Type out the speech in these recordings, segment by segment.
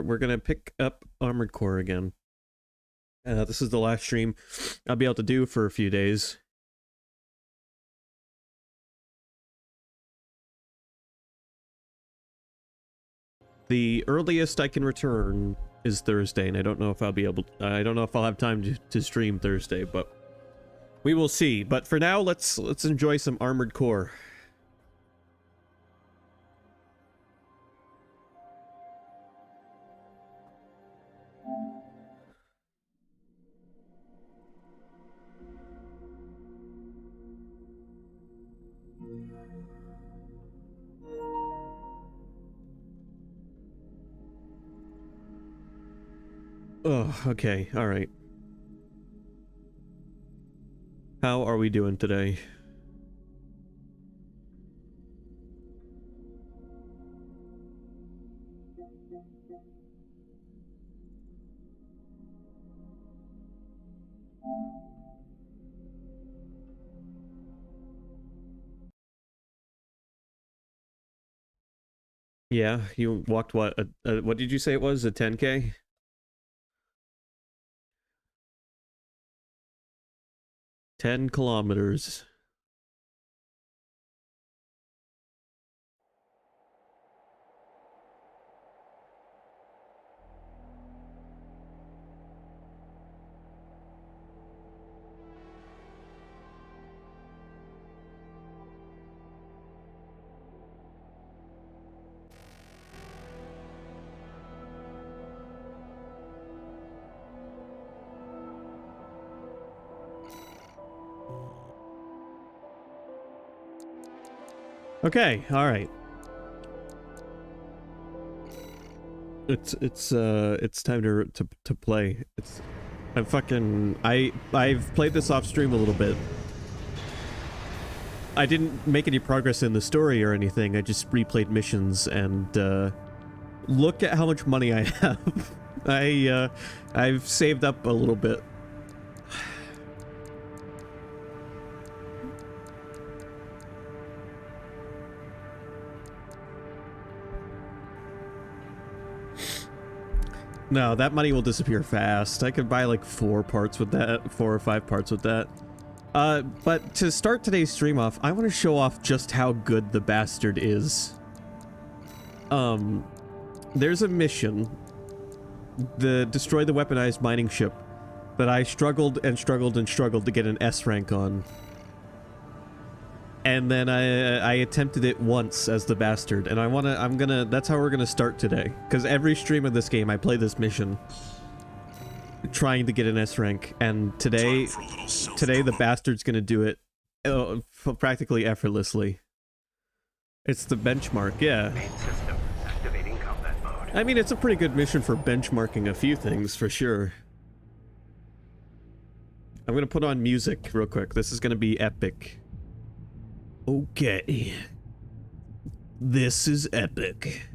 We're gonna pick up Armored Core again. This is the last stream I'll be able to do for a few days. The earliest I can return is Thursday, and I don't know if I'll be able to, I don't know if I'll have time to stream Thursday, but we will see. But for now, let's enjoy some Armored Core. Oh, okay, alright. How are we doing today? Yeah, you walked what? What did you say it was? A 10K? Ten kilometers. Okay, all right. It's time to play. I've played this off stream a little bit. I didn't make any progress in the story or anything. I just replayed missions and look at how much money I have. I've saved up a little bit. No, that money will disappear fast. I could buy like 4 parts with that, 4 or 5 parts with that. But to start today's stream off, I want to show off just how good the bastard is. There's a mission, the destroy the weaponized mining ship, that I struggled and struggled and struggled to get an S rank on. And then I attempted it once as the bastard, and that's how we're gonna start today. Because every stream of this game, I play this mission, trying to get an S rank, and today the bastard's gonna do it practically effortlessly. It's the benchmark, yeah. I mean, it's a pretty good mission for benchmarking a few things, for sure. I'm gonna put on music real quick. This is gonna be epic. Okay. This is epic.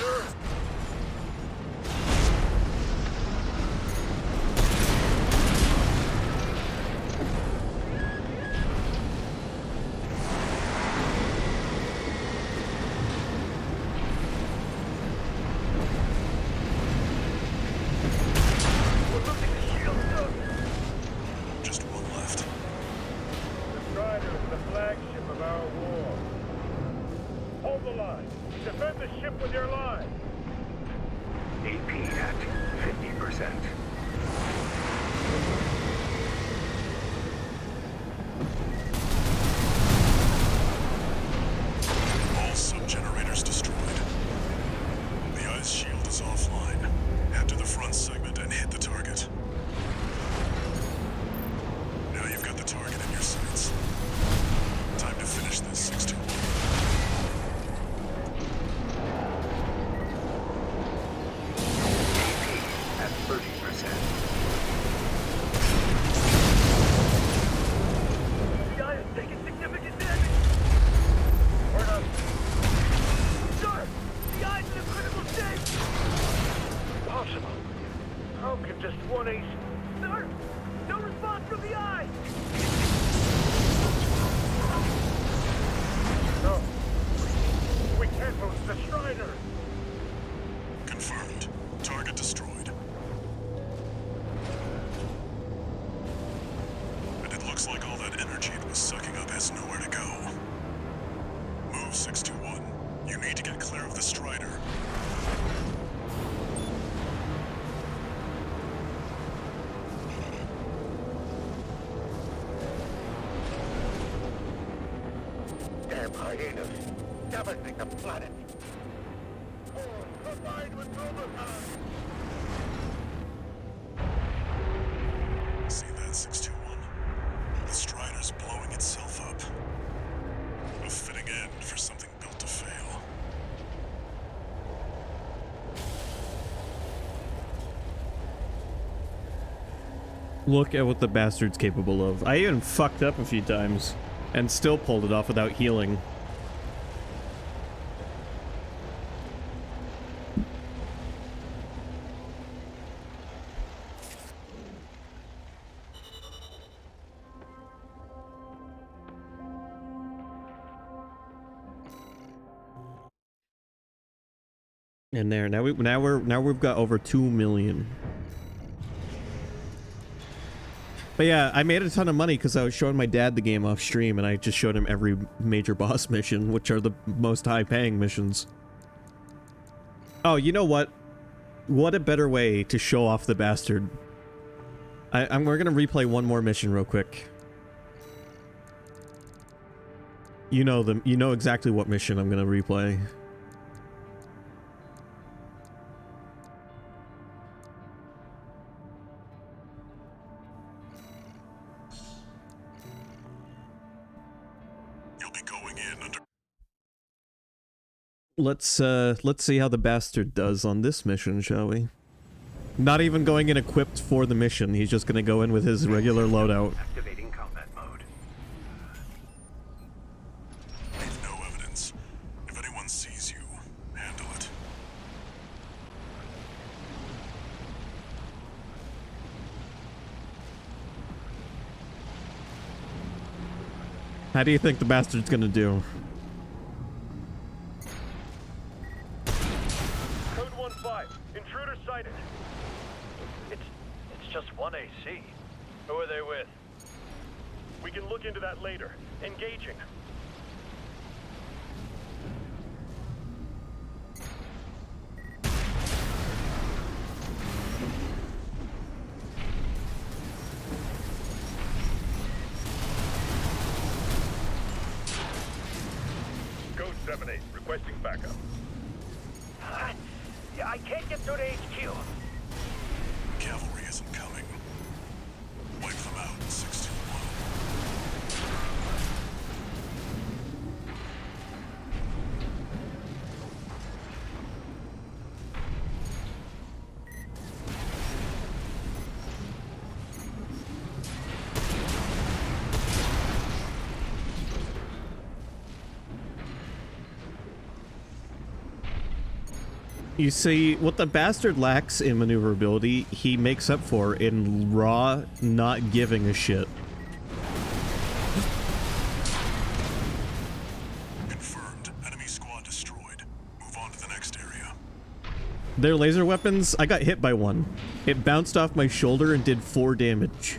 sir. We're losing the shield, sir. Just one left. The Strider is the flagship of our war. Hold the line. Defend the ship with your lives. AP at 50%. All sub-generators destroyed. The ice shield is offline. Head to the front segment and hit the target. Now you've got the target in your sights. Time to finish this, 6-2. AP at 30%. The eye is taking significant damage. We're not. Sir, the eye's in a critical state. Impossible. How can just one ace? Sir, no response from the eye. No. We can't lose the Strider. Confirmed. Target destroyed. And it looks like all that energy it was sucking up has nowhere to go. Move 621. You need to get clear of the Strider. Damn hyenas. Devastating the planet. Oh, combined with Roboton. See that, 621? The Strider's blowing itself up. A fitting end for something built to fail. Look at what the bastard's capable of. I even fucked up a few times and still pulled it off without healing. And there, now we've got over 2 million. But yeah, I made a ton of money because I was showing my dad the game off stream, and I just showed him every major boss mission, which are the most high-paying missions. Oh, you know what? What a better way to show off the bastard. We're gonna replay one more mission real quick. You know exactly what mission I'm gonna replay. You'll be going in under... Let's see how the bastard does on this mission, shall we? Not even going in equipped for the mission, he's just gonna go in with his regular loadout. Activating combat mode. Leave no evidence. If anyone sees you, handle it. How do you think the bastard's gonna do? Code 1-5. Intruder sighted. It's just one AC. Who are they with? We can look into that later. Engaging. Code 7-8, requesting backup. I can't get through to HQ. Cavalry isn't coming. Wipe them out, 621. You see, what the Bastard lacks in maneuverability, he makes up for in raw, not giving a shit. Confirmed. Enemy squad destroyed. Move on to the next area. Their laser weapons, I got hit by one. It bounced off my shoulder and did 4 damage.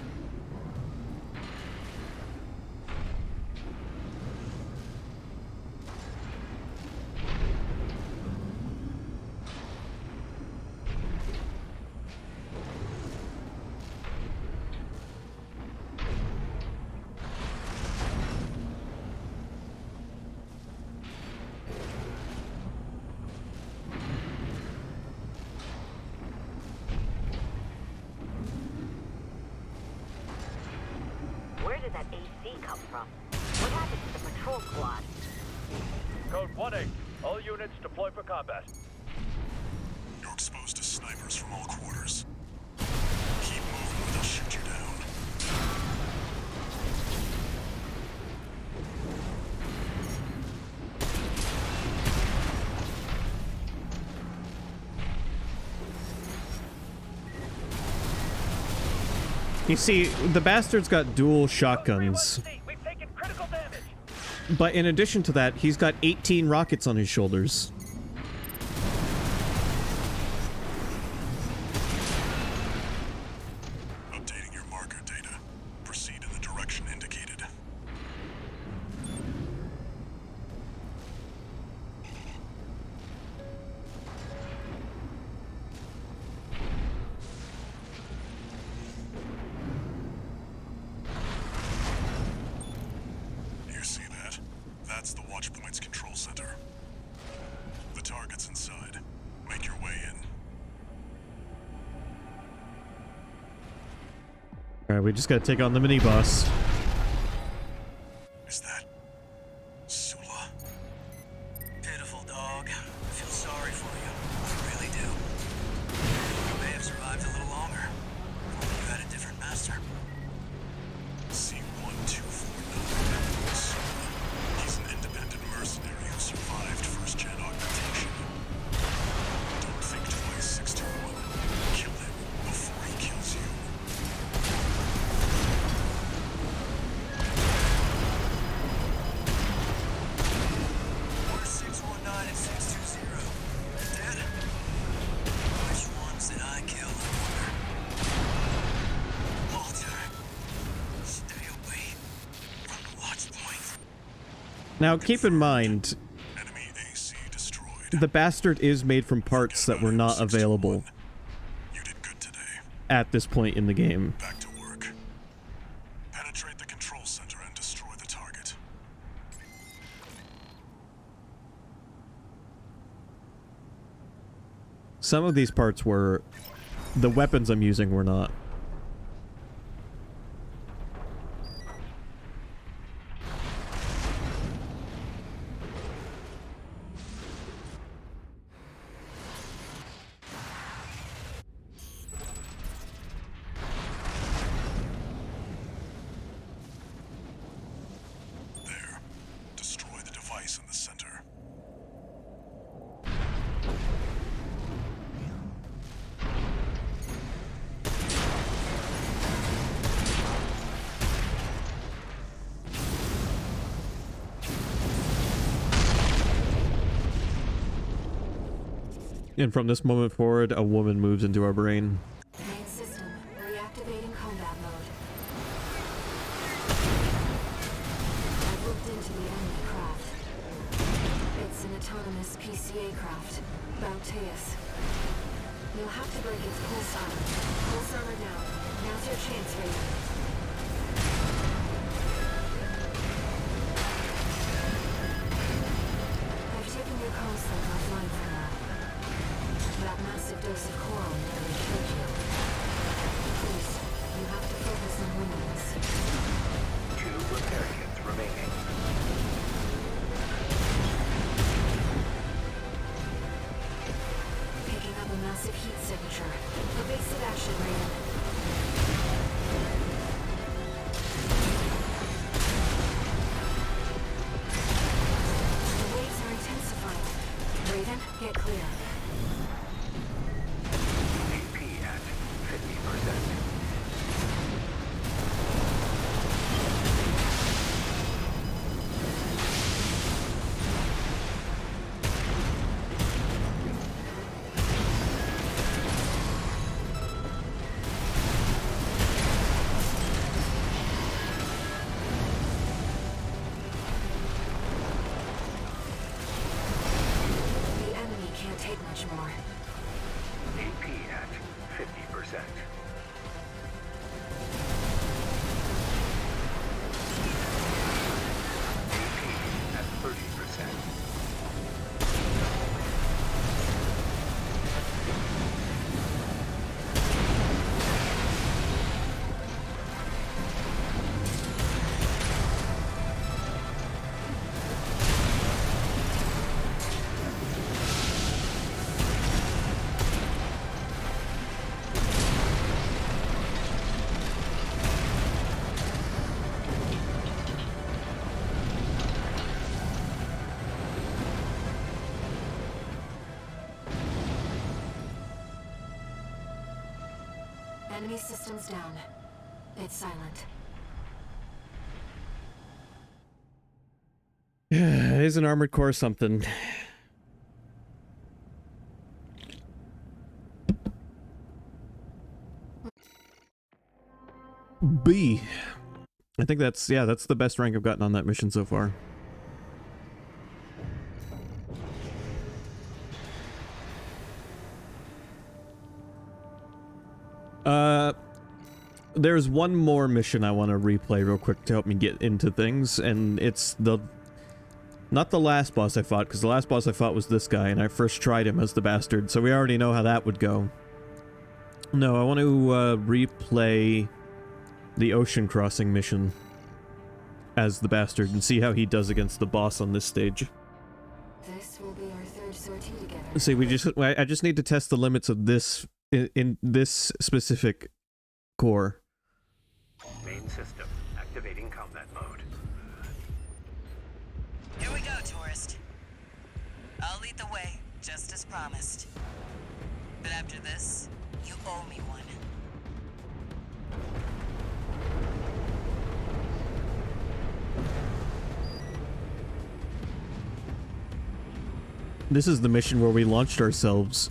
Where did that AC come from? What happened to the patrol squad? Code 1-8. All units deploy for combat. You're exposed to snipers from all quarters. Keep moving or they'll shoot you down. You see, the Bastard's got dual shotguns. We've taken critical damage. But in addition to that, he's got 18 rockets on his shoulders. Updating your marker data. Proceed in the direction indicated. You see that? That's the Watchpoint's control center. The target's inside. Make your way in. Alright, we just gotta take on the mini-boss. Is that Sula? Pitiful dog. I feel sorry for you. I really do. You may have survived a little longer. If only you had a different master. C-1249. Sula. He's an independent mercenary who survived first-gen augmentation. Don't think twice, 621. Kill him before he kills you. Where's 619 and 620? Dead? Which ones did I kill, I wonder? Walter, stay away from the watch point. Now, keep in mind, Enemy AC destroyed. the Bastard is made from parts that were not available You did good today. at this point in the game. Back to work. Penetrate the control center and destroy the target. Some of these parts were... the weapons I'm using were not. There. Destroy the device in the center. And from this moment forward, a woman moves into our brain. Main system, reactivating combat mode. I've looked into the enemy craft. It's an autonomous PCA craft, Bauteus. You'll have to break its pulse armor. Pulse armor now. Now's your chance, Raven. I've taken your console offline for now. That massive dose of coral nearly killed you. Please, you have to focus on winning this. 2 repair kits remaining. Picking up a massive heat signature. Evasive action, Raven. The waves are intensifying. Raven, get clear. take much more. AP at 50%. AP at 30%. Enemy systems down. It's silent. Is an armored core something? B. I think that's, yeah, that's the best rank I've gotten on that mission so far. There's one more mission I want to replay real quick to help me get into things, and it's not the last boss I fought, because the last boss I fought was this guy, and I first tried him as the bastard, so we already know how that would go. No, I want to replay the ocean crossing mission as the bastard and see how he does against the boss on this stage. This will be our third sortie together. See, I just need to test the limits of this in this specific core. Main system activating combat mode. Here we go, tourist. I'll lead the way, just as promised. But after this, you owe me one. This is the mission where we launched ourselves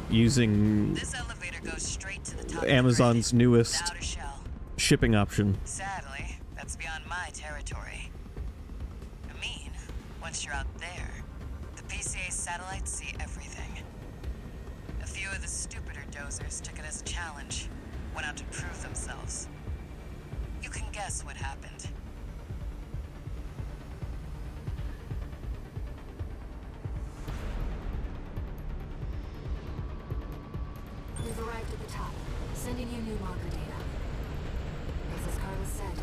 using This elevator goes straight to the top Amazon's of the grid, newest the outer shell. shipping option. Sadly, that's beyond my territory. I mean, once you're out there, the PCA satellites see everything. A few of the stupider dozers took it as a challenge, went out to prove themselves. You can guess what happened. We've arrived at the top, sending you new marker data. As Carlos said,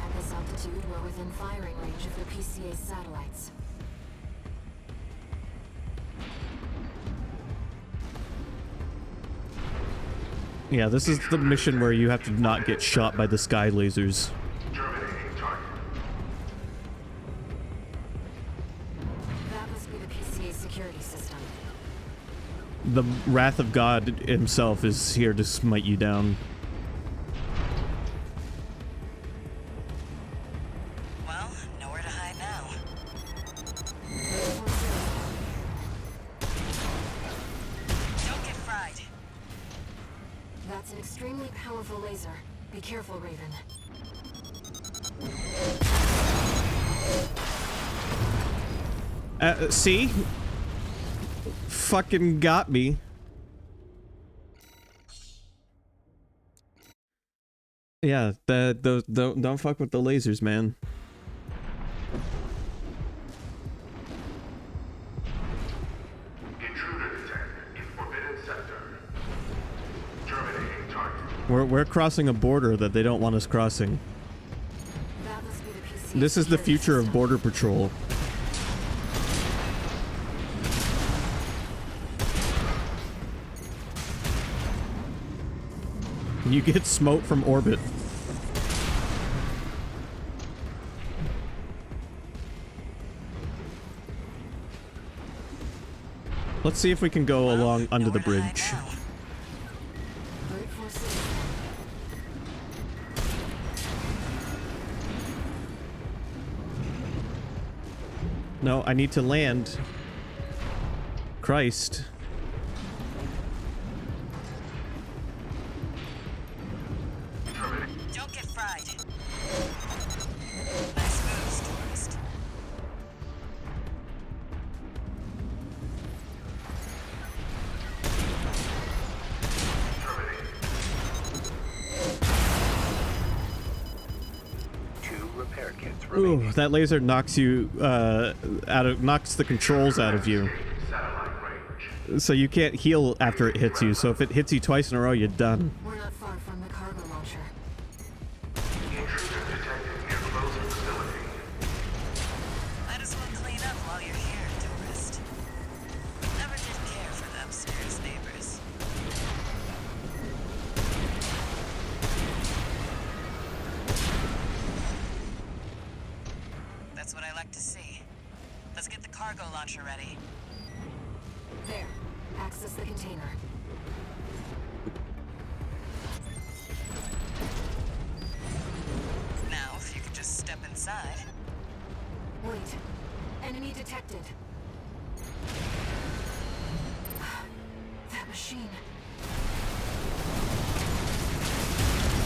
at this altitude, we're within firing range of the PCA satellites. Yeah, this is the mission where you have to not get shot by the sky lasers. That must be the PCA security system. The Wrath of God himself is here to smite you down. Well, nowhere to hide now. Don't get fried. That's an extremely powerful laser. Be careful, Raven. See? Fucking got me. Yeah, don't fuck with the lasers, man. Intruder detected in forbidden sector. Terminating target. We're crossing a border that they don't want us crossing. That must be the PCA This is the security future of system. Border Patrol. You get smote from orbit. Let's see if we can go along under the Nowhere to hide bridge. now. Brute forces. No, I need to land. Christ. Don't get fried. Nice moves, tourist. Ooh, that laser knocks you knocks the controls out of you. So you can't heal after it hits you. So if it hits you twice in a row, you're done. We're not far from the cargo launcher. Might as well clean up while you're here, tourist. Never did care for the upstairs neighbors. That's what I like to see. Let's get the cargo launcher ready. There. Access the container. Now, if you could just step inside. Wait. Enemy detected. That machine.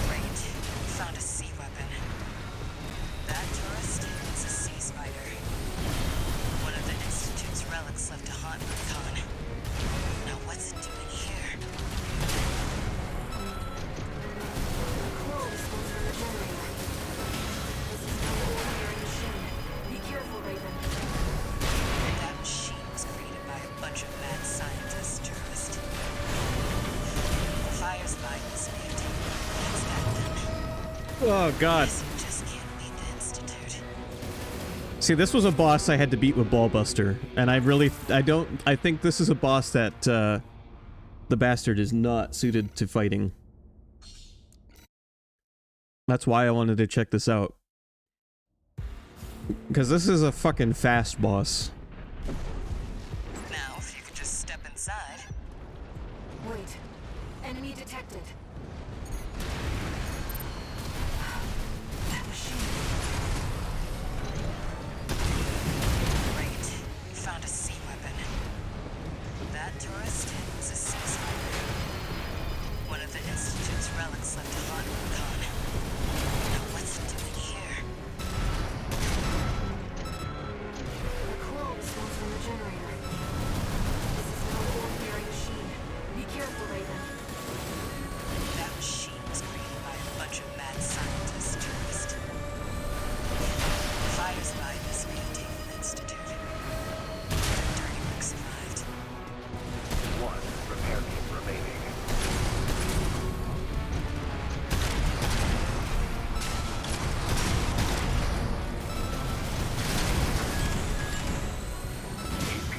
Great. Found a sea weapon. That tourist is a sea spider. One of the Institute's relics left to haunt Recon. Now what's it doing here? Coral response from the generator. This is no ordinary machine. Be careful, Raven. That machine was created by a bunch of mad scientists, tourist. The fire's by this mutant. What's that then? Oh god. Guess you just can't beat the Institute. See, this was a boss I had to beat with Ballbuster, and I think this is a boss that the bastard is not suited to fighting. That's why I wanted to check this out. Because this is a fucking fast boss. Now, if you could just step inside. Wait. Enemy detected. That machine. Great. Found a sea weapon. That tourist is a sea spider. One of the Institute's relics left to haunt Recon. Now what's it doing here? The coral response from the generator. This is no ordinary machine. Be careful, Raven. That machine was created by a bunch of mad scientists, tourist. The fire's by this maintain the Institute. Dirty work survived. One repair kit remaining. AP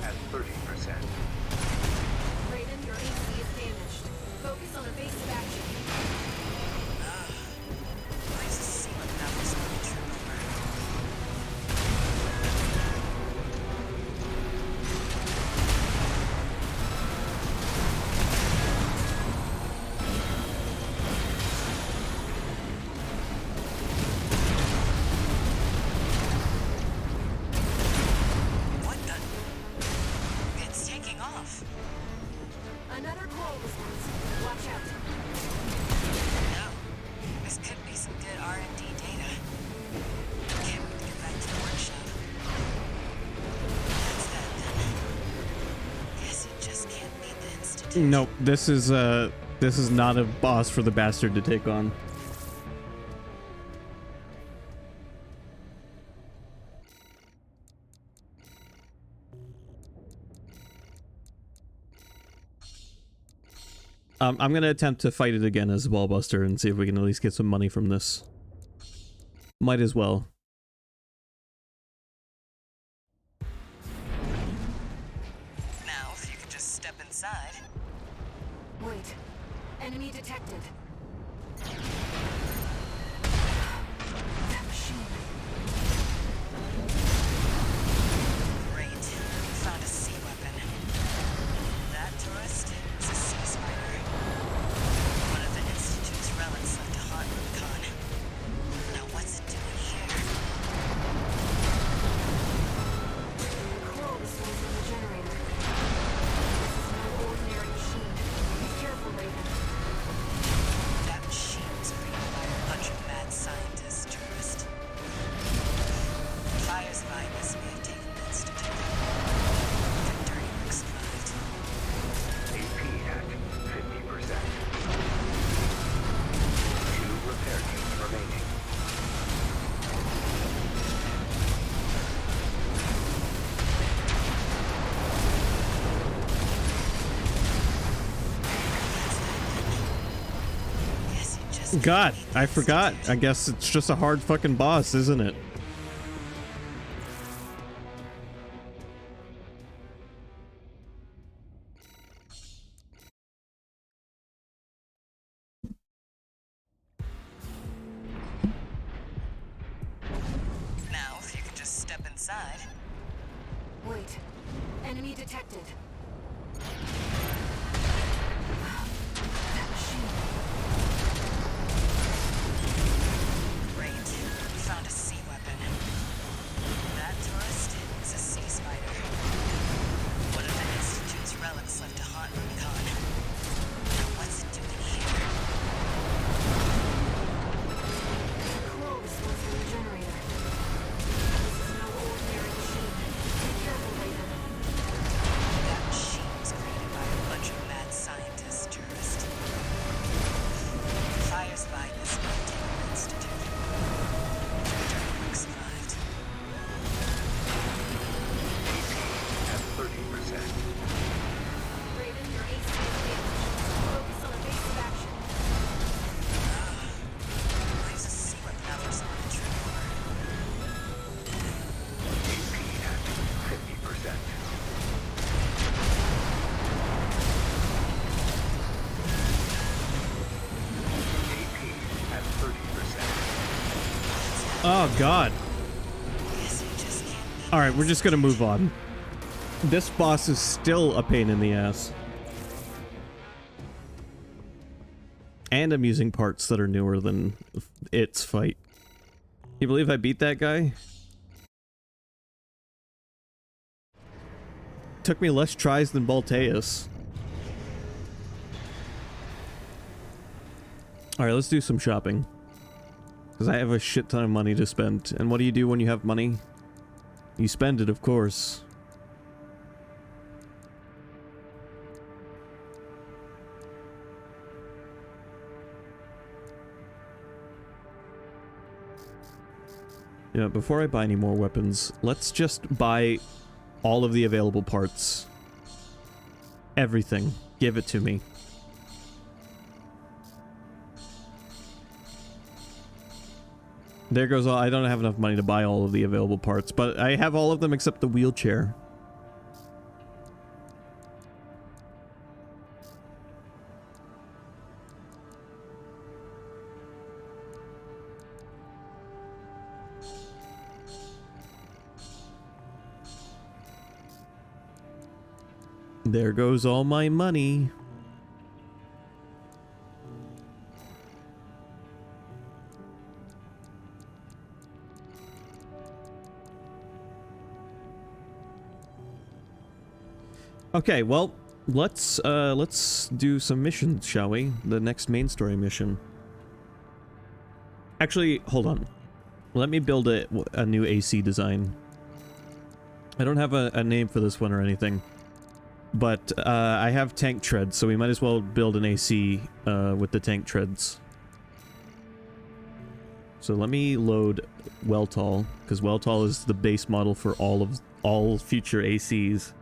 at 30%. Raven, your AC is damaged. Focus on evasive action. Please see what that was on the trooper. What the? It's taking off. Another coral response. Watch out. No. This could be some good R&D data. Can't wait to get back to the workshop. That's that then. Guess you just can't beat the Institute. Nope, this is not a boss for the bastard to take on. I'm gonna attempt to fight it again as a Ballbuster and see if we can at least get some money from this. Might as well. Now, if you could just step inside. Wait. Enemy detected. That machine. Great. Found a sea weapon. That tourist is a sea spider. One of the Institute's relics left to haunt Recon. Now what's it doing here? The coral response from the generator. This is no ordinary machine. Be careful, Raven. That machine was God, I forgot. I guess it's just a hard fucking boss, isn't it? Now, if you could just step inside. Wait. Enemy detected. That machine. Great. We found a sea weapon. That tourist is a sea spider. One of the Institute's relics left to haunt Rubicon. Now what's it doing here? The coil was going through the generator. This is no ordinary machine. Be careful, Raven. That machine was created by a bunch of mad scientists, tourist. Fires by this Manticore Institute. Work survived. At 30%. Raven, your AC is damaged. Focus on a base of action. Leaves a sea weapon out for someone to trip over. AP at 50%. AP at 30%. Oh, God. Guess we just can't make Alright, we're just gonna move on. This boss is still a pain in the ass. And I'm using parts that are newer than its fight. Can you believe I beat that guy? Took me less tries than Balteus. Alright, let's do some shopping. Because I have a shit ton of money to spend. And what do you do when you have money? You spend it, of course. Yeah, before I buy any more weapons, let's just buy all of the available parts. Everything. Give it to me. There goes all. I don't have enough money to buy all of the available parts, but I have all of them except the wheelchair. There goes all my money. Okay, well, let's do some missions, shall we? The next main story mission. Actually, hold on. Let me build a new AC design. I don't have a name for this one or anything. But I have tank treads, so we might as well build an AC with the tank treads. So let me load Weltall, because Weltall is the base model for all future ACs.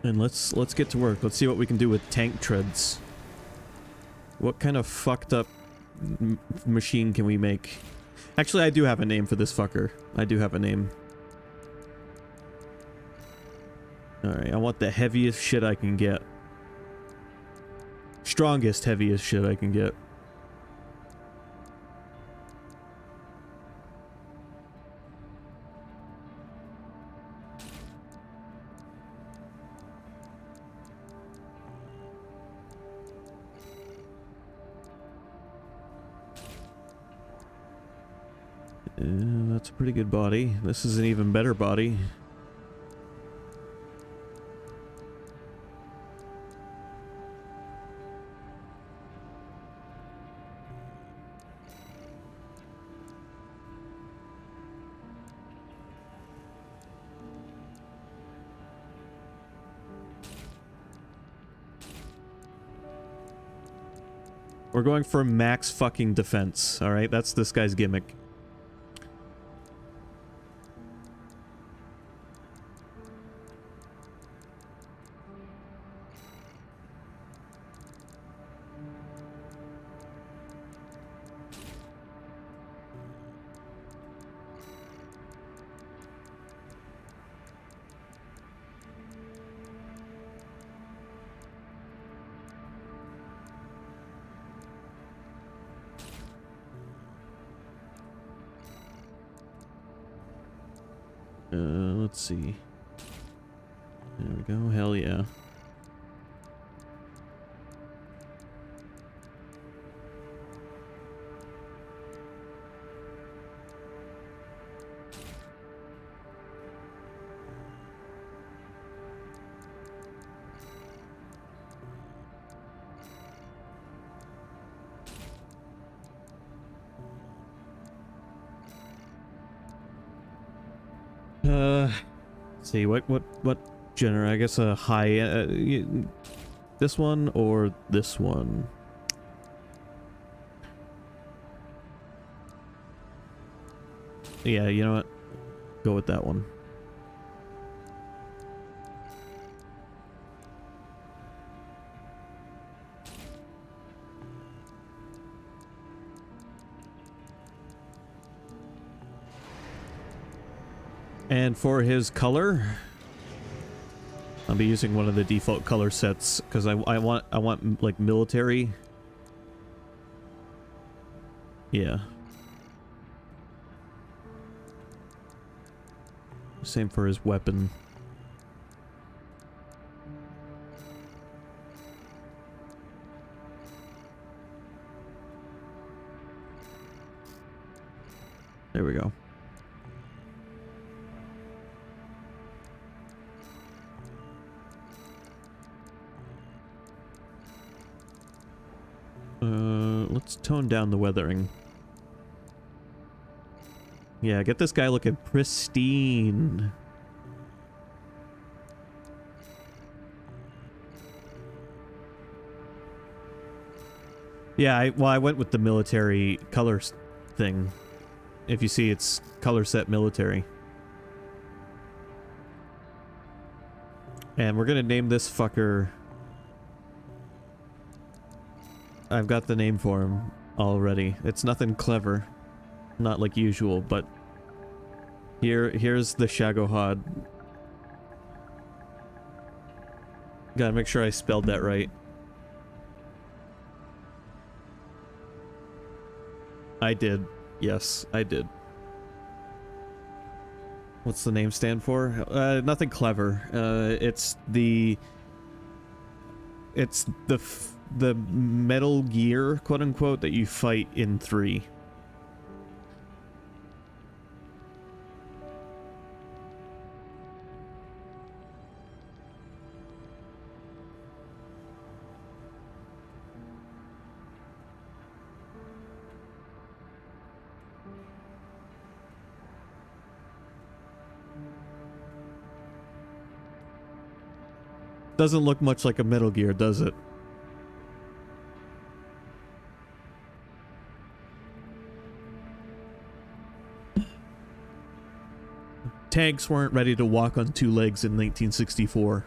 And let's get to work. Let's see what we can do with tank treads. What kind of fucked up machine can we make? Actually, I do have a name for this fucker. I do have a name. Alright, I want the heaviest shit I can get. Strongest, heaviest shit I can get. That's a pretty good body. This is an even better body. We're going for max fucking defense, alright? That's this guy's gimmick. Let's see. There we go. Hell yeah. Let's see what genre? I guess a high. This one or this one? Yeah, you know what? Go with that one. And for his color, I'll be using one of the default color sets because I want like military. Yeah. Same for his weapon. There we go. Let's tone down the weathering. Yeah, get this guy looking pristine. Yeah, I went with the military color thing. If you see, it's color set military. And we're gonna name this fucker... I've got the name for him already. It's nothing clever. Not like usual, but... Here's the Shagohod. Gotta make sure I spelled that right. I did. Yes, I did. What's the name stand for? Nothing clever. It's the Metal Gear, quote unquote, that you fight in 3. Doesn't look much like a Metal Gear, does it? Tanks weren't ready to walk on 2 legs in 1964.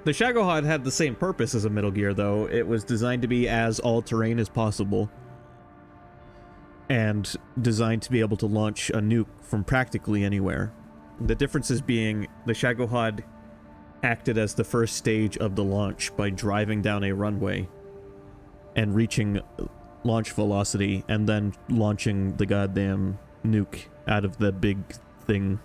The Shagohod had the same purpose as a Metal Gear, though. It was designed to be as all-terrain as possible. And designed to be able to launch a nuke from practically anywhere. The differences being the Shagohod acted as the first stage of the launch by driving down a runway and reaching launch velocity and then launching the goddamn nuke out of the big thing,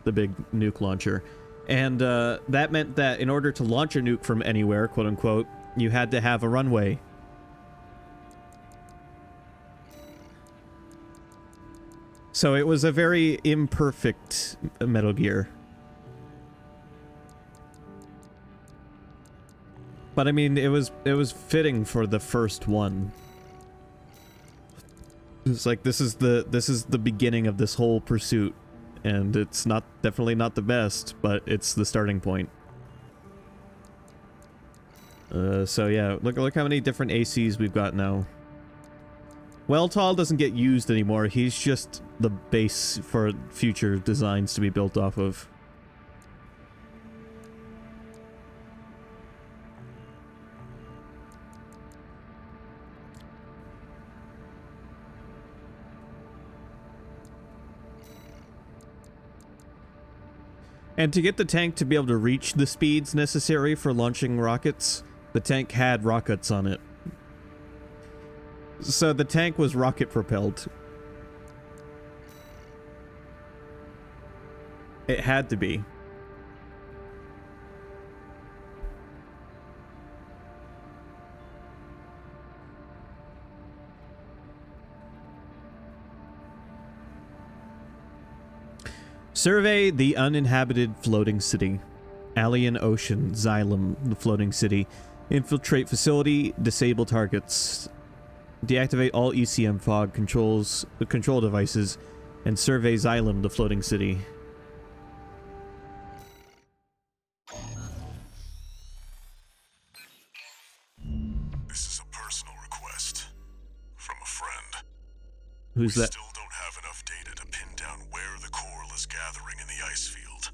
the big nuke launcher. And that meant that in order to launch a nuke from anywhere, quote unquote, you had to have a runway. So it was a very imperfect Metal Gear. But I mean, it was fitting for the first one. It's like this is the beginning of this whole pursuit, and it's definitely not the best, but it's the starting point. So yeah, look how many different ACs we've got now. Weltall doesn't get used anymore. He's just the base for future designs to be built off of. And to get the tank to be able to reach the speeds necessary for launching rockets, the tank had rockets on it. So the tank was rocket propelled. It had to be. Survey the uninhabited floating city. Alien Ocean, Xylem, the floating city. Infiltrate facility, disable targets. Deactivate all ECM fog control devices, and survey Xylem, the floating city. This is a personal request from a friend. Who's We that? still don't have enough data to pin down where the coral is gathering in the ice field.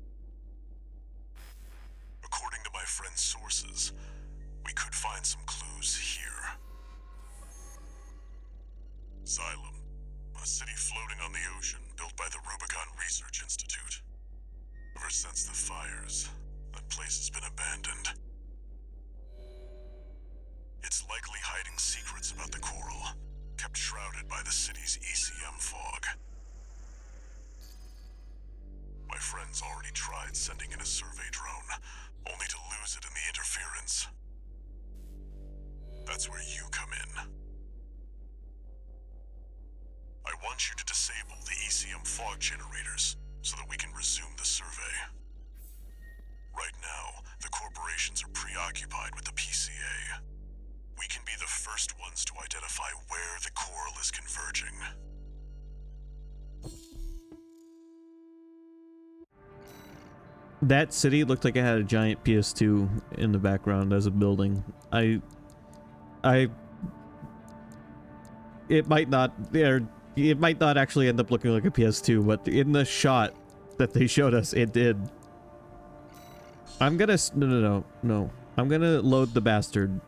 According to my friend's sources, we could find some clues here. Xylem, a city floating on the ocean built by the Rubicon Research Institute. Ever since the fires, that place has been abandoned. It's likely hiding secrets about the coral, kept shrouded by the city's ECM fog. My friend's already tried sending in a survey drone, only to lose it in the interference. That's where you come in. I want you to disable the ECM fog generators so that we can resume the survey. Right now, the corporations are preoccupied with the PCA. We can be the first ones to identify where the coral is converging. That city looked like it had a giant PS2 in the background as a building. It might not actually end up looking like a PS2, but in the shot that they showed us, it did. I'm gonna no. I'm gonna load the bastard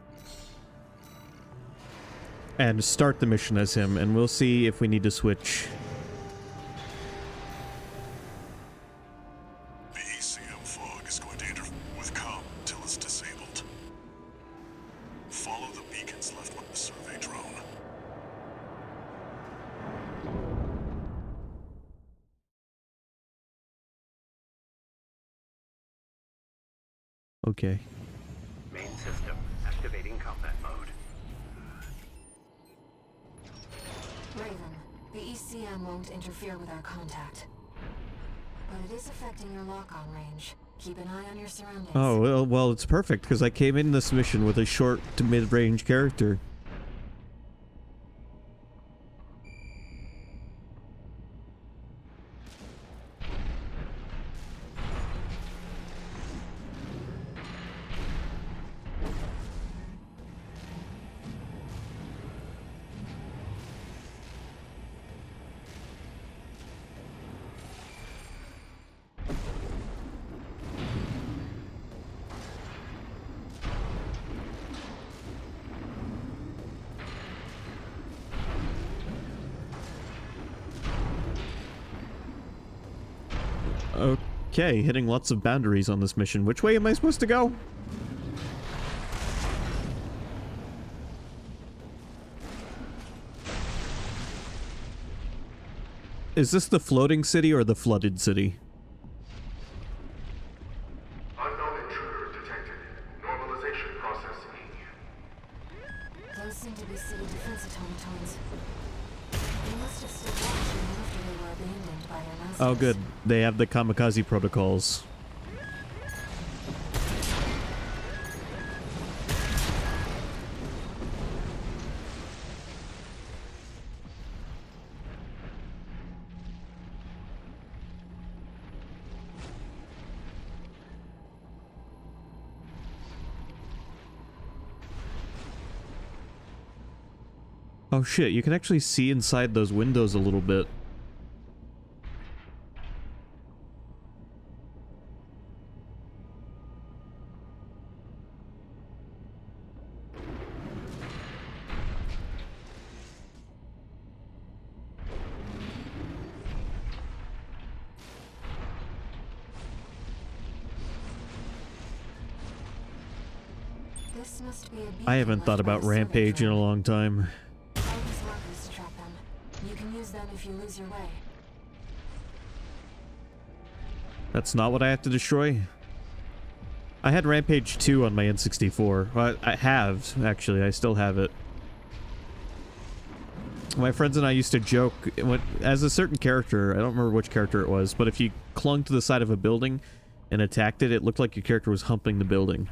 and start the mission as him, and we'll see if we need to switch. The ECM fog is going to interfere with comm until it's disabled. Follow the beacons left with the survey drone. Okay. Main system activating combat mode. Raven, the ECM won't interfere with our contact. But it is affecting your lock-on range. Keep an eye on your surroundings. Oh, well, it's perfect, because I came in this mission with a short to mid-range character. Okay, hitting lots of boundaries on this mission. Which way am I supposed to go? Is this the floating city or the flooded city? Unknown intruder detected. Normalization process E. Those seem to be city defense automatons. They must have stood watching after they were abandoned by their masters. Oh good, they have the kamikaze protocols. Oh shit, you can actually see inside those windows a little bit. This must be a I haven't thought about Rampage in a long time. All these markers to track them. You can use them if you lose your way. That's not what I have to destroy. I had Rampage 2 on my N64. Well, I have, actually. I still have it. My friends and I used to joke, as a certain character, I don't remember which character it was, but if you clung to the side of a building and attacked it, it looked like your character was humping the building.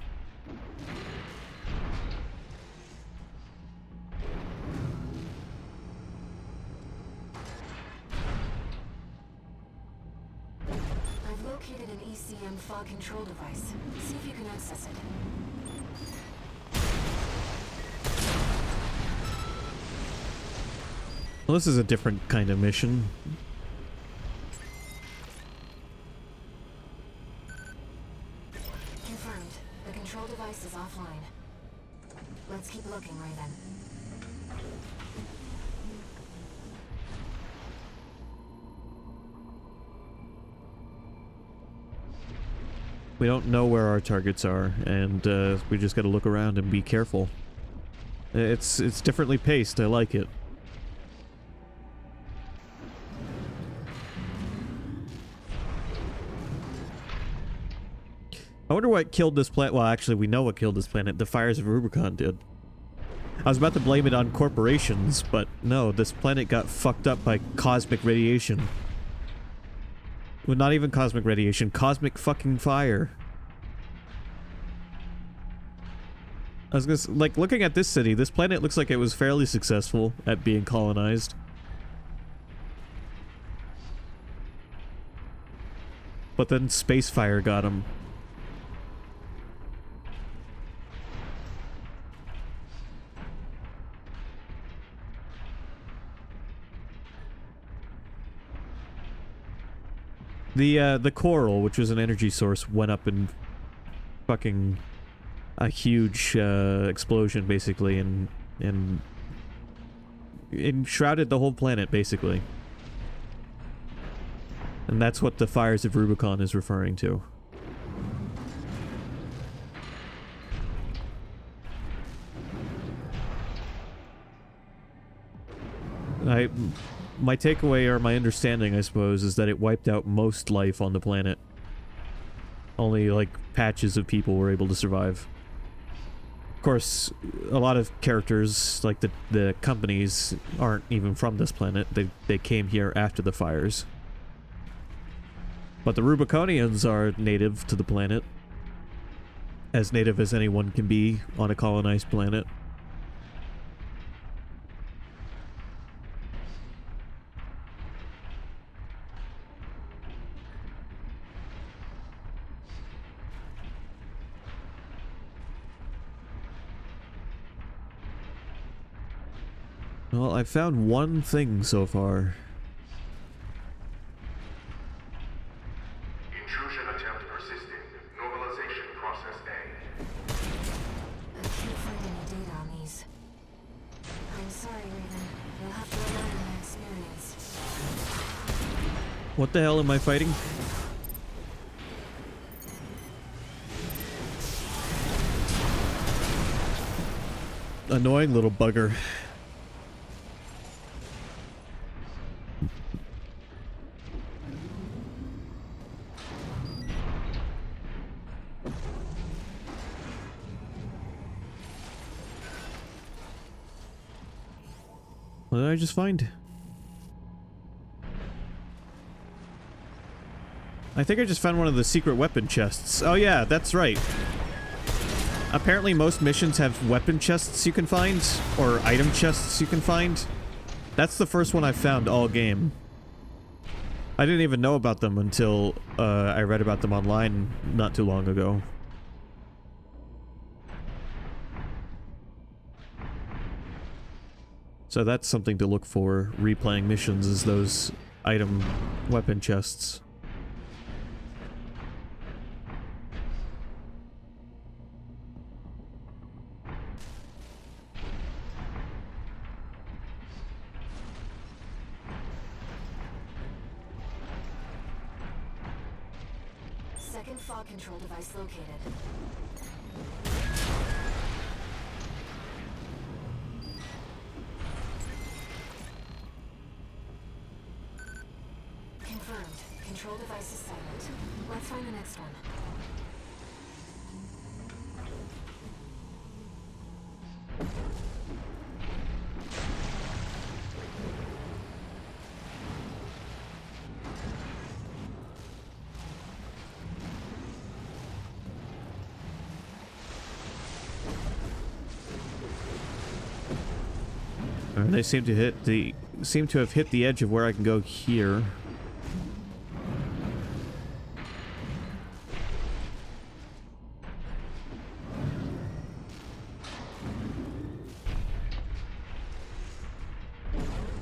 I've located an ECM fog control device. See if you can access it. Well, this is a different kind of mission. Confirmed. The control device is offline. Let's keep looking, Raven. We don't know where our targets are, and we just gotta look around and be careful. It's differently paced, I like it. I wonder what killed this planet. Well, actually, we know what killed this planet. The fires of Rubicon did. I was about to blame it on corporations, but no, this planet got fucked up by cosmic radiation. Well, not even cosmic radiation, cosmic fucking fire. I was gonna like, looking at this city, this planet looks like it was fairly successful at being colonized. But then space fire got him. The coral, which was an energy source, went up in fucking a huge explosion, basically, and enshrouded the whole planet, basically. And that's what the fires of Rubicon is referring to. My takeaway, or my understanding, I suppose, is that it wiped out most life on the planet. Only, like, patches of people were able to survive. Of course, a lot of characters, like the companies, aren't even from this planet. They came here after the fires. But the Rubiconians are native to the planet. As native as anyone can be on a colonized planet. Well, I've found one thing so far. Intrusion attempt persisting. Normalization process A. I can't find any data on these. I'm sorry, Raven. You'll have to rely on my experience. What the hell am I fighting? Annoying little bugger. What did I just find? I think I just found one of the secret weapon chests. Oh yeah, that's right. Apparently most missions have weapon chests you can find, or item chests you can find. That's the first one I found all game. I didn't even know about them until I read about them online not too long ago. So that's something to look for replaying missions, is those item weapon chests. Second fog control device located. confirmed. Control device is silent. Let's find the next one. They seem to have hit the edge of where I can go here.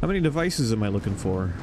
How many devices am I looking for?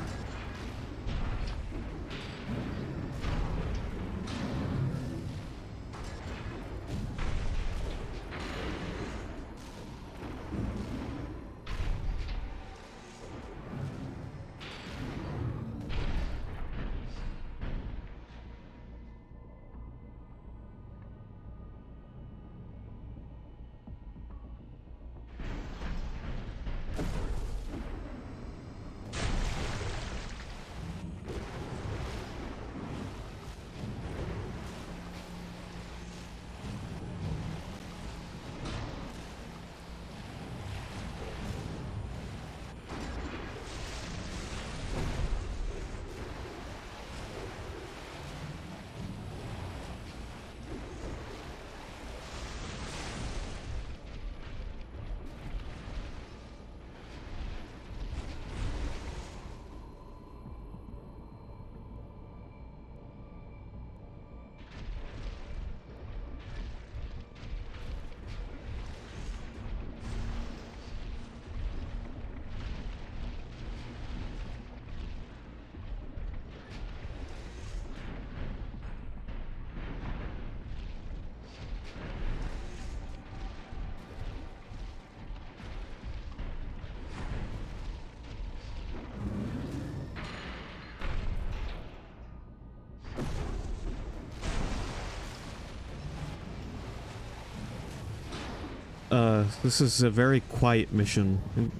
This is a very quiet mission.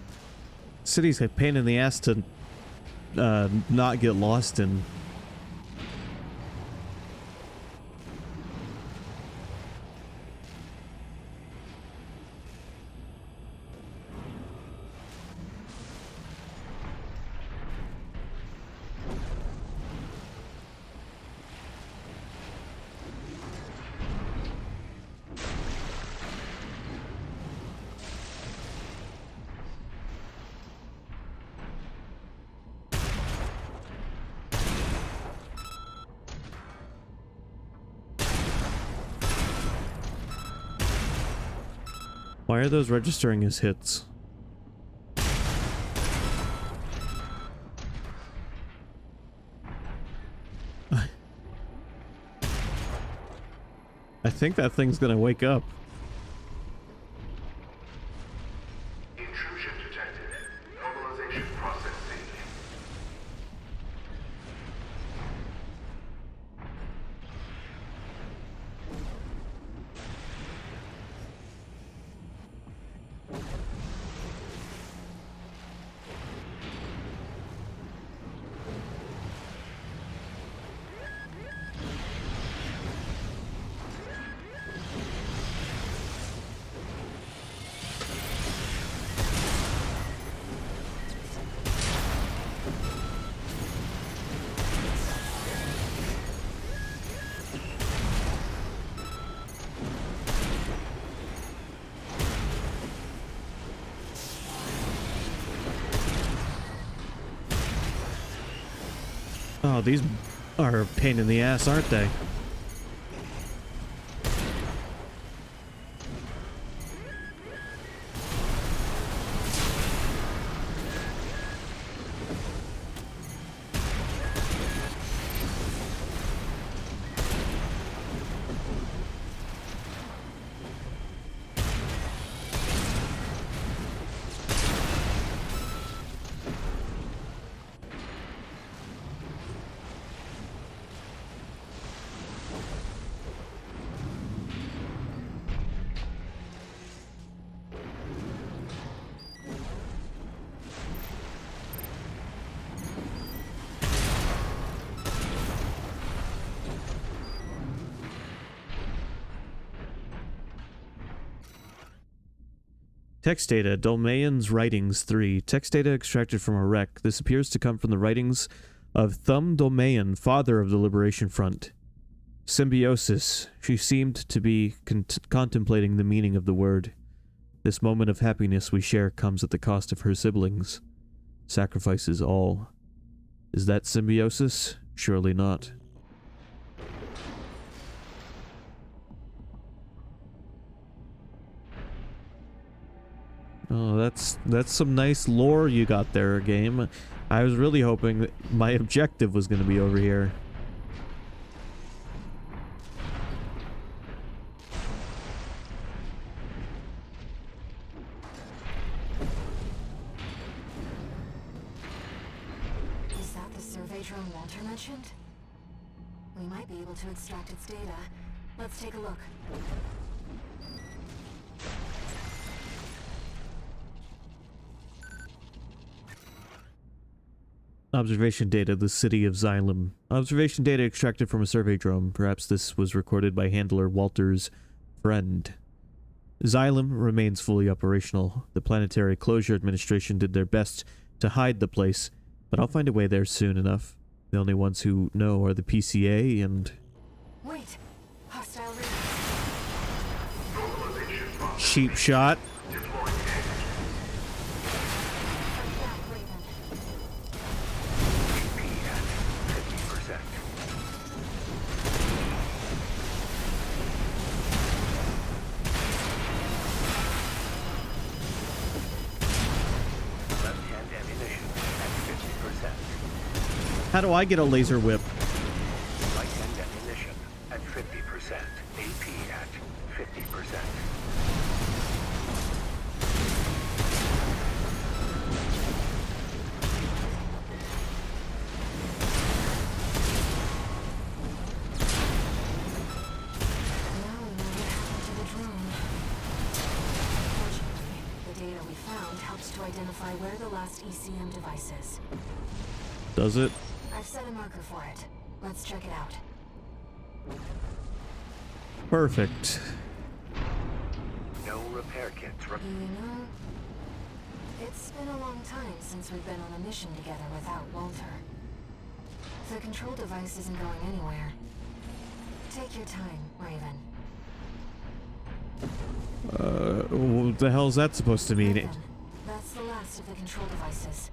City's a pain in the ass to not get lost in. Why are those registering as hits? I think that thing's gonna wake up. Intrusion detected. Mobilization process synced. Oh, these are a pain in the ass, aren't they? Text data, Dolmayan's writings 3. Text data extracted from a wreck. This appears to come from the writings of Thumb Dolmayan, father of the Liberation Front. Symbiosis. She seemed to be contemplating the meaning of the word. This moment of happiness we share comes at the cost of her siblings. Sacrifices all. Is that symbiosis? Surely not. Oh, that's some nice lore you got there, game. I was really hoping that my objective was going to be over here. Is that the survey drone Walter mentioned? We might be able to extract its data. Let's take a look. Observation data, the city of Xylem. Observation data extracted from a survey drone. Perhaps this was recorded by handler Walter's friend. Xylem remains fully operational. The Planetary Closure Administration did their best to hide the place, but I'll find a way there soon enough. The only ones who know are the PCA and... Wait! Hostile Cheap shot. How do I get a laser whip? Light and ammunition at 50%. AP at 50%. Now we know what happened to the drone. Fortunately, the data we found helps to identify where the last ECM device is. Does it? I've set a marker for it. Let's check it out. Perfect. No repair kits. You know, it's been a long time since we've been on a mission together without Walter. The control device isn't going anywhere. Take your time, Raven. What the hell's that supposed to mean? Raven, that's the last of the control devices.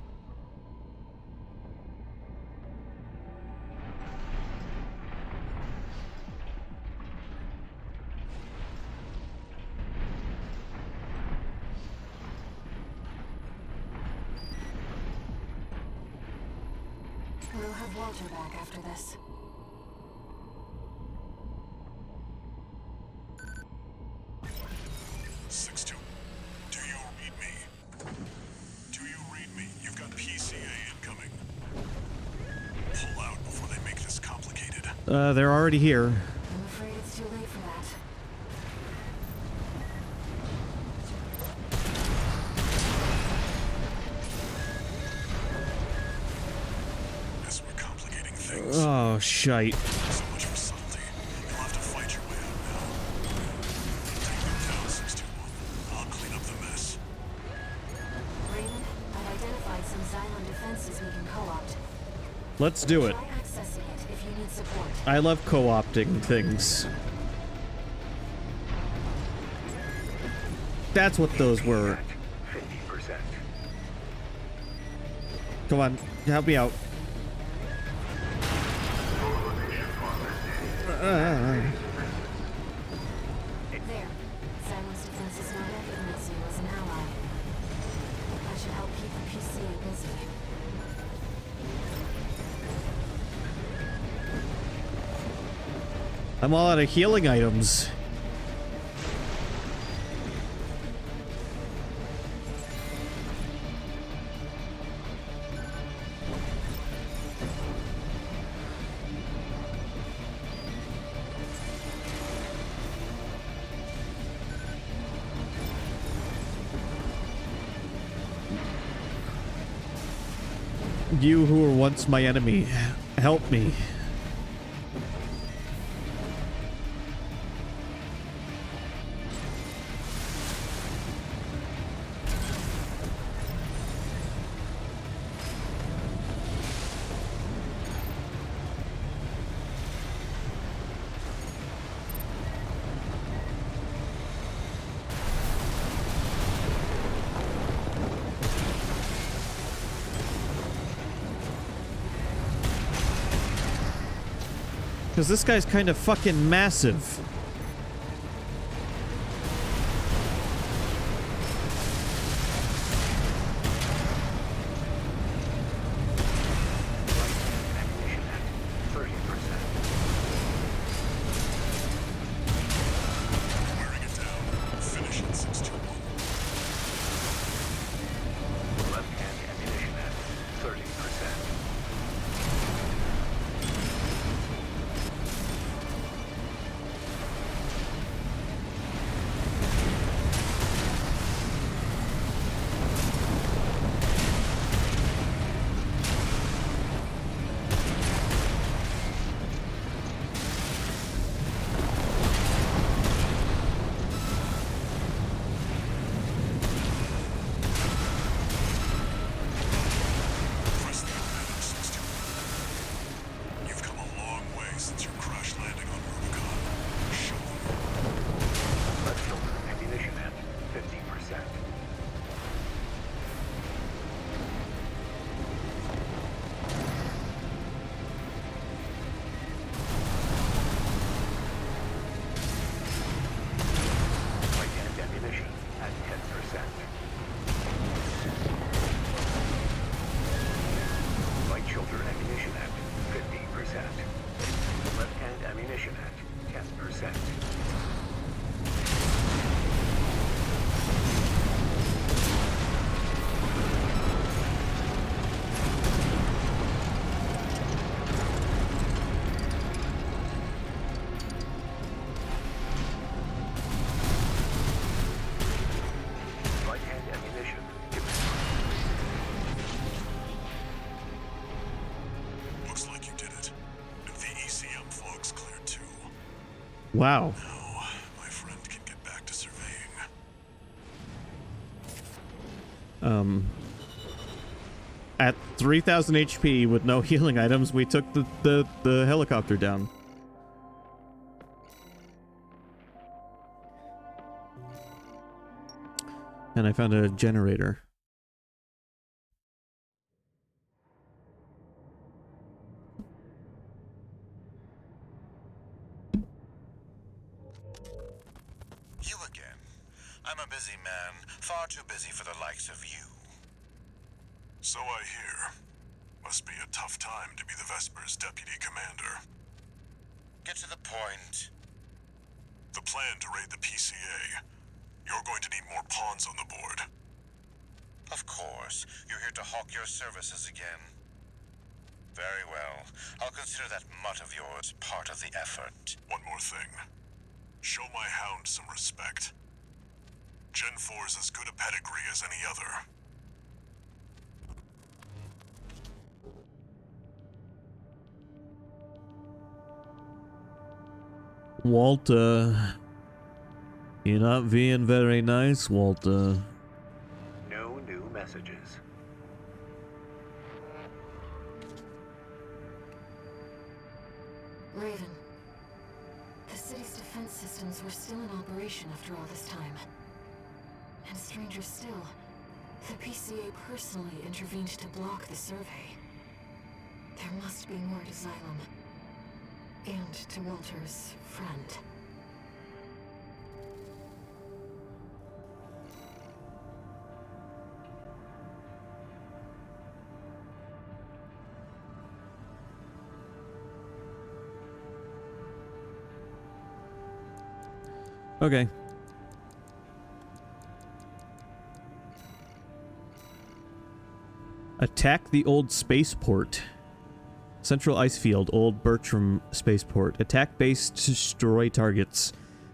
We'll have Walter back after this. Six-two. Do you read me? Do you read me? You've got PCA incoming. Pull out before they make this complicated. They're already here. I'm afraid it's too late for that. As we're complicating things. Oh, shite. So much for subtlety. You'll have to fight your way out now. Take them down, 621. I'll clean up the mess. Raven, I've identified some Xylem defenses we can co-opt. Let's do it. Try accessing it if you need support. I love co-opting things. That's what those were. 50%. Come on, help me out. There. Xylem's defense is not recognizing you as an ally. I should help keep the PCA busy. I'm all out of healing items. You who were once my enemy, help me. Because this guy's kind of fucking massive. Ammunition at 30%. Wearing it down. Finish at 621. Left-hand ammunition at 30%. Press the button, 621. You've come a long way since your crash landing on Rubicon. Show them. Left shoulder ammunition at 50%. Right-hand ammunition at 10%. Right shoulder ammunition at 50%. Left-hand ammunition at 10%. Right-hand ammunition given. Looks like you did it. And VECM fog's cleared too. Wow. Now, my friend can get back to surveying. At 3,000 HP with no healing items, we took the helicopter down. And I found a generator. You again. I'm a busy man, far too busy for the likes of you. So I hear. Must be a tough time to be the Vesper's deputy commander. Get to the point. The plan to raid the PCA. You're going to need more pawns on the board. Of course, you're here to hawk your services again. Very well. I'll consider that mutt of yours part of the effort. One more thing. Show my hound some respect. Gen 4's as good a pedigree as any other. Walter. You're not being very nice, Walter. No new messages. Raven. The city's defense systems were still in operation after all this time. And stranger still, the PCA personally intervened to block the survey. There must be more to Xylem. And to Walter's friend. Okay. Attack the old spaceport. Central ice field, old Bertram spaceport. Attack base to destroy targets.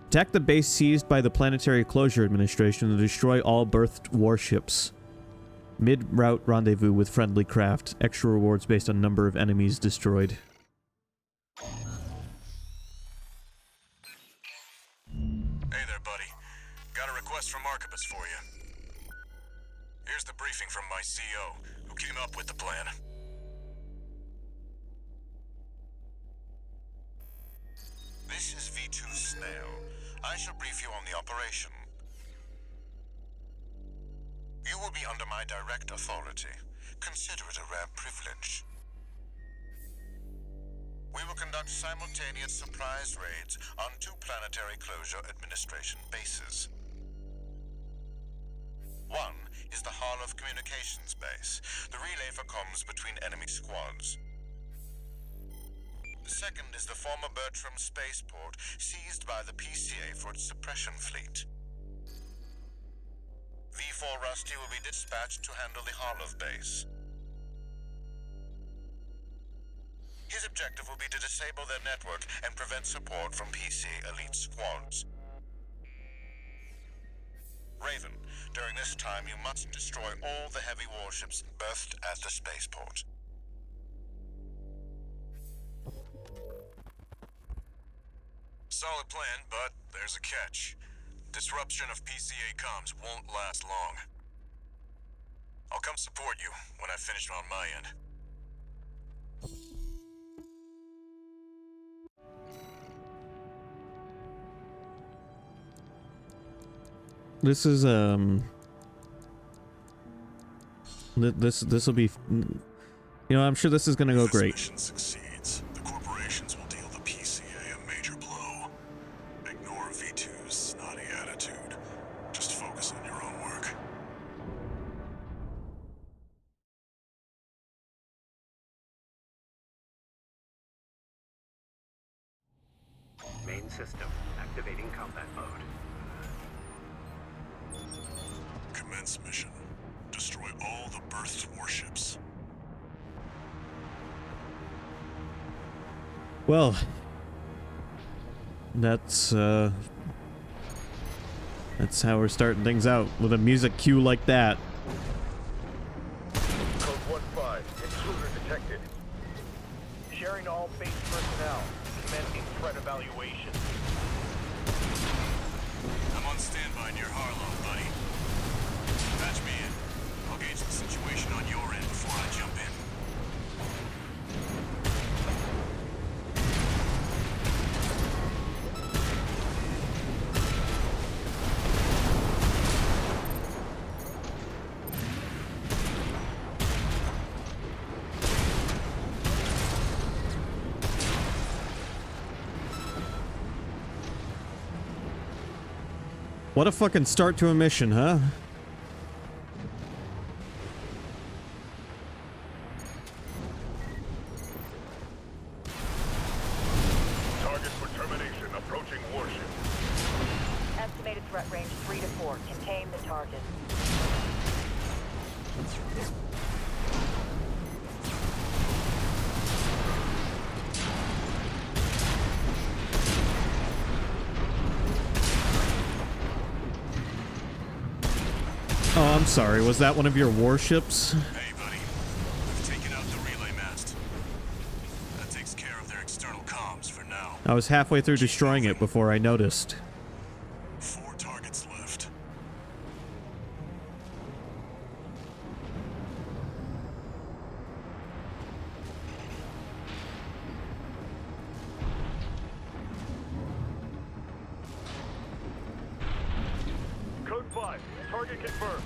Attack the base seized by the Planetary Closure Administration and destroy all berthed warships. Mid-route rendezvous with friendly craft. Extra rewards based on number of enemies destroyed. Hey there, buddy. Got a request from Archibus for you. Here's the briefing from my CO, who came up with the plan. This is V2 Snail. I shall brief you on the operation. You will be under my direct authority. Consider it a rare privilege. We will conduct simultaneous surprise raids on 2 Planetary Closure Administration bases. One is the Hall of Communications base, the relay for comms between enemy squads. The second is the former Bertram spaceport, seized by the PCA for its suppression fleet. V4 Rusty will be dispatched to handle the Harlov base. His objective will be to disable their network and prevent support from PCA elite squads. Raven, during this time you must destroy all the heavy warships berthed at the spaceport. Solid plan, but there's a catch. Disruption of PCA comms won't last long. I'll come support you when I finish on my end. This is this will be, you know, I'm sure this is gonna go great. If this mission succeeds, the corporations will deal the PCA a major blow. Ignore V2's snotty attitude. Just focus on your own work. Main system activating combat mode. Commence mission. Destroy all the berthed warships. Well, that's how we're starting things out, with a music cue like that. Code 1-5, intruder detected. Sharing all base personnel. Commencing threat evaluation. I'm on standby near Harlow, buddy. Patch me in. I'll gauge the situation on your end before I jump in. What a fucking start to a mission, huh? Target for termination approaching warship. Estimated threat range 3 to 4. Contain the target. Oh, I'm sorry. Was that one of your warships? Hey, buddy. We've taken out the relay mast. That takes care of their external comms for now. I was halfway through destroying it before I noticed. 4 targets left. Code 5, target confirmed.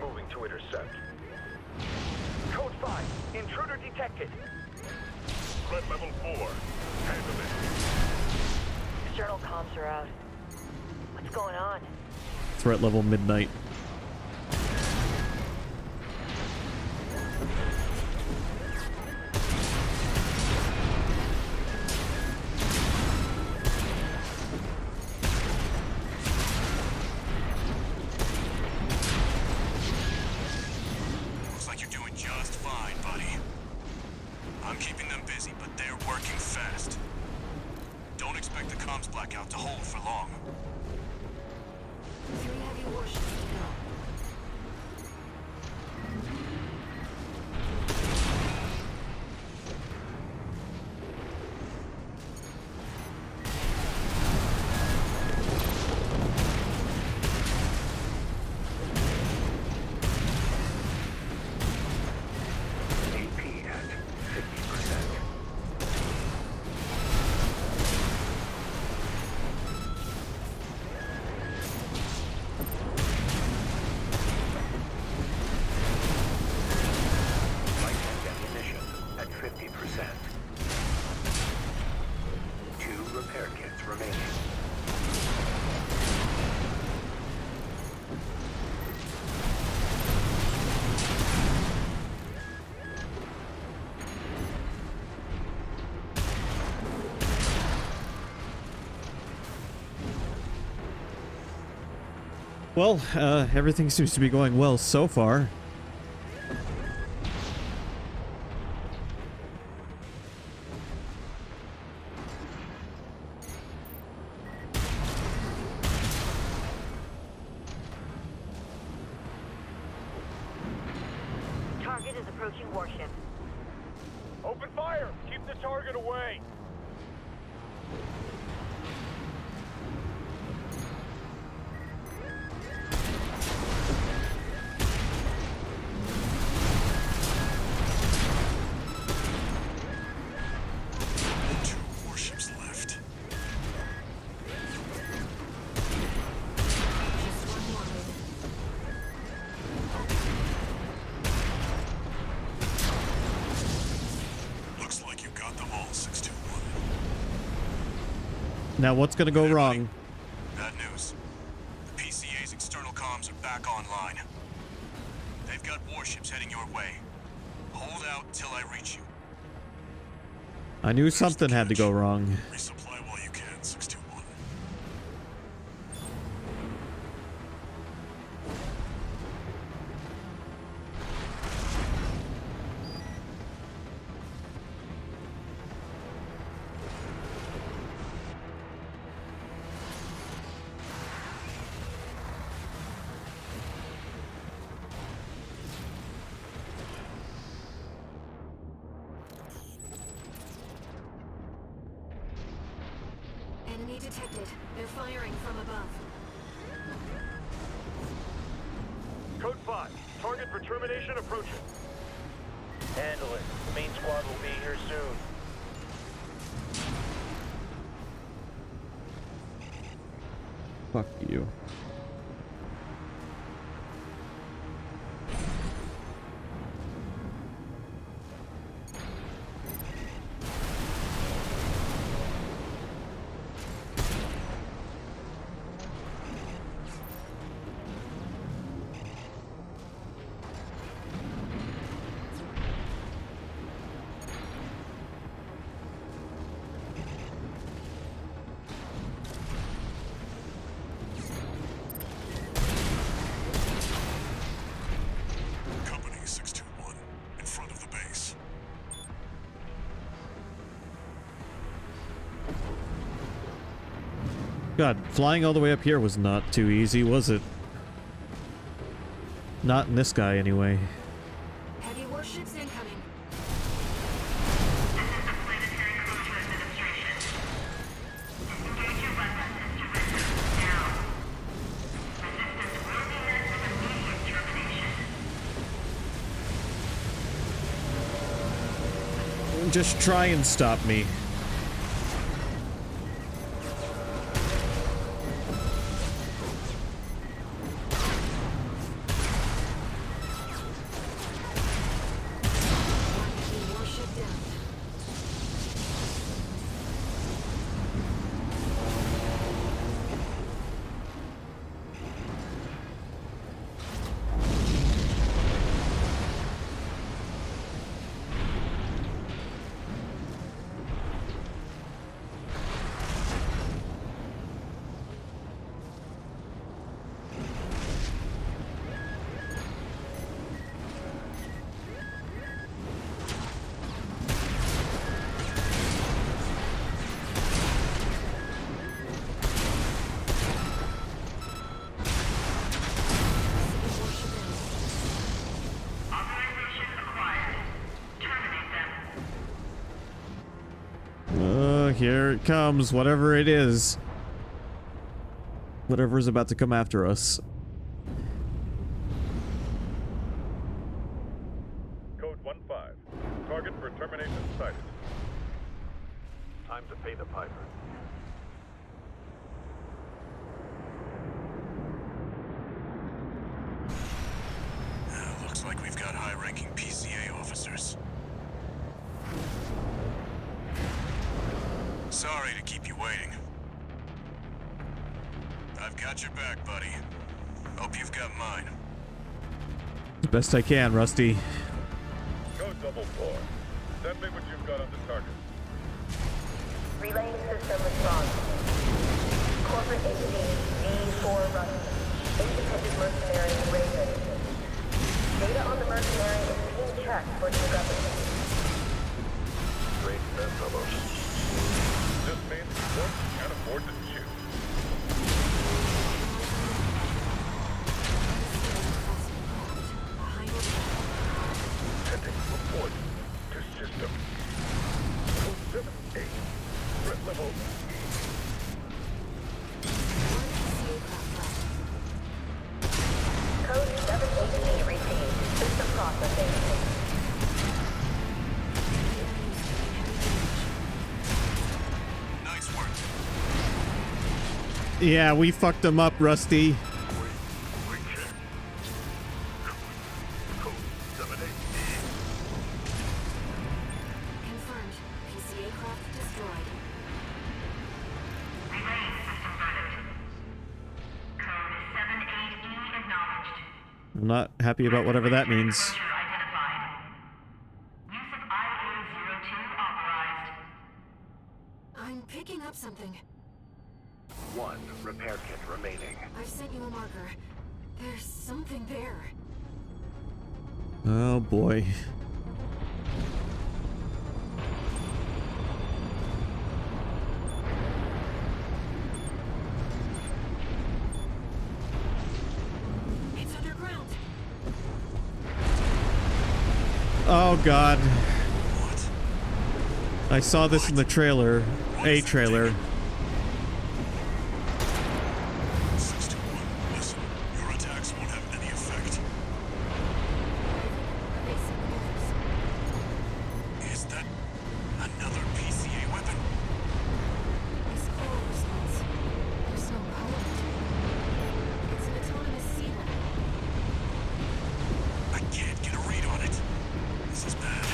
Moving to intercept. Code 5, intruder detected. Threat level 4, handle it. External comms are out. What's going on? Threat level midnight. Looks like you're doing just fine, buddy. I'm keeping them busy, but they're working fast. Don't expect the comms blackout to hold for long. 3 heavy warships to go. AP at 50%. Well, everything seems to be going well so far. Target is approaching warship. Open fire! Keep the target away! Two warships left. Just one wide. Looks like you got them all, 621. Now what's gonna go wrong? Bad news. The PCA's external comms are back online. They've got warships heading your way. Hold out till I reach you. I knew something had to go wrong. Resupply while you can, 621. Enemy detected. They're firing from above. Code 5. Target for termination approaching. Handle it. The main squad will be here soon. Fuck you. Company 621, in front of the base. God, flying all the way up here was not too easy, was it? Not in this guy, anyway. Heavy warships incoming. Just try and stop me. Heavy warship down. Here it comes, whatever it is. Whatever's about to come after us. Code 1-5. Target for termination sighted. Time to pay the piper. Looks like we've got high-ranking PCA officers. Sorry to keep you waiting. I've got your back, buddy. Hope you've got mine. As best I can, Rusty. Code 4. Send me what you've got on the target. Relaying system response. Corporate AC D4 Rusty. Independent mercenary Raven. Data on the mercenary is being checked for discrepancy. Great bedfellows. This means one can't afford to choose. Sending report to system. 078. Threat level E. Code 788 received. System processing. Nice work. Yeah, we fucked him up, Rusty. Quick check. Code 78. Confirmed. PCA craft destroyed. Relaying system verdict. Code 78E acknowledged. I'm not happy about whatever that means. Exposure identified. Use of IA-02 authorized. I'm picking up something. 1 repair kit remaining. I've sent you a marker. There's something there. Oh boy. It's underground. Oh god. What? I saw this in the trailer. A trailer. 621, listen. Your attacks won't have any effect. Basic maneuvers. Is that another PCA weapon? It's cold response. There's no power to it. It's an autonomous sealer. I can't get a read on it. This is bad.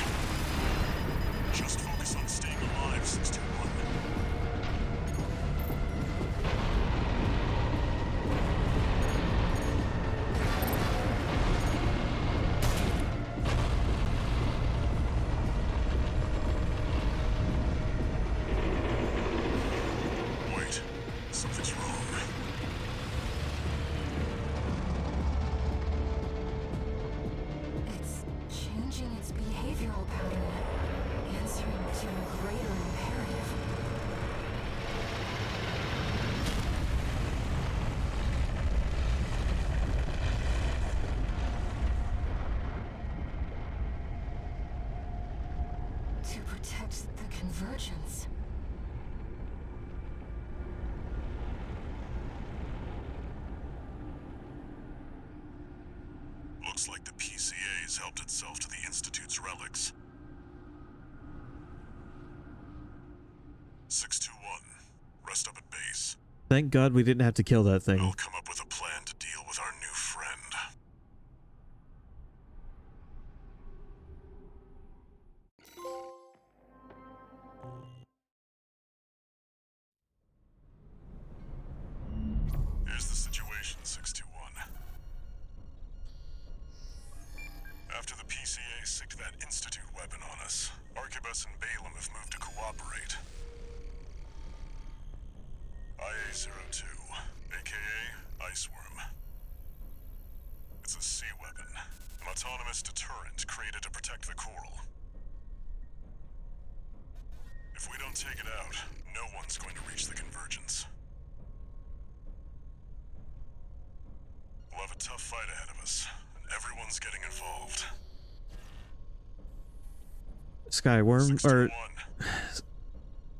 Just focus on staying alive, 621. Wait, something's wrong. It's changing its behavioral pattern, answering to a greater imperative. To protect the convergence. Looks like the PCA has helped itself to the Institute's relics. 621, rest up at base. Thank God we didn't have to kill that thing. I'll come up with a plan to deal with our new friend. Here's the situation, 621. After the PCA sicked that Institute weapon on us, Arquebus and Balaam have moved to cooperate. IA-02, aka Iceworm. It's a sea weapon, an autonomous deterrent created to protect the coral. If we don't take it out, no one's going to reach the convergence. We'll have a tough fight ahead of us, and everyone's getting involved. Skyworm, or 621.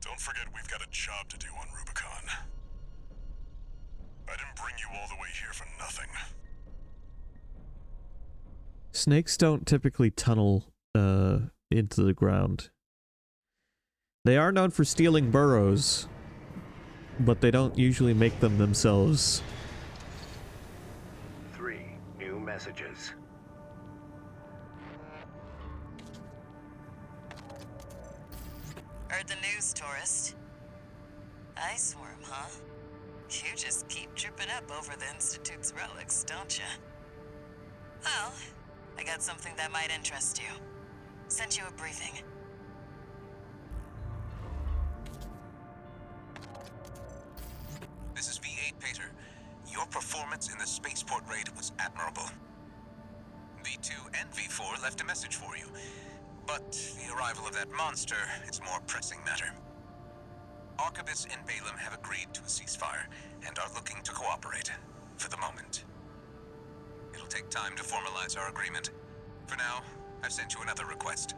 Don't forget we've got a job to do on Rubicon. I didn't bring you all the way here for nothing. snakes don't typically tunnel into the ground. They are known for stealing burrows, but they don't usually make them themselves. 3 new messages. Heard the news, tourist. Iceworm, huh? You just keep tripping up over the Institute's relics, don't you? Well, I got something that might interest you. Sent you a briefing. This is V8 Pater. Your performance in the spaceport raid was admirable. V2 and V4 left a message for you, but the arrival of that monster is a more pressing matter. Arquebus and Balaam have agreed to a ceasefire and are looking to cooperate, for the moment. It'll take time to formalize our agreement. For now, I've sent you another request.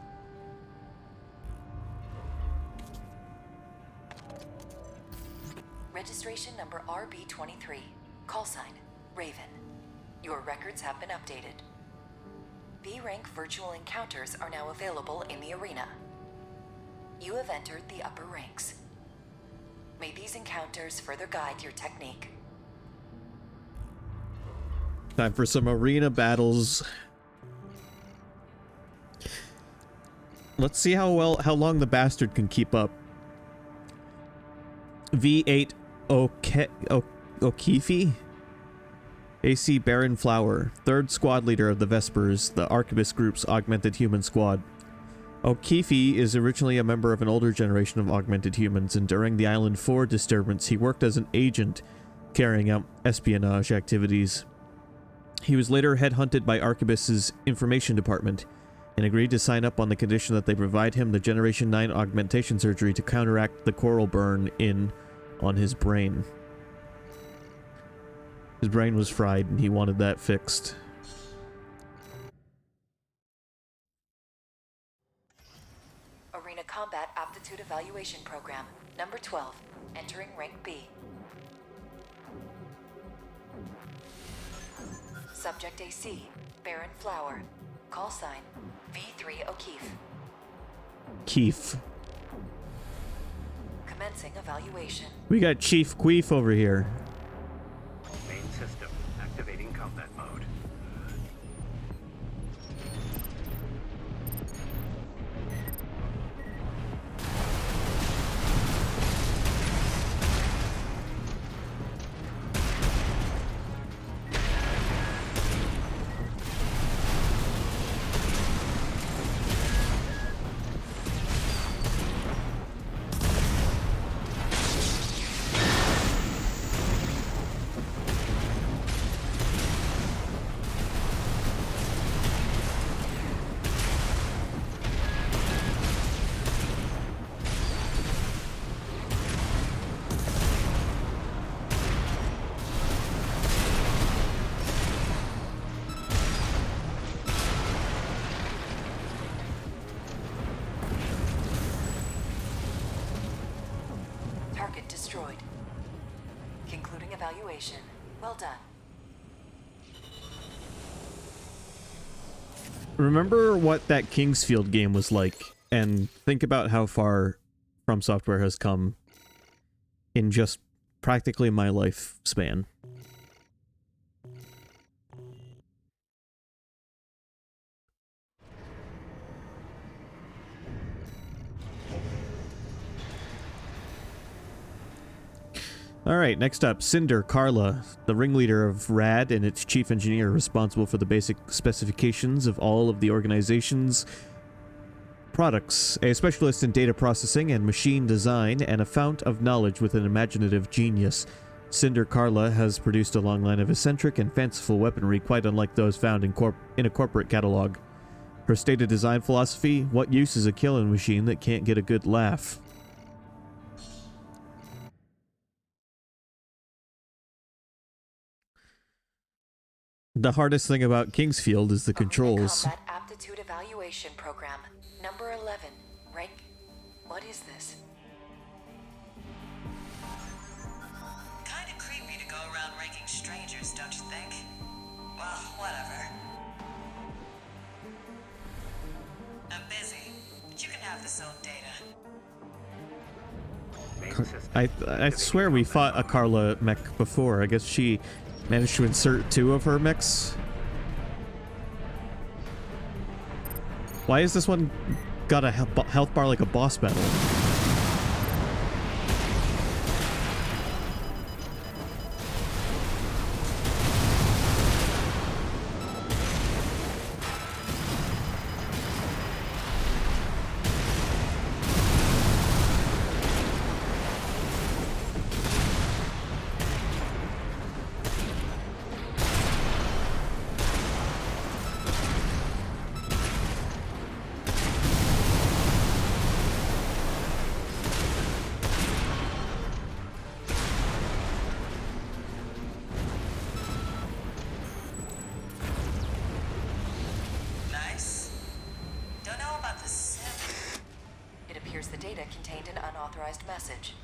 Registration number RB23. Call sign, Raven. Your records have been updated. B-rank virtual encounters are now available in the arena. You have entered the upper ranks. May these encounters further guide your technique. Time for some arena battles. Let's see how long the bastard can keep up. V8 O'Keefe? AC Baron Flower, 3rd squad leader of the Vespers, the Arquebus Group's augmented human squad. O'Keefe is originally a member of an older generation of augmented humans, and during the Island 4 disturbance, he worked as an agent carrying out espionage activities. He was later headhunted by Arquebus's information department and agreed to sign up on the condition that they provide him the Generation 9 augmentation surgery to counteract the coral burn on his brain. His brain was fried and he wanted that fixed. Arena Combat Aptitude Evaluation Program, number 12, entering rank B. Subject AC, Baron Flower. Call sign, V3 O'Keefe. Keefe. Commencing evaluation. We got Chief Queef over here. Main system activating combat mode. Target destroyed. Concluding evaluation. Well done. Remember what that Kingsfield game was like, and think about how far From Software has come in just practically my lifespan. Alright, next up, Cinder Carla, the ringleader of RAD and its chief engineer responsible for the basic specifications of all of the organization's products, a specialist in data processing and machine design, and a fount of knowledge with an imaginative genius. Cinder Carla has produced a long line of eccentric and fanciful weaponry quite unlike those found in a corporate catalog. Her stated design philosophy: what use is a killing machine that can't get a good laugh? The hardest thing about Kingsfield is the controls. Combat Aptitude Evaluation Program, number 11, rank. What is this? Kinda creepy to go around ranking strangers, don't you think? Well, whatever. I'm busy, but you can have this old data. I swear we fought a Carla mech before. I guess she managed to insert 2 of her mechs. Why is this one got a health bar like a boss battle? the data contained an unauthorized message.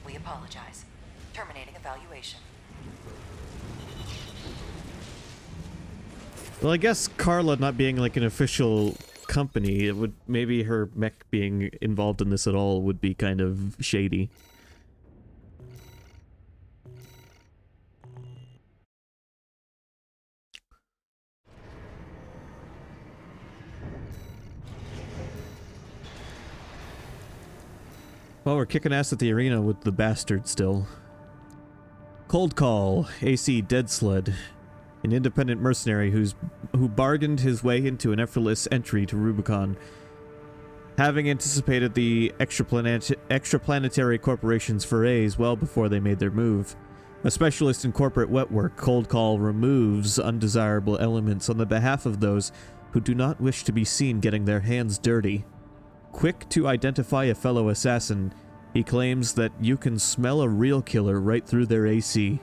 We apologize. Terminating evaluation. Well, I guess Carla not being like an official company, it would maybe her mech being involved in this at all would be kind of shady. Well, we're kicking ass at the arena with the bastard still. Cold Call, AC Dead Sled. An independent mercenary who bargained his way into an effortless entry to Rubicon. Having anticipated the extraplanetary corporation's forays well before they made their move. A specialist in corporate wet work, Cold Call removes undesirable elements on the behalf of those who do not wish to be seen getting their hands dirty. Quick to identify a fellow assassin, he claims that you can smell a real killer right through their AC.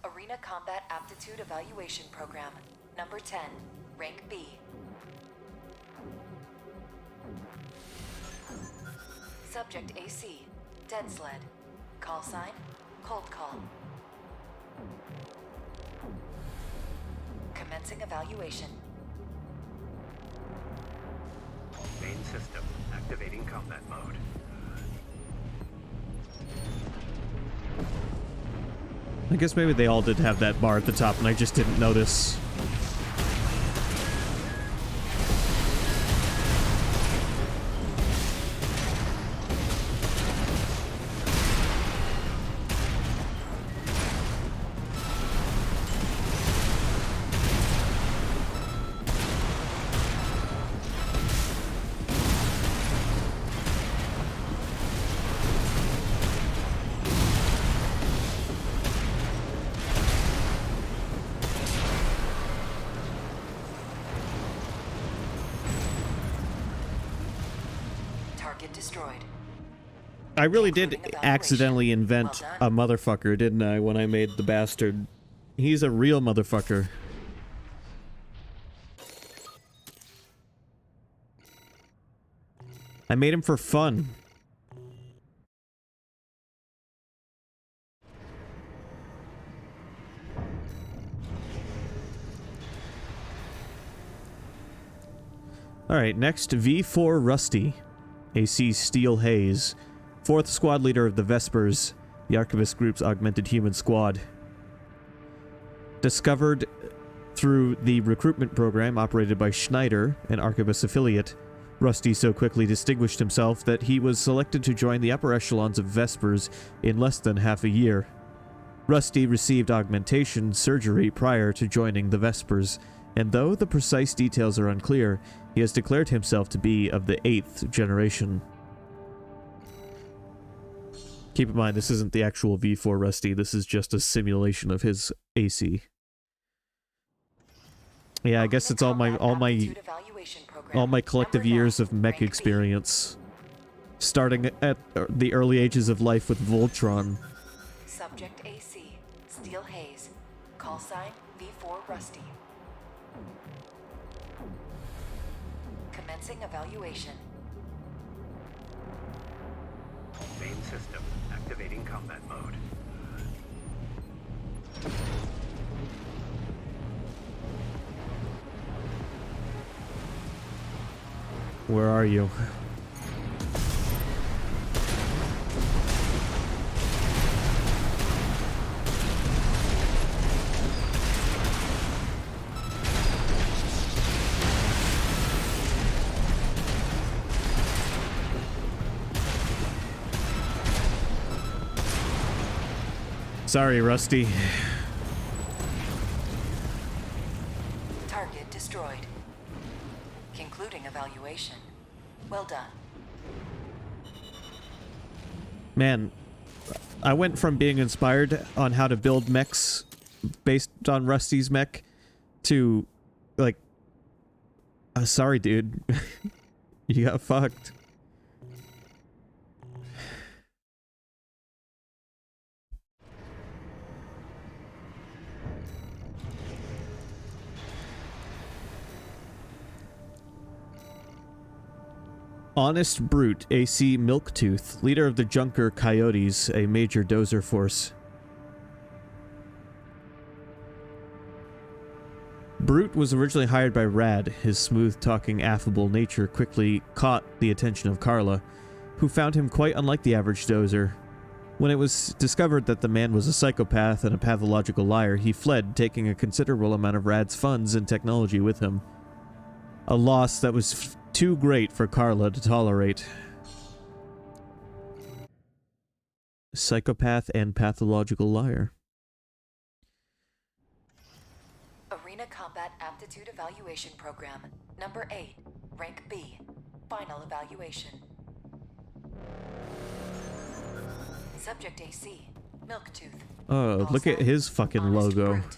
Arena Combat Aptitude Evaluation Program, number 10, rank B. Subject AC, Dead Sled. Call sign, Cold Call. Commencing evaluation. Main system activating combat mode. I guess maybe they all did have that bar at the top and I just didn't notice. Destroyed. I really did accidentally invent a motherfucker, didn't I, when I made the bastard? He's a real motherfucker. I made him for fun. Alright, next, V4 Rusty. AC Steel Hayes, 4th squad leader of the Vespers, the Archivist Group's augmented human squad. Discovered through the recruitment program operated by Schneider, an Archivist affiliate, Rusty so quickly distinguished himself that he was selected to join the upper echelons of Vespers in less than half a year. Rusty received augmentation surgery prior to joining the Vespers, and though the precise details are unclear, he has declared himself to be of the 8th generation. Keep in mind, this isn't the actual V4 Rusty, this is just a simulation of his AC. Yeah, I guess it's all my collective years of mech experience. Starting at the early ages of life with Voltron. Subject AC, Steel Hayes. Call sign, V4 Rusty. Commencing evaluation. Main system activating combat mode. Where are you? Sorry, Rusty. Target destroyed. Concluding evaluation. Well done. Man, I went from being inspired on how to build mechs based on Rusty's mech to, like, sorry, dude. You got fucked. Honest Brute, AC Milktooth, leader of the Junker Coyotes, a major dozer force. Brute was originally hired by Rad. His smooth-talking, affable nature quickly caught the attention of Carla, who found him quite unlike the average dozer. When it was discovered that the man was a psychopath and a pathological liar, he fled, taking a considerable amount of Rad's funds and technology with him. A loss that was too great for Carla to tolerate. Psychopath and pathological liar. Arena Combat Aptitude Evaluation Program, Number 8, Rank B, Final Evaluation. Subject AC, Milktooth. Oh, look at his fucking logo. Brute.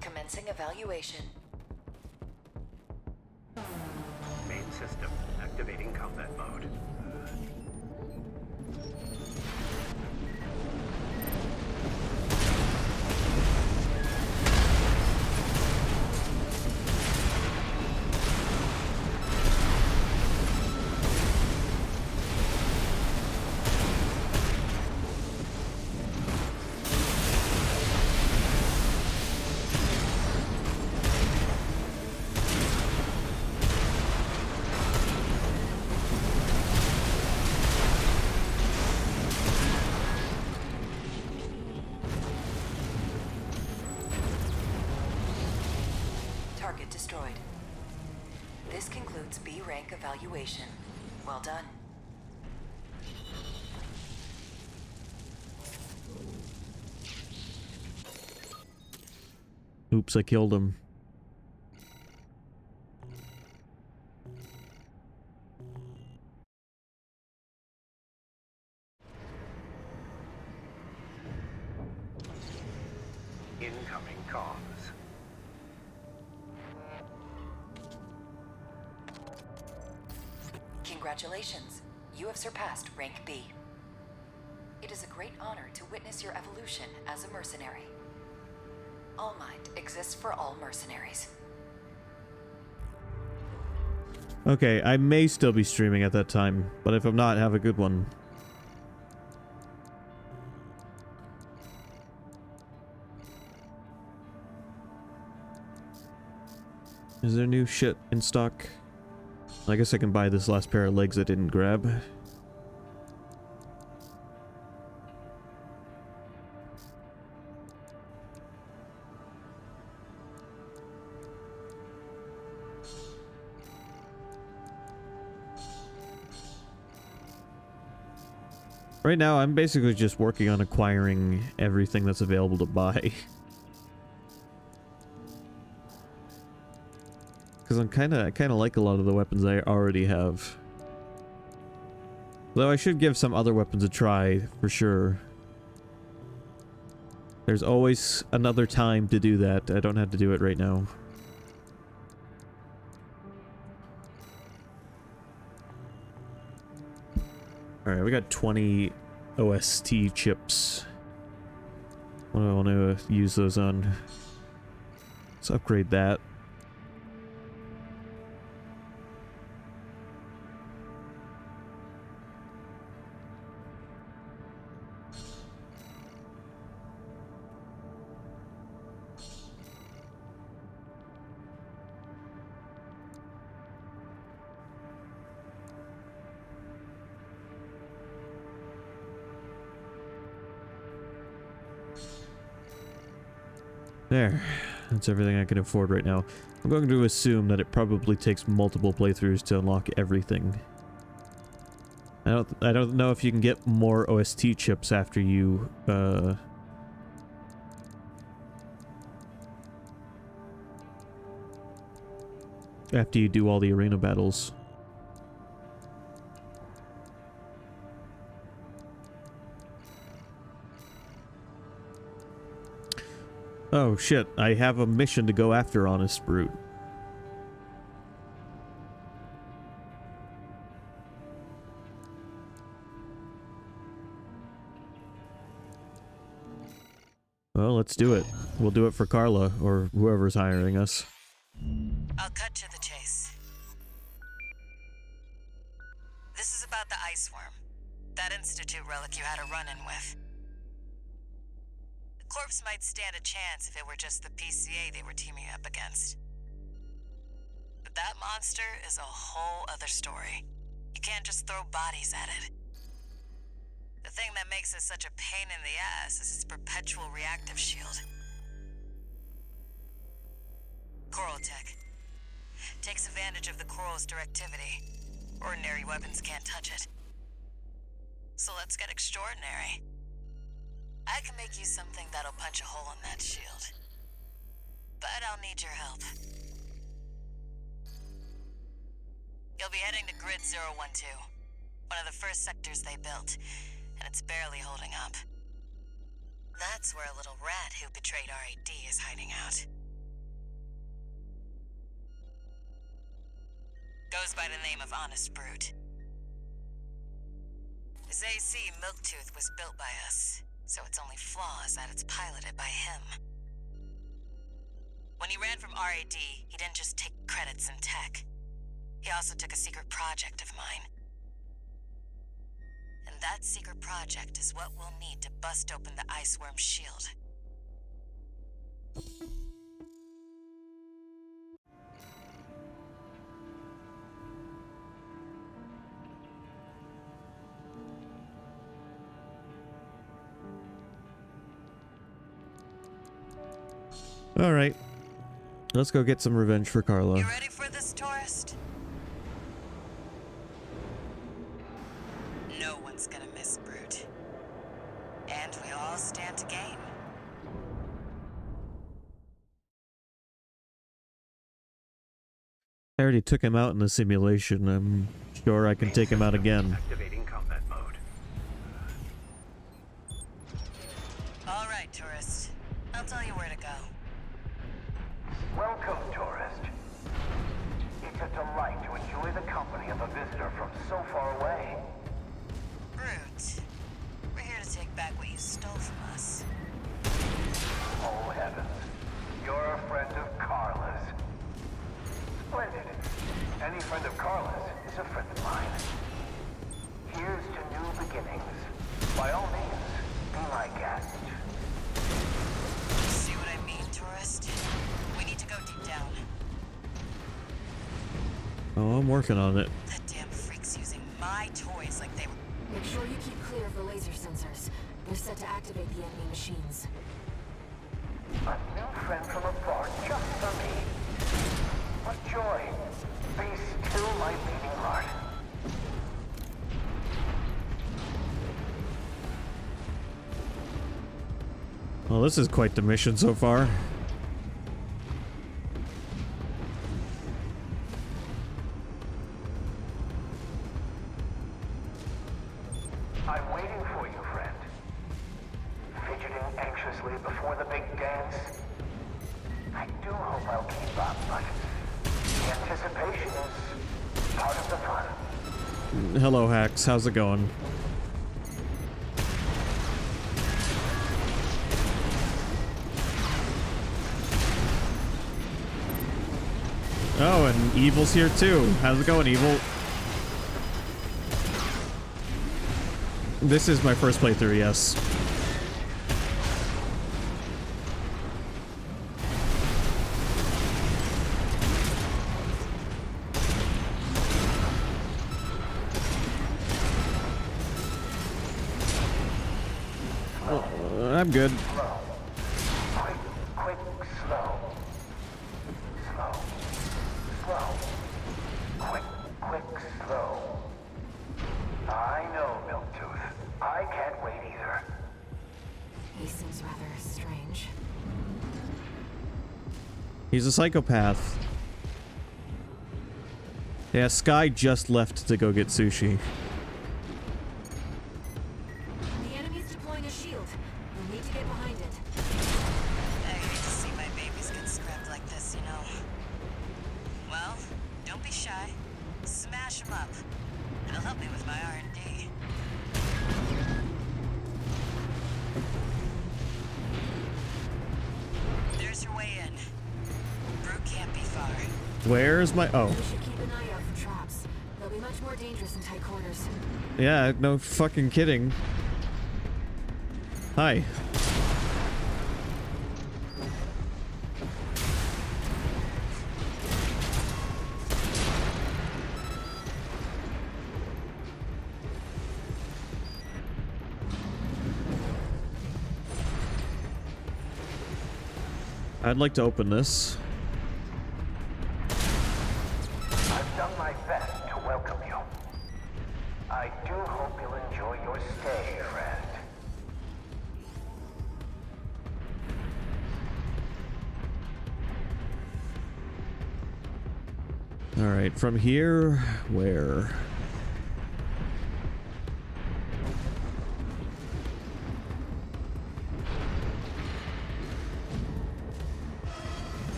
Commencing evaluation. Main system activating combat mode. Target destroyed. This concludes B rank evaluation. Well done. Oops, I killed him. Incoming comms. Congratulations. You have surpassed rank B. It is a great honor to witness your evolution as a mercenary. All Might exists for all mercenaries. Okay, I may still be streaming at that time, but if I'm not, have a good one. Is there new shit in stock? I guess I can buy this last pair of legs I didn't grab. Right now, I'm basically just working on acquiring everything that's available to buy. Because I kind of like a lot of the weapons I already have. Though I should give some other weapons a try, for sure. There's always another time to do that. I don't have to do it right now. Alright, we got 20 OST chips. What do I want to use those on? Let's upgrade that. There. That's everything I can afford right now. I'm going to assume that it probably takes multiple playthroughs to unlock everything. I don't know if you can get more OST chips after you do all the arena battles. Oh shit, I have a mission to go after Honest Brute. Well, let's do it. We'll do it for Carla, or whoever's hiring us. I'll cut to the chase. That Institute relic you had a run-in with. The corpse might stand a chance if it were just the PCA they were teaming up against. But that monster is a whole other story. You can't just throw bodies at it. The thing that makes it such a pain in the ass is its perpetual reactive shield. Coral Tech. Takes advantage of the Coral's directivity. Ordinary weapons can't touch it. So let's get extraordinary. I can make you something that'll punch a hole in that shield. But I'll need your help. You'll be heading to Grid 012, one of the first sectors they built, and it's barely holding up. That's where a little rat who betrayed RAD is hiding out. Goes by the name of Honest Brute. His AC Milktooth was built by us, so its only flaw is that it's piloted by him. When he ran from RAD, he didn't just take credits in tech. He also took a secret project of mine. And that secret project is what we'll need to bust open the Iceworm's shield. All right. Let's go get some revenge for Carla. You ready for this, tourist? No one's gonna miss Brute. And we all stand to gain. I already took him out in the simulation. I'm sure I can take him out again. Activating combat mode. All right, tourist. I'll tell you where to go. Welcome, tourist. It's a delight to enjoy the company of a visitor from so far away. Brute. We're here to take back what you stole from us. Oh, heavens. You're a friend of Carla's. Splendid. Any friend of Carla's is a friend of mine. Here's to new beginnings. By all means, be my guest. See what I mean, tourist? We need to go deep down. Oh, I'm working on it. That damn freak's using my toys like they were... Make sure you keep clear of the laser sensors. They're set to activate the enemy machines. A new friend from afar just for me. What joy. Be still my beating heart. Well, this is quite the mission so far. I'm waiting for you, friend. Fidgeting anxiously before the big dance. I do hope I'll keep up, but the anticipation is part of the fun. Hello, Hacks. How's it going? Oh, and Evil's here too. How's it going, Evil? This is my first playthrough, yes. I'm good. Slow. Quick, slow. Slow. Slow. Quick, slow. I know, Milktooth. I can't wait either. He seems rather strange. He's a psychopath. Yeah, Sky just left to go get sushi. The enemy's deploying a shield. You'll need to get behind it. I hate to see my babies get scrapped like this, you know. Well, don't be shy. Smash them up. It'll help me with my R&D. There's your way in. can't be far. Where's my... Oh. We should keep an eye out for traps. They'll be much more dangerous in tight tight corners. Yeah, no fucking kidding. Hi. I'd like to open this. I've done my best to welcome you. I do hope you'll enjoy your stay, friend. Alright, from here, where?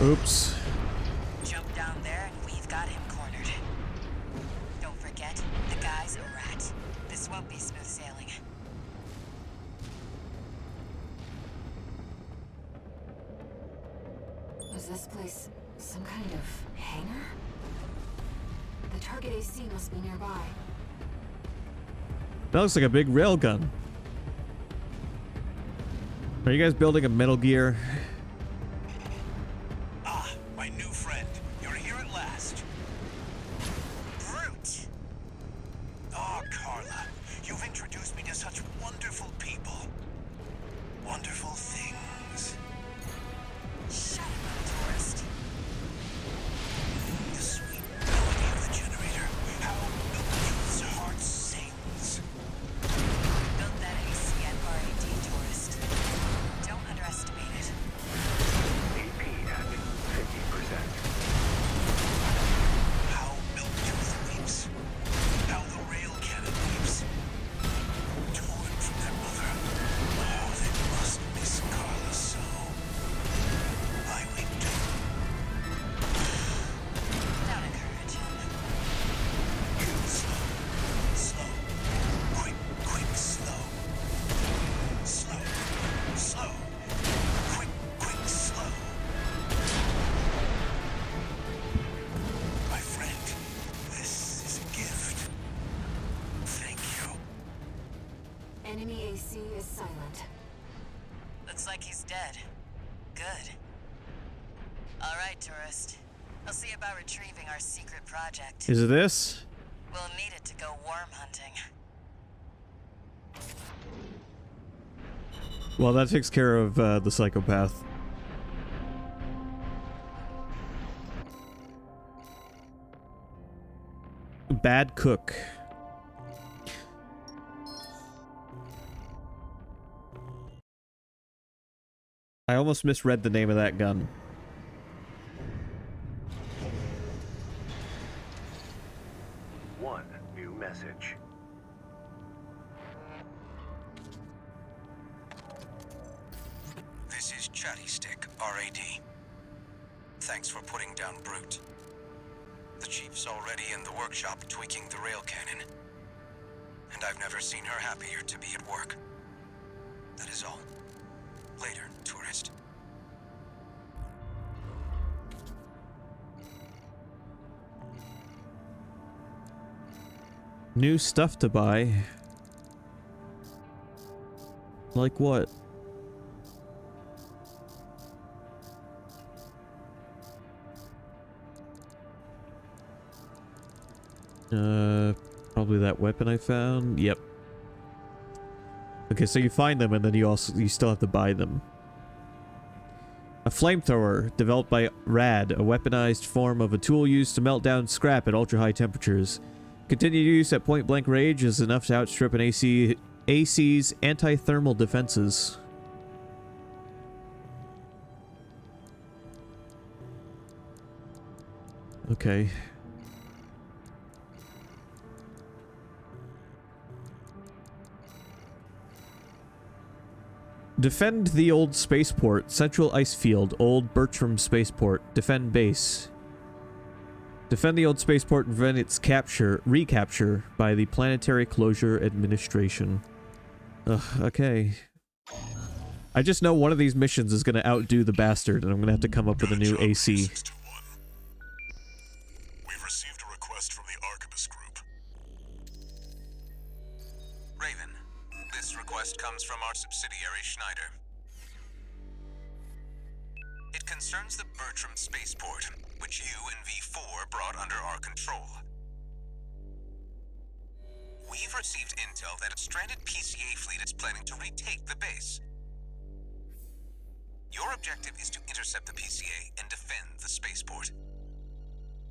Oops. Jump down there and we've got him cornered. Don't forget, the guy's a rat. This won't be smooth sailing. Was this place some kind of hangar? The target AC must be nearby. That looks like a big railgun. Are you guys building a Metal Gear? Ah, my new friend. You're here at last. Brute! Oh, Carla, you've introduced me to such wonderful people. Wonderful things. Shut up, tourist. The sweet melody of the generator. How Milton's heart sings. Built that AC at RAD, tourist. Don't underestimate it. AP at 50%. How Milktooth weeps. How the rail cannon weeps. Torn from their mother. Oh, they must miss Carla so. I weep too. Don't encourage him. Slow. Slow. Quick, quick, slow. Slow. Slow. Quick, quick, slow. My friend, this is a gift. Thank you. Enemy AC is silent. Looks like he's dead. Good. All right, tourist. I'll see about retrieving our secret project. Is it this? We'll need it to go worm hunting. Well, that takes care of the psychopath. Bad cook. I almost misread the name of that gun. One new message. This is Chatty Stick, RAD. Thanks for putting down Brute. The Chief's already in the workshop tweaking the rail cannon. And I've never seen her happier to be at work. That is all. Later, tourist. New stuff to buy. Like what? Probably that weapon I found. Yep. Okay, so you find them and then you still have to buy them. A flamethrower developed by RAD, a weaponized form of a tool used to melt down scrap at ultra-high temperatures. Continued use at point-blank range is enough to outstrip an AC's anti-thermal defenses. Okay. Defend the old spaceport. Central ice field. Old Bertram spaceport. Defend base. Defend the old spaceport and prevent its recapture by the Planetary Closure Administration. Ugh, okay. I just know one of these missions is going to outdo the bastard, and I'm going to have to come up with a new AC. We've received a request from the Archibus Group. This request comes from our subsidiary, Schneider. It concerns the Bertram spaceport, which you and V4 brought under our control. We've received intel that a stranded PCA fleet is planning to retake the base. Your objective is to intercept the PCA and defend the spaceport.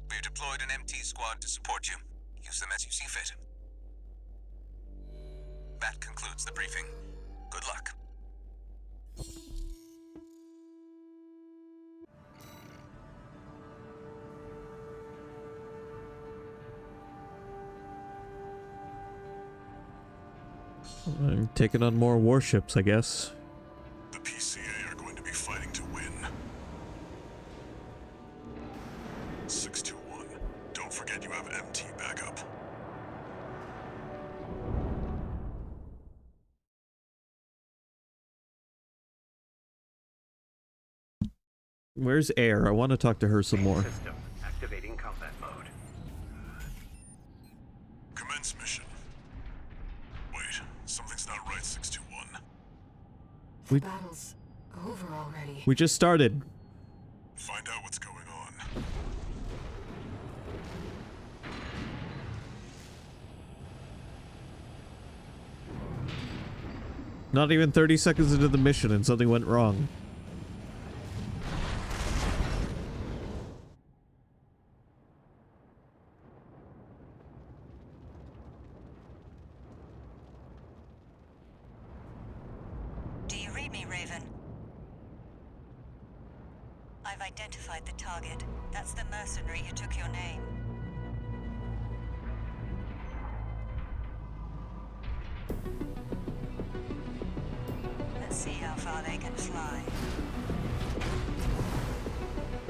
We've deployed an MT squad to support you. Use them as you see fit. That concludes the briefing. Good luck. I'm taking on more warships, I guess. The PCA are going to be fighting to win. 621. Don't forget you have MT backup. Where's Air? I want to talk to her some more. System activating combat mode. Commence mission. Wait, something's not right, 621. The battle's over already. We just started. Find out what's going on. Not even 30 seconds into the mission and something went wrong. Do you read me, Raven? I've identified the target. That's the mercenary who took your name. Let's see how far they can fly.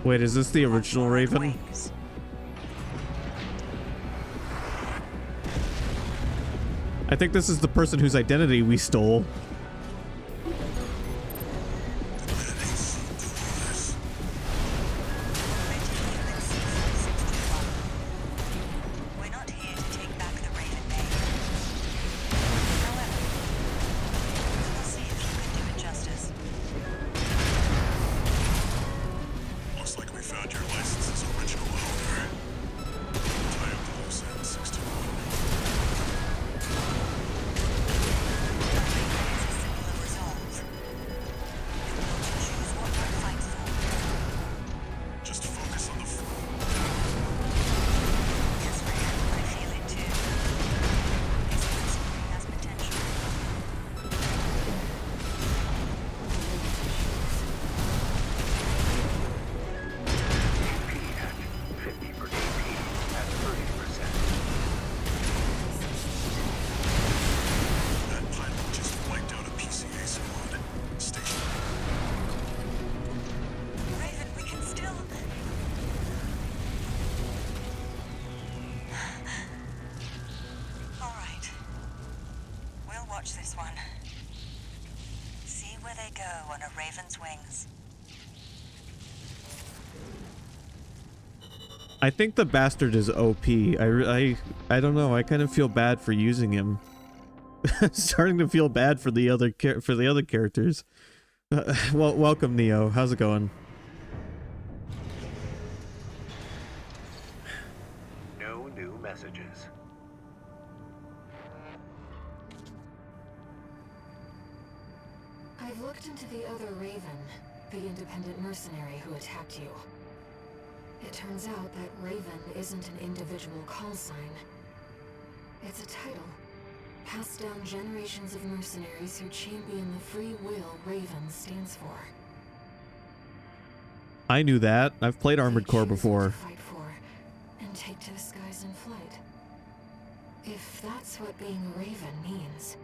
Wait, is this the original Raven? Wings. I think this is the person whose identity we stole. We're not here to take back the Raven name. However, we'll see if you can do it justice. Looks like we found your license's original owner. Tie up the loose end, 621. It's a symbol of resolve. You're able to choose what one fights for. Just focus on the front. Yes, Raven, I feel it too. This mercenary has potential. AP at 50 per AP at 30%. That pilot just wiped out a PCA squad. Station. Raven, we can still... All right. We'll watch this one. See where they go on a Raven's wings. I think the bastard is OP. I don't know. I kind of feel bad for using him. Starting to feel bad for the other characters. Well, welcome Neo. How's it going? No new messages. I've looked into the other Raven, the independent mercenary who attacked you. It turns out that Raven isn't an individual call sign. It's a title, passed down generations of mercenaries who champion the free will Raven stands for. I knew that. I've played Armored They Core choose what before. to fight for, and take to the skies in flight. If that's what being a Raven means,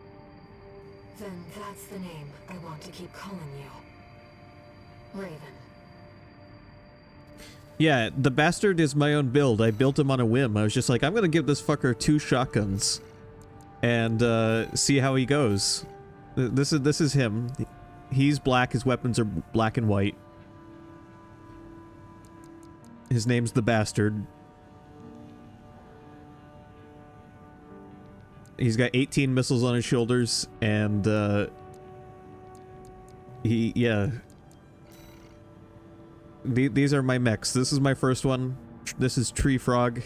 then that's the name I want to keep calling you. Raven. Yeah, the bastard is my own build. I built him on a whim. I was just like, I'm gonna give this fucker 2 shotguns and see how he goes. This is him. He's black. His weapons are black and white. His name's the bastard. He's got 18 missiles on his shoulders, and yeah. These are my mechs. This is my first one. This is Tree Frog.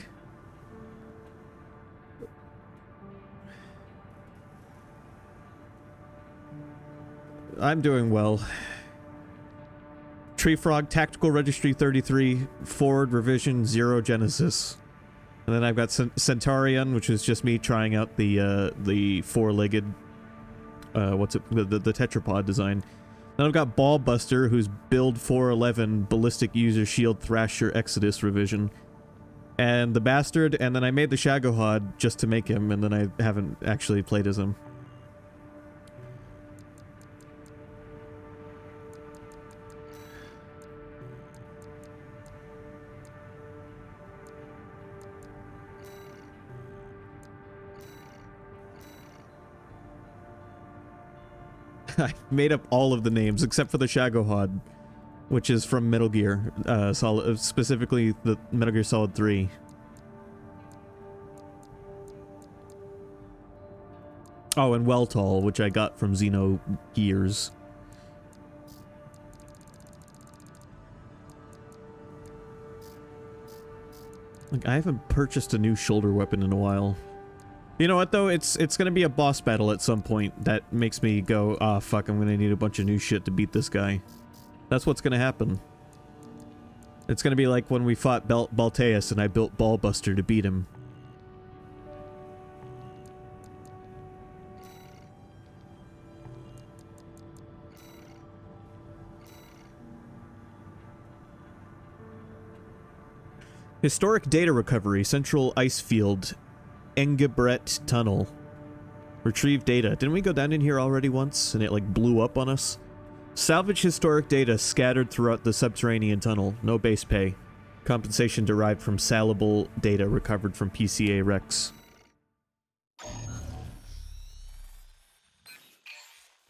I'm doing well. Tree Frog, Tactical Registry 33, Forward Revision 0 Genesis. And then I've got Centaurion, which is just me trying out the four-legged, the tetrapod design. Then I've got Ballbuster, who's Build 411 Ballistic User Shield Thrasher Exodus Revision. And the Bastard, and then I made the Shagohod just to make him, and then I haven't actually played as him. I made up all of the names except for the Shagohod, which is from Metal Gear, specifically the Metal Gear Solid 3. Oh, and Weltall, which I got from Xenogears. Like, I haven't purchased a new shoulder weapon in a while. You know what, though? It's gonna be a boss battle at some point that makes me go, ah, fuck, I'm gonna need a bunch of new shit to beat this guy. That's what's gonna happen. It's gonna be like when we fought Balteus and I built Ballbuster to beat him. Historic data recovery, Central Ice Field, Engebret Tunnel. Retrieve data. Didn't we go down in here already once and it like blew up on us? Salvage historic data scattered throughout the subterranean tunnel. No base pay. Compensation derived from salable data recovered from PCA Rex.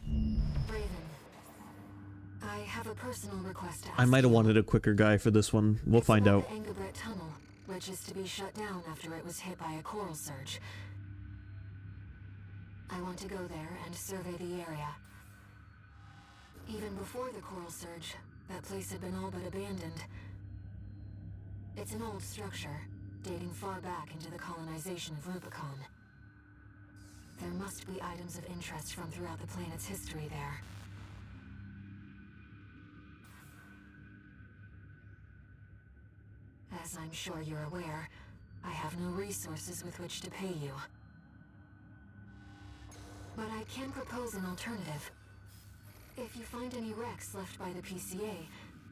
Raven, I have a personal request to ask I might have you. wanted a quicker guy for this one. We'll find It's out. about the Engebret Tunnel, which is to be shut down after it was hit by a coral surge. I want to go there and survey the area. Even before the coral surge, that place had been all but abandoned. It's an old structure, dating far back into the colonization of Rubicon. There must be items of interest from throughout the planet's history there. As I'm sure you're aware, I have no resources with which to pay you. But I can propose an alternative. If you find any wrecks left by the PCA,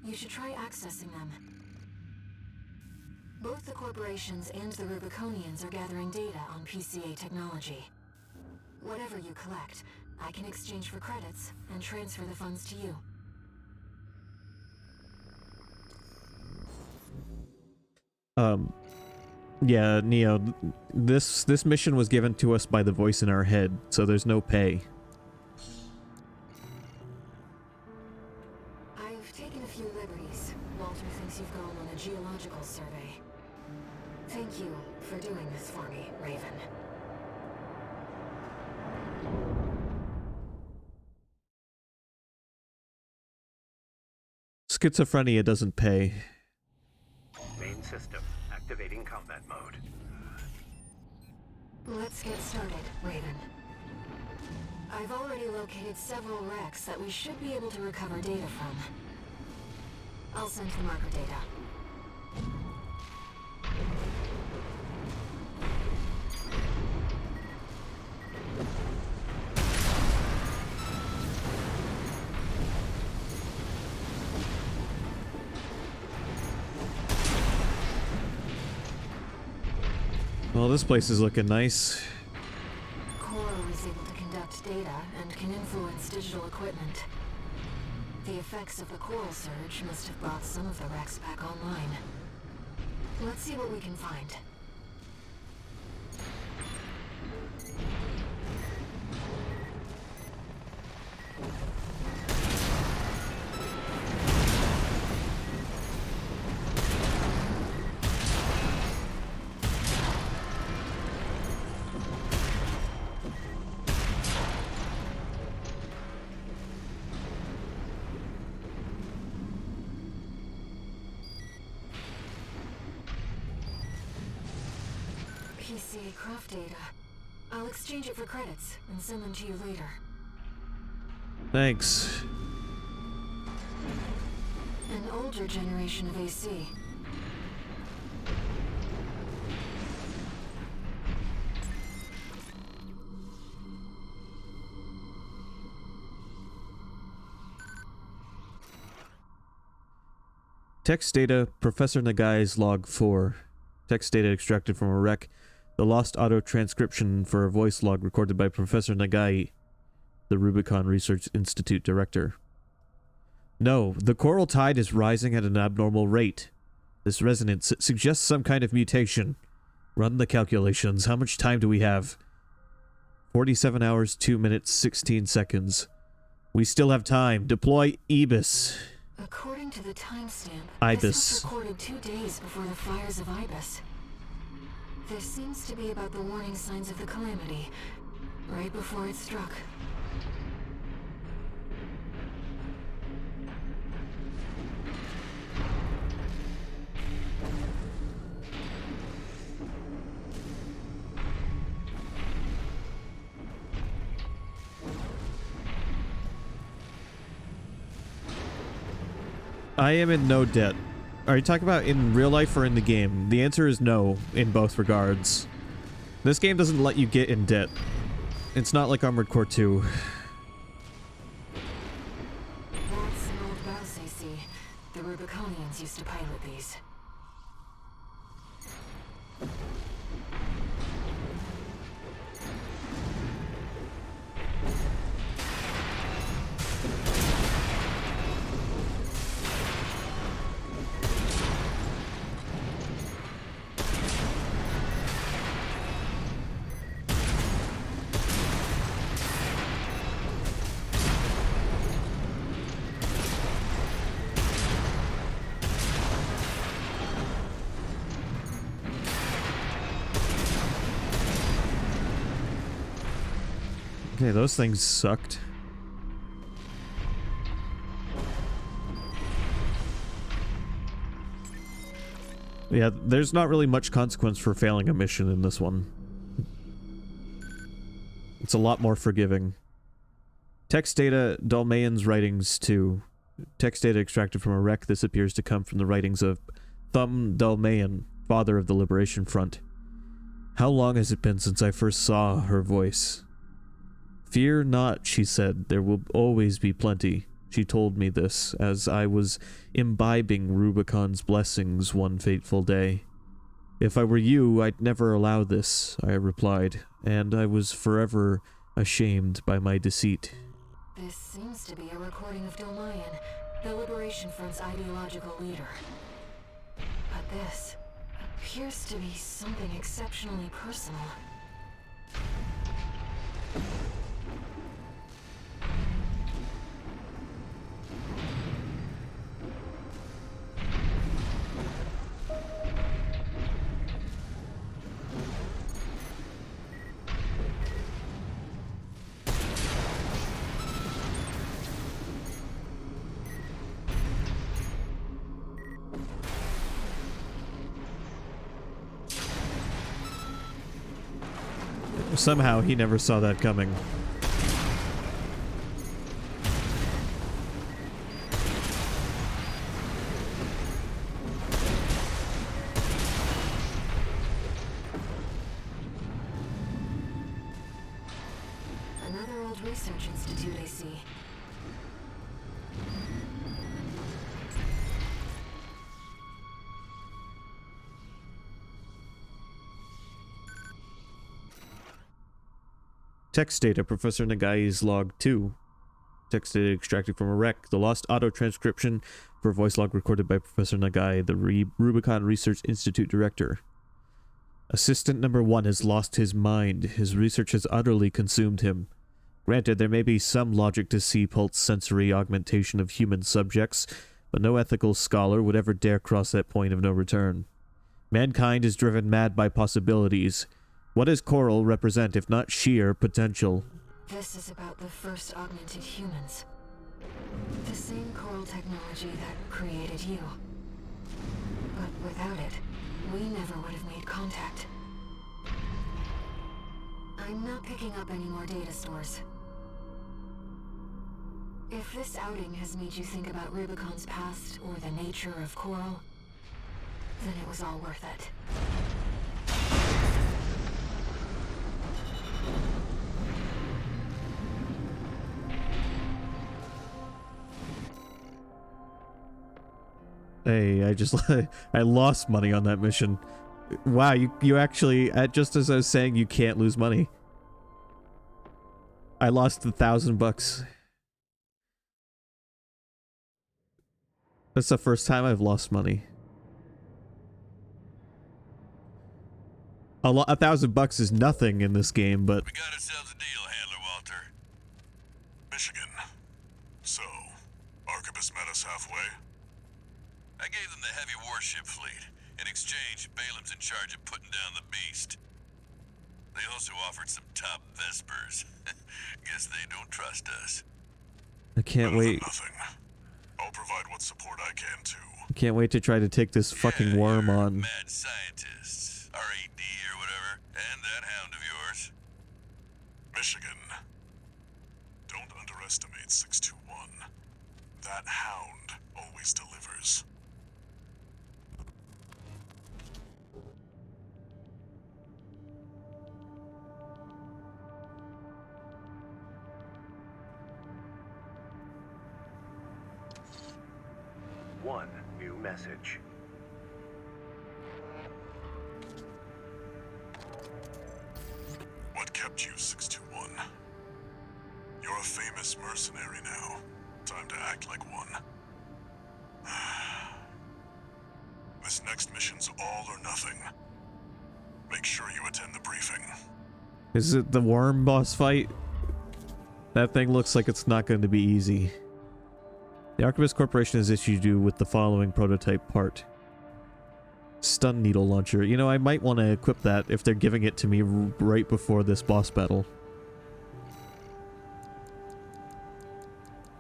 you should try accessing them. Both the corporations and the Rubiconians are gathering data on PCA technology. Whatever you collect, I can exchange for credits and transfer the funds to you. Yeah, Neo, this mission was given to us by the voice in our head, so there's no pay. I've taken a few liberties. Walter thinks you've gone on a geological survey. Thank you for doing this for me, Raven. Schizophrenia doesn't pay. Main system activating combat mode. Let's get started, Raven. I've already located several wrecks that we should be able to recover data from. I'll send the marker data. Well, this place is looking nice. Coral is able to conduct data and can influence digital equipment. The effects of the coral surge must have brought some of the wrecks back online. Let's see what we can find. PCA craft data. I'll exchange it for credits and send them to you later. Thanks. An older generation of AC. Text data, Professor Nagai's log 4. Text data extracted from a wreck. The lost auto transcription for a voice log recorded by Professor Nagai, the Rubicon Research Institute director. No, the coral tide is rising at an abnormal rate. This resonance suggests some kind of mutation. Run the calculations. How much time do we have? 47 hours, 2 minutes, 16 seconds. We still have time. Deploy Ibis. According to the timestamp, Ibis. This was recorded 2 days before the fires of Ibis. This seems to be about the warning signs of the calamity, right before it struck. I am in no debt. Are you talking about in real life or in the game? The answer is no, in both regards. This game doesn't let you get in debt. It's not like Armored Core 2. That's an old Baus AC. The Rubiconians used to pilot these. Okay, those things sucked. Yeah, there's not really much consequence for failing a mission in this one. It's a lot more forgiving. Text data, Dalmayan's writings 2. Text data extracted from a wreck. This appears to come from the writings of Thumb Dalmayan, father of the Liberation Front. How long has it been since I first saw her voice? Fear not, she said, there will always be plenty. She told me this as I was imbibing Rubicon's blessings one fateful day. If I were you, I'd never allow this, I replied, and I was forever ashamed by my deceit. This seems to be a recording of Dalmayan, the Liberation Front's ideological leader. But this appears to be something exceptionally personal. Somehow he never saw that coming. Another old research institute, I see. Text data, Professor Nagai's log 2. Text data extracted from a wreck. The lost auto transcription for a voice log recorded by Professor Nagai, the Rubicon Research Institute director. Assistant number 1 has lost his mind. His research has utterly consumed him. Granted, there may be some logic to C-Pulse sensory augmentation of human subjects, but no ethical scholar would ever dare cross that point of no return. Mankind is driven mad by possibilities. What does Coral represent if not sheer potential? This is about the first augmented humans. The same Coral technology that created you. But without it, we never would have made contact. I'm not picking up any more data stores. If this outing has made you think about Rubicon's past or the nature of Coral, then it was all worth it. Hey, I lost money on that mission. Wow, you actually, just as I was saying, you can't lose money. I lost $1,000. That's the first time I've lost money. $1,000 is nothing in this game, but We got ourselves a deal, Handler Walter. Michigan. So, Arquebus met us halfway? I gave them the heavy warship fleet. In exchange, Balam's in charge of putting down the beast. They also offered some top Vespers. Guess they don't trust us. I can't wait. Nothing. I'll provide what support I can too. I can't wait to try to take this fucking worm on. Mad scientists, RAD or whatever, and that hound of yours. Michigan. Don't underestimate 621. That hound always delivers. One new message. What kept you, 621? You're a famous mercenary now. Time to act like one. This next mission's all or nothing. Make sure you attend the briefing. Is it the worm boss fight? That thing looks like it's not going to be easy. The Arquebus Corporation has issued you with the following prototype part. Stun needle launcher. You know, I might want to equip that if they're giving it to me right before this boss battle.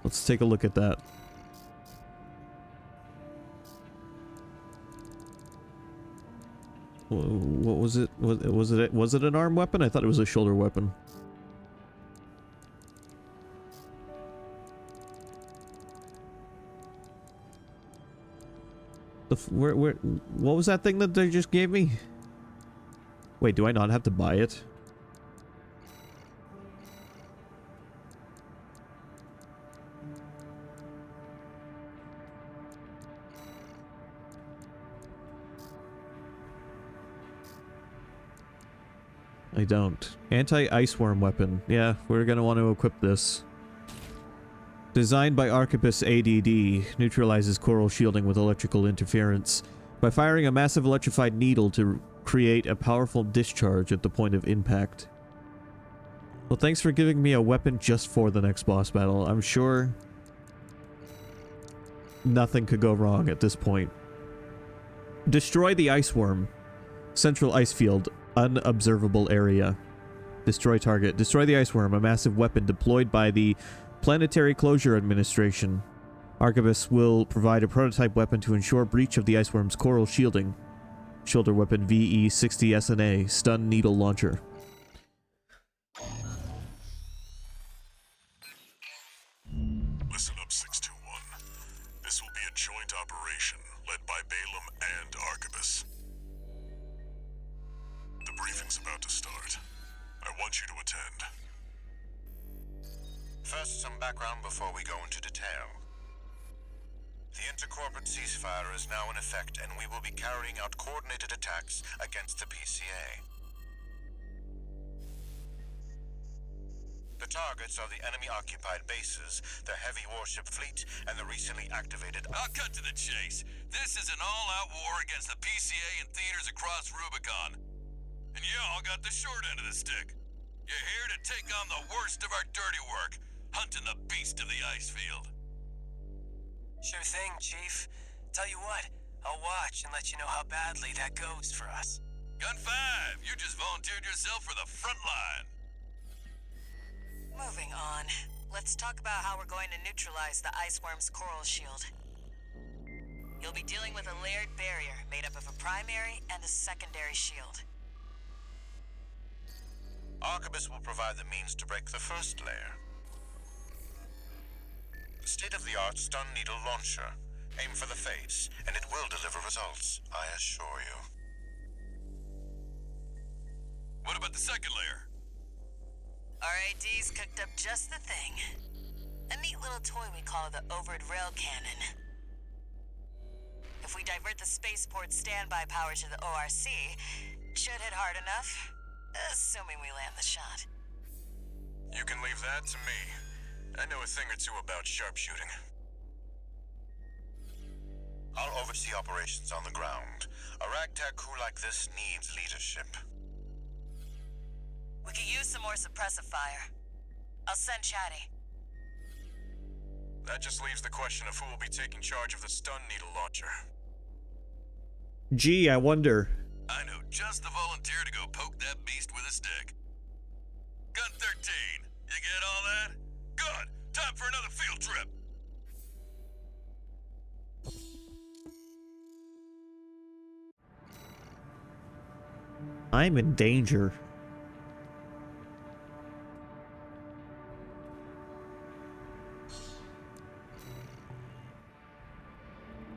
Let's take a look at that. What was it? Was it an arm weapon? I thought it was a shoulder weapon. What was that thing that they just gave me? Wait, do I not have to buy it? I don't. Anti-ice worm weapon. Yeah, we're gonna want to equip this. Designed by Arquebus ADD, neutralizes coral shielding with electrical interference by firing a massive electrified needle to create a powerful discharge at the point of impact. Well, thanks for giving me a weapon just for the next boss battle. I'm sure nothing could go wrong at this point. Destroy the ice worm. Central ice field. Unobservable area. Destroy target. Destroy the ice worm, a massive weapon deployed by the Planetary Closure Administration. Arquebus will provide a prototype weapon to ensure breach of the ice worm's coral shielding. Shoulder weapon VE-60 SNA. Stun needle launcher. Listen up, 621. This will be a joint operation led by Balam and Arquebus. The briefing's about to start. I want you to attend. First, some background before we go into detail. The intercorporate ceasefire is now in effect, and we will be carrying out coordinated attacks against the PCA. The targets are the enemy-occupied bases, the heavy warship fleet, and the recently activated... I'll cut to the chase. This is an all-out war against the PCA and theaters across Rubicon. And y'all got the short end of the stick. You're here to take on the worst of our dirty work, hunting the beast of the ice field. Sure thing, Chief. Tell you what, I'll watch and let you know how badly that goes for us. Gun 5, you just volunteered yourself for the front line. Moving on. Let's talk about how we're going to neutralize the ice worm's coral shield. You'll be dealing with a layered barrier made up of a primary and a secondary shield. Arquebus will provide the means to break the first layer. State-of-the-art stun needle launcher. Aim for the face, and it will deliver results, I assure you. What about the second layer? RAD's cooked up just the thing. A neat little toy we call the Overt Rail Cannon. If we divert the spaceport standby power to the ORC, should hit hard enough, assuming we land the shot. You can leave that to me. I know a thing or two about sharpshooting. I'll oversee operations on the ground. A ragtag crew like this needs leadership. We could use some more suppressive fire. I'll send Chatty. That just leaves the question of who will be taking charge of the stun needle launcher. Gee, I wonder. I know just the volunteer to go poke that beast with a stick. Gun 13, you get all that? Good! Time for another field trip! I'm in danger.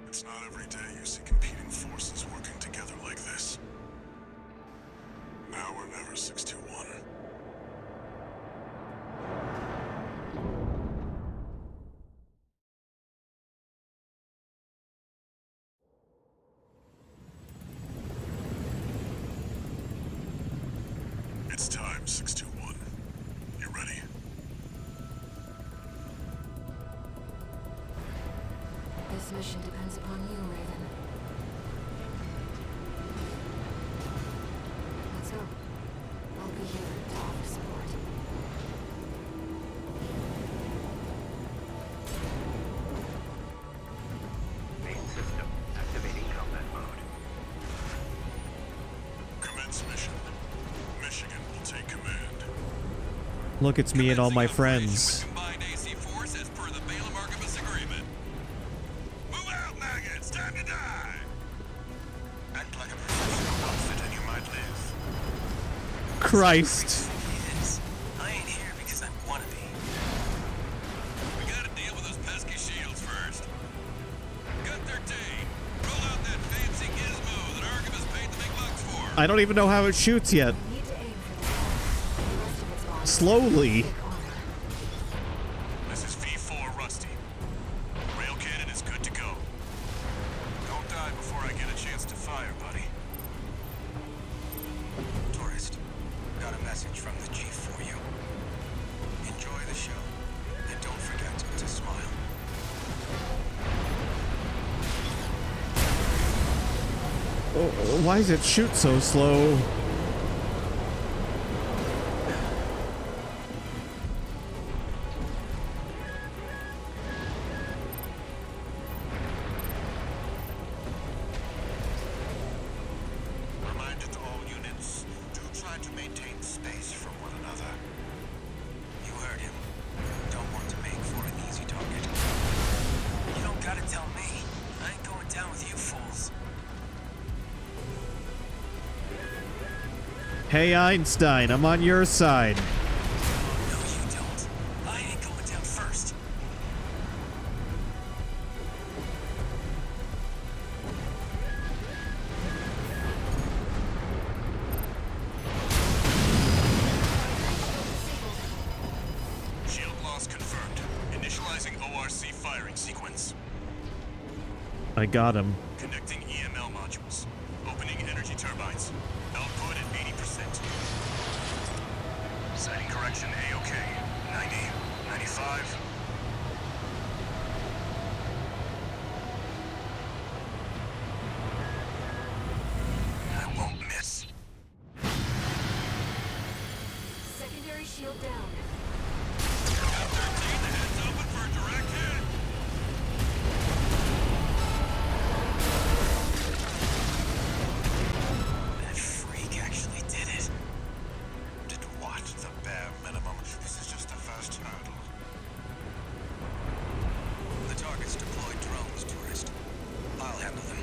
It's not every day you see competing forces working together like this. Now or never, 621. It's time, 621. You ready? This mission depends upon you, Raven. Let's go. I'll be here to offer support. Main system activating combat mode. Commence mission. Michigan will take command. Look, it's me and all my friends. Combined AC force as per the Balaam Arquebus agreement. Move out, maggots! Time to die! Act like a professional outfit and you might live. Christ. I ain't here because I want to be. We gotta deal with those pesky shields first. Gun 13, roll out that fancy gizmo that Arquebus paid the big bucks for. I don't even know how it shoots yet. You need to aim for the top. The rest of it's on. Slowly. Take honor. This is V4 Rusty. Rail cannon is good to go. Don't die before I get a chance to fire, buddy. Tourist, got a message from the chief for you. Enjoy the show, and don't forget to smile. Oh, why does it shoot so slow? Reminder to all units, do try to maintain space from one another. You heard him. Don't want to make for an easy target. You don't gotta tell me. I ain't going down with you fools. Hey Einstein, I'm on your side. No, you don't. I ain't going down first. Shield loss confirmed. Initializing ORC firing sequence. I got him. Connecting EML modules. Opening energy turbines. Output at 80%. Sighting correction A-OK. 90, 95. I won't miss. Secondary shield down. Gun 13, the head's open for a direct hit. That freak actually did it. Did what? The bare minimum. This is just the first hurdle. The target's deployed drones, tourist. I'll handle them.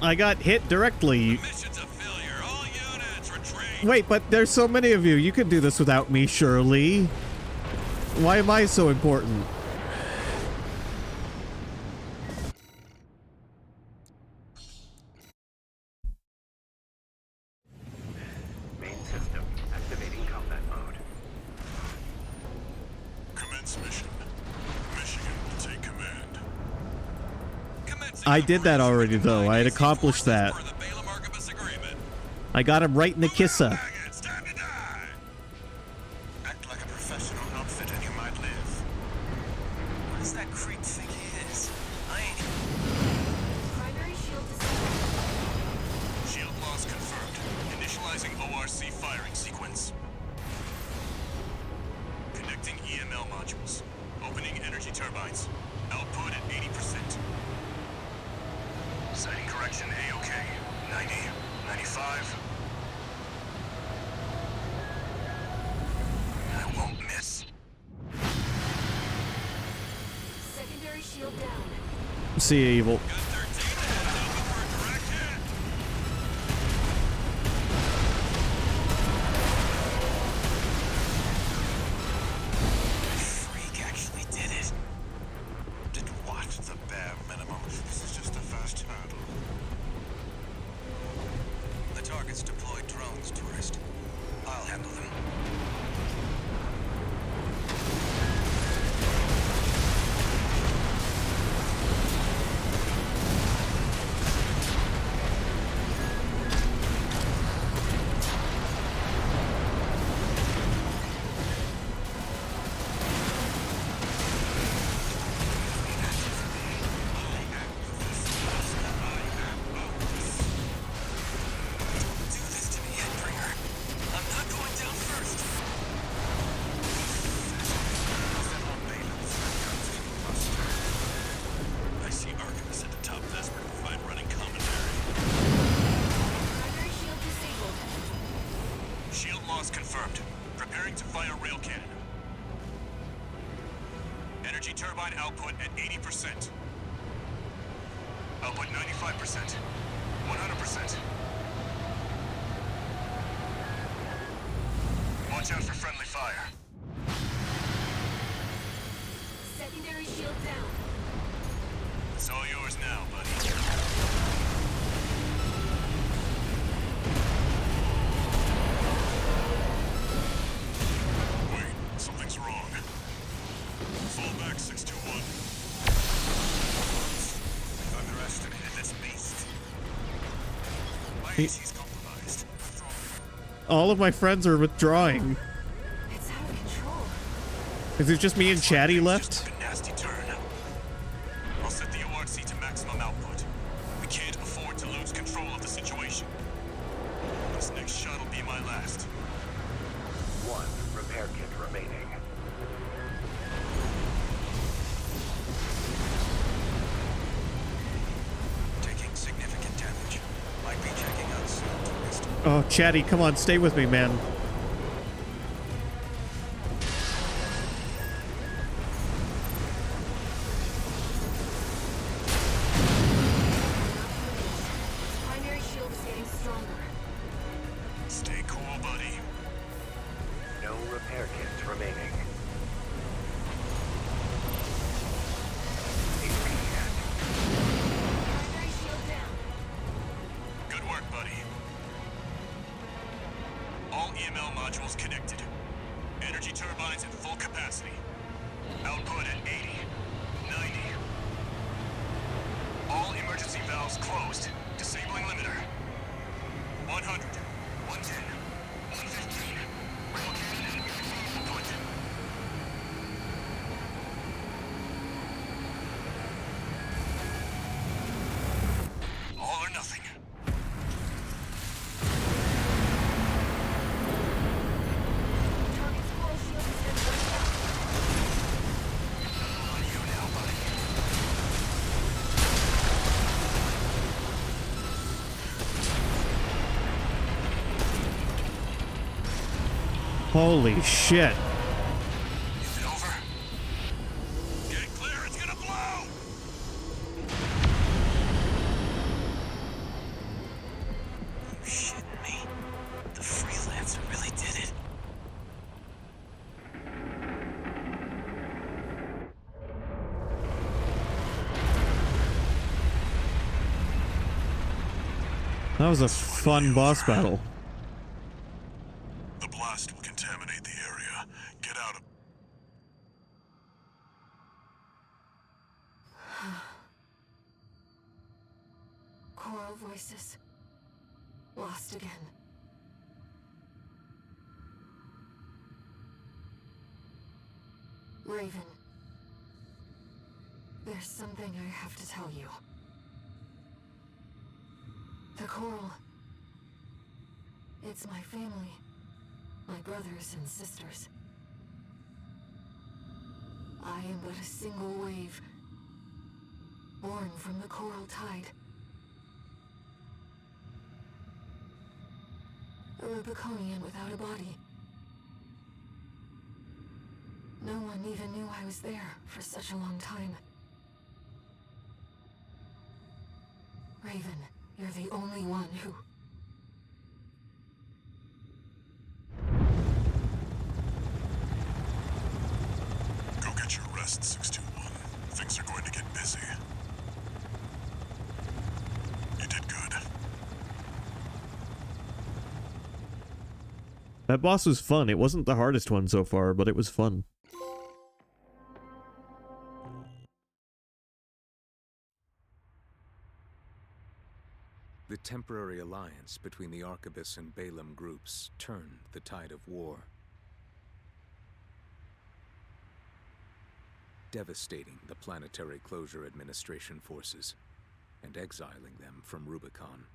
I got hit directly. Mission's a failure. All units retreat. Wait, but there's so many of you. You can do this without me, surely. Why am I so important? Main system activating combat mode. Commence mission. Michigan will take command. I did that already, though. I had accomplished that. I got him right in the kissa. Act like a professional outfit and you might live. What does that creep think he is? I ain't... Primary shield disabled. Shield loss confirmed. Initializing ORC firing sequence. Connecting EML modules. Opening energy turbines. Output at 80%. Sighting correction A-OK. 90, 95. I won't miss. Secondary shield down. See ya, evil. Freak actually did it. Did what? The bare minimum. This is just the first hurdle. The target's deployed drones, tourist. I'll handle them. I see Artemis at the top Vesper to find running commentary. Primary shield disabled. Shield loss confirmed. Preparing to fire rail cannon. Energy turbine output at 80%. Output 95%. 100%. Watch out for friendly fire. Secondary shield down. It's all yours now, buddy. Wait, something's wrong. Fall back, 621. Underestimated this beast. My He- AC's compromised. All of my friends are withdrawing. It's out of control. Is it just me and Chatty left? A nasty turn. I'll set the ORC to maximum output. We can't afford to lose control of the situation. This next shot will be my last. One repair kit remaining. Taking significant damage. Might be checking out soon, tourist. Oh, Chatty, come on, stay with me, man. Primary shield is getting stronger. Stay cool, buddy. No repair kits remaining. Primary shield down. Good work, buddy. All EML modules connected. Energy turbines at full capacity. Output at 80, 90. All emergency valves closed. Disabling limiter. 100, 110, 115. Rail cannon output. All or nothing. Target's coil shield has been burnt out. On you now, buddy. Holy shit. Is it over? Get clear, it's gonna blow! That was a fun boss battle. The blast will contaminate the area. Get out of... Choral voices. Lost again. Raven. There's something I have to tell you. The Coral. It's my family. My brothers and sisters. I am but a single wave. Born from the Coral Tide. A Rubiconian without a body. No one even knew I was there for such a long time. Raven, you're the only one who... Go get your rest, 621. Things are going to get busy. You did good. That boss was fun. It wasn't the hardest one so far, but it was fun. The temporary alliance between the Arquebus and Balaam groups turned the tide of war, devastating the Planetary Closure Administration forces and exiling them from Rubicon.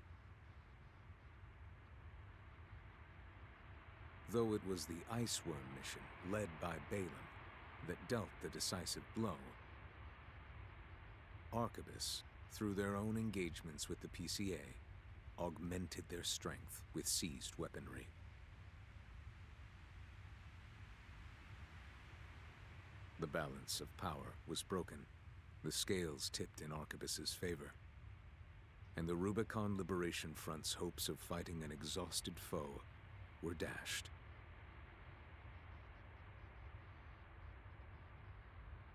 Though it was the Iceworm mission led by Balaam that dealt the decisive blow, Arquebus, through their own engagements with the PCA, augmented their strength with seized weaponry. The balance of power was broken, the scales tipped in Arquebus's favor, and the Rubicon Liberation Front's hopes of fighting an exhausted foe were dashed.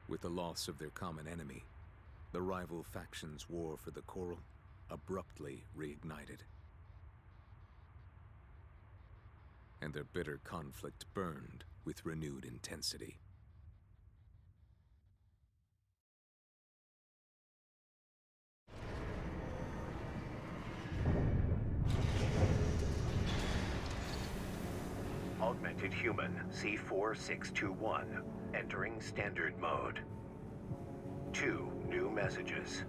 With the loss of their common enemy, the rival factions' war for the Coral abruptly reignited. And their bitter conflict burned with renewed intensity. Augmented Human C4621, entering standard mode. 2 new messages.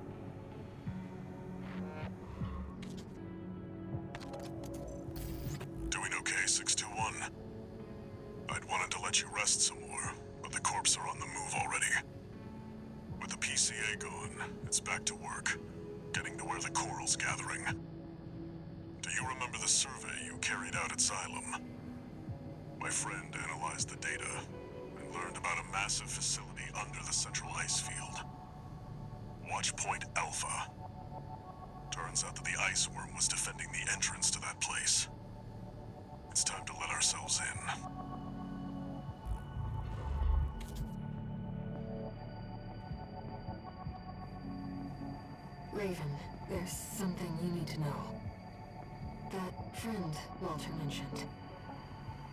Doing okay, 621? I'd wanted to let you rest some more, but the corps are on the move already. With the PCA gone, it's back to work, getting to where the Coral's gathering. Do you remember the survey you carried out at Xylem? My friend analyzed the data and learned about a massive facility under the central ice field. Watch Point Alpha. Turns out that the Iceworm was defending the entrance to that place. It's time to let ourselves in. Raven, there's something you need to know. That friend Walter mentioned.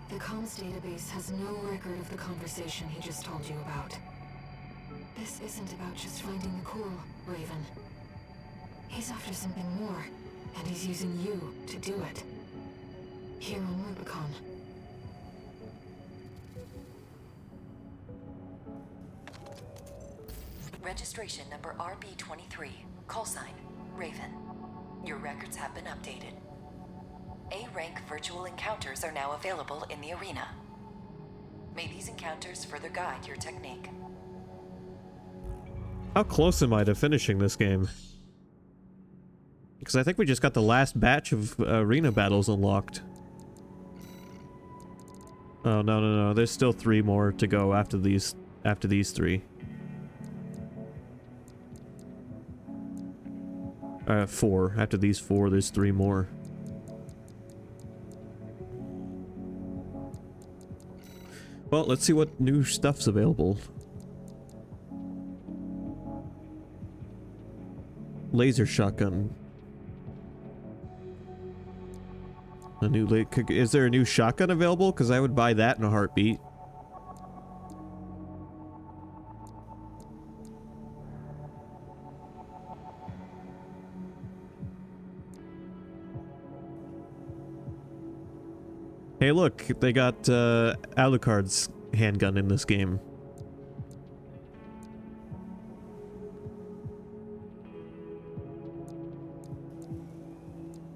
The comms database has no record of the conversation he just told you about. This isn't about just finding the Coral, Raven. He's after something more, and he's using you to do it. Here on Rubicon. Registration number RB23. Call sign, Raven. Your records have been updated. A-rank virtual encounters are now available in the arena. May these encounters further guide your technique. How close am I to finishing this game? Because I think we just got the last batch of arena battles unlocked. Oh, no. There's still 3 more to go after these 3. 4. After these 4, there's 3 more. Well, let's see what new stuff's available. Laser shotgun. A new is there a new shotgun available? Because I would buy that in a heartbeat. Hey, look, they got Alucard's handgun in this game.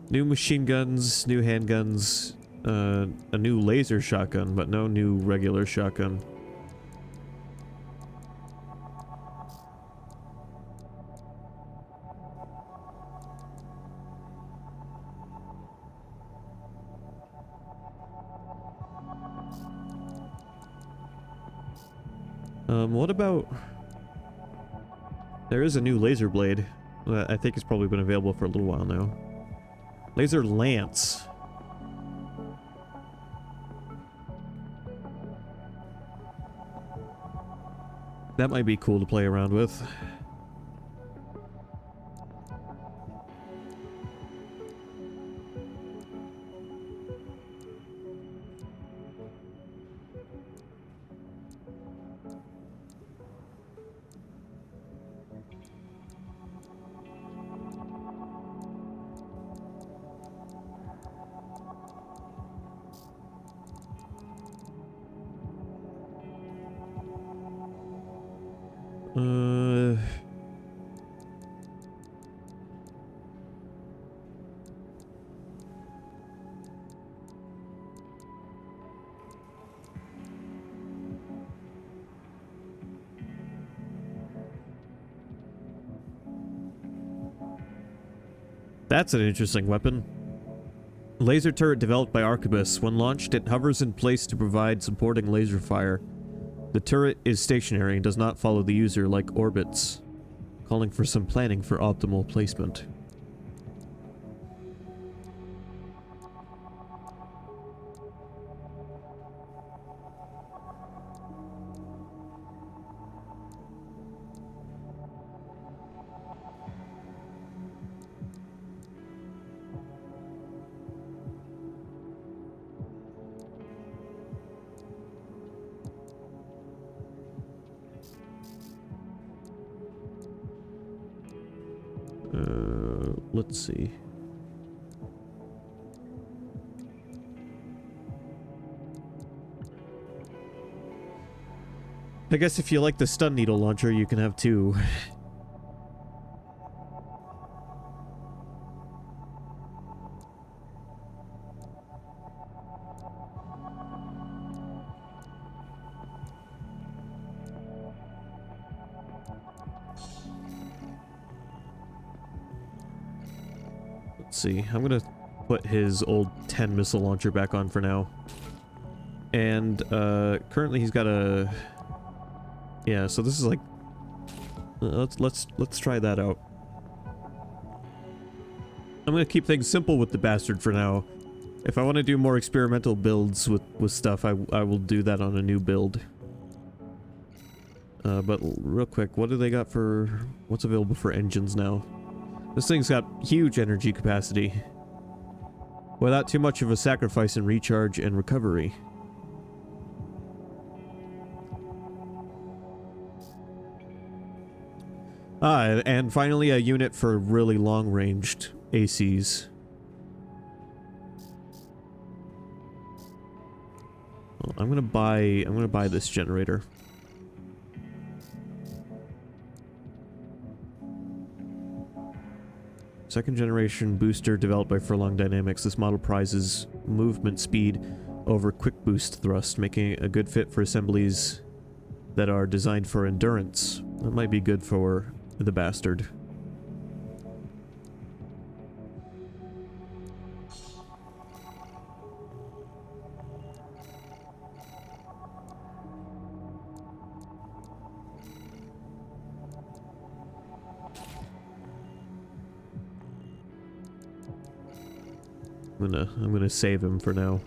New machine guns, new handguns, a new laser shotgun, but no new regular shotgun. What about... There is a new laser blade. I think it's probably been available for a little while now. Laser lance. That might be cool to play around with. That's an interesting weapon. Laser turret developed by Arquebus. When launched, it hovers in place to provide supporting laser fire. The turret is stationary and does not follow the user like orbits, calling for some planning for optimal placement. Let's see. I guess if you like the stun needle launcher, you can have two. See, I'm gonna put his old 10 missile launcher back on for now. And currently he's got a... Yeah, so this is like... Let's try that out. I'm gonna keep things simple with the bastard for now. If I want to do more experimental builds with stuff, I will do that on a new build. But real quick, what do they got for... What's available for engines now? This thing's got huge energy capacity, without too much of a sacrifice in recharge and recovery. And finally a unit for really long-ranged ACs. Well, I'm gonna buy this generator. Second generation booster developed by Furlong Dynamics. This model prizes movement speed over quick boost thrust, making it a good fit for assemblies that are designed for endurance. That might be good for the bastard. I'm gonna save him for now.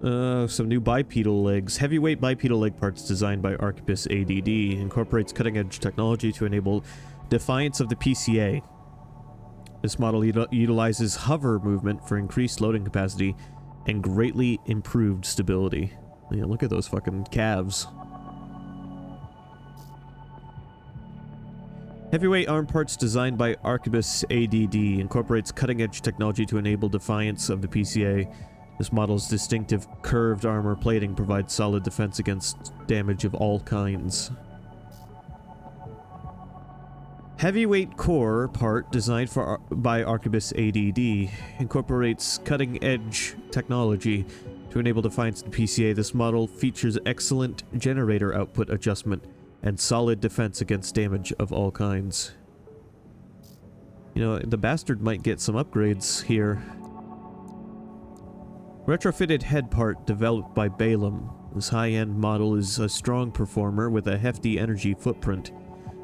Some new bipedal legs. Heavyweight bipedal leg parts designed by Arquebus ADD. Incorporates cutting-edge technology to enable defiance of the PCA. This model utilizes hover movement for increased loading capacity and greatly improved stability. Yeah, look at those fucking calves. Heavyweight arm parts designed by Arquebus ADD incorporates cutting-edge technology to enable defiance of the PCA. This model's distinctive curved armor plating provides solid defense against damage of all kinds. Heavyweight core part designed by Arquebus ADD incorporates cutting-edge technology to enable defiance of the PCA. This model features excellent generator output adjustment and solid defense against damage of all kinds. You know, the bastard might get some upgrades here. Retrofitted head part developed by Balaam. This high-end model is a strong performer with a hefty energy footprint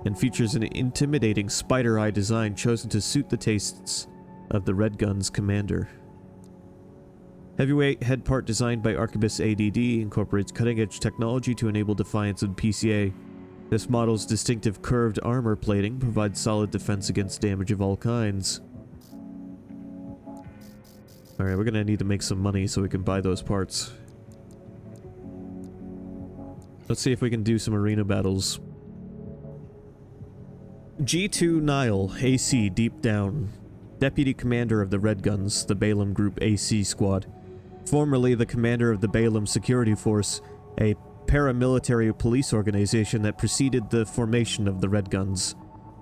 and features an intimidating spider eye design chosen to suit the tastes of the Red Gun's commander. Heavyweight head part designed by Arquebus ADD incorporates cutting-edge technology to enable defiance of the PCA. This model's distinctive curved armor plating provides solid defense against damage of all kinds. Alright, we're gonna need to make some money so we can buy those parts. Let's see if we can do some arena battles. G2 Nile, AC Deep Down. Deputy Commander of the Red Guns, the Balaam Group AC Squad. Formerly the commander of the Balaam Security Force, a paramilitary police organization that preceded the formation of the Red Guns.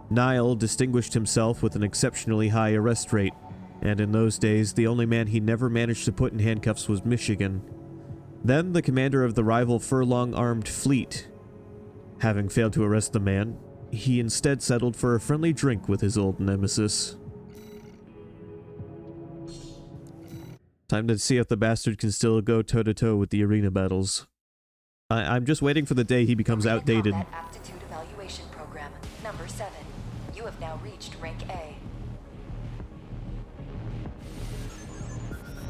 Nile distinguished himself with an exceptionally high arrest rate, and in those days, the only man he never managed to put in handcuffs was Michigan. Then, the commander of the rival Furlong Armed Fleet. Having failed to arrest the man, he instead settled for a friendly drink with his old nemesis. Time to see if the bastard can still go toe-to-toe with the arena battles. I'm just waiting for the day he becomes outdated. Combat Aptitude Evaluation Program, number 7. You have now reached rank A.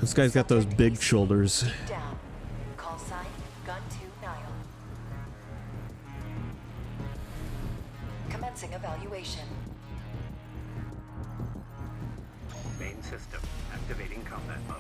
This guy's got those big shoulders. Deep down. Call sign, Gun 2 Nile. Commencing evaluation. Main system activating combat mode.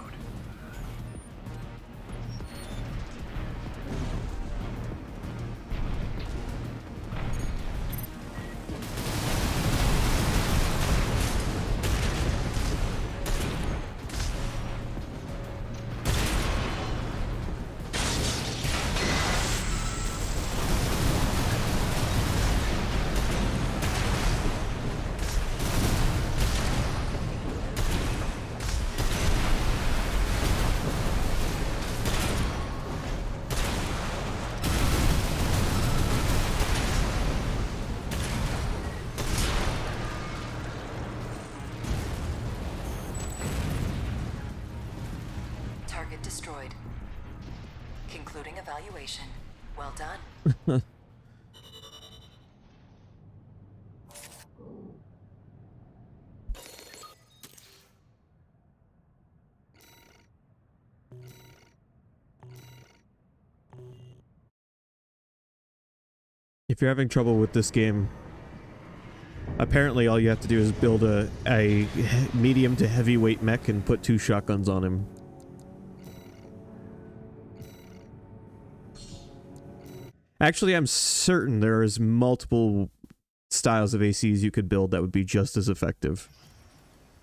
Target destroyed. Concluding evaluation. Well done. If you're having trouble with this game, apparently all you have to do is build a medium to heavyweight mech and put 2 shotguns on him. Actually, I'm certain there is multiple styles of ACs you could build that would be just as effective.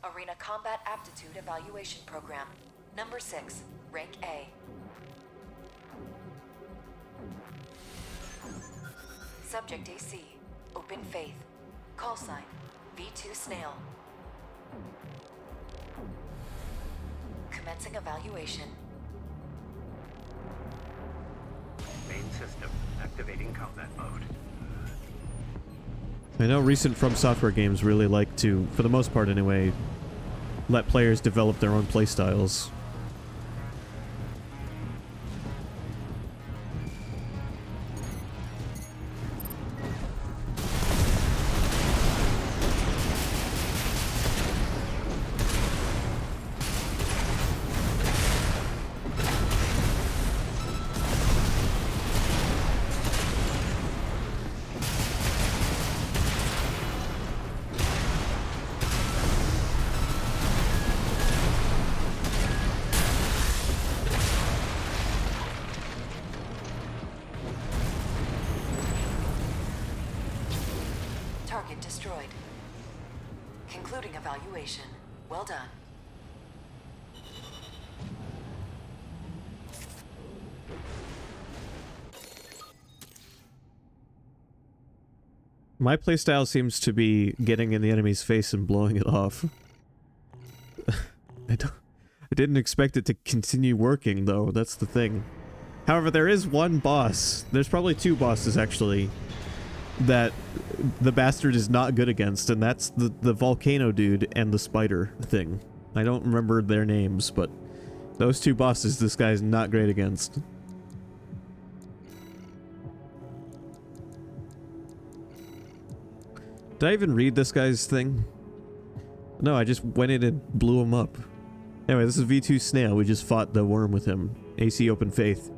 Arena Combat Aptitude Evaluation Program, number 6, rank A. Subject AC, Open Faith. Call sign, V2 Snail. Commencing evaluation. Main system activating combat mode. I know recent From Software games really like to, for the most part anyway, let players develop their own playstyles. Target destroyed. Concluding evaluation. Well done. My playstyle seems to be getting in the enemy's face and blowing it off. I didn't expect it to continue working, though. That's the thing. However, there is one boss. There's probably two bosses, actually, that the bastard is not good against, and that's the volcano dude and the spider thing. I don't remember their names, but those two bosses this guy's not great against. Did I even read this guy's thing? No, I just went in and blew him up. Anyway, this is V2 Snail. We just fought the worm with him. AC Open Faith.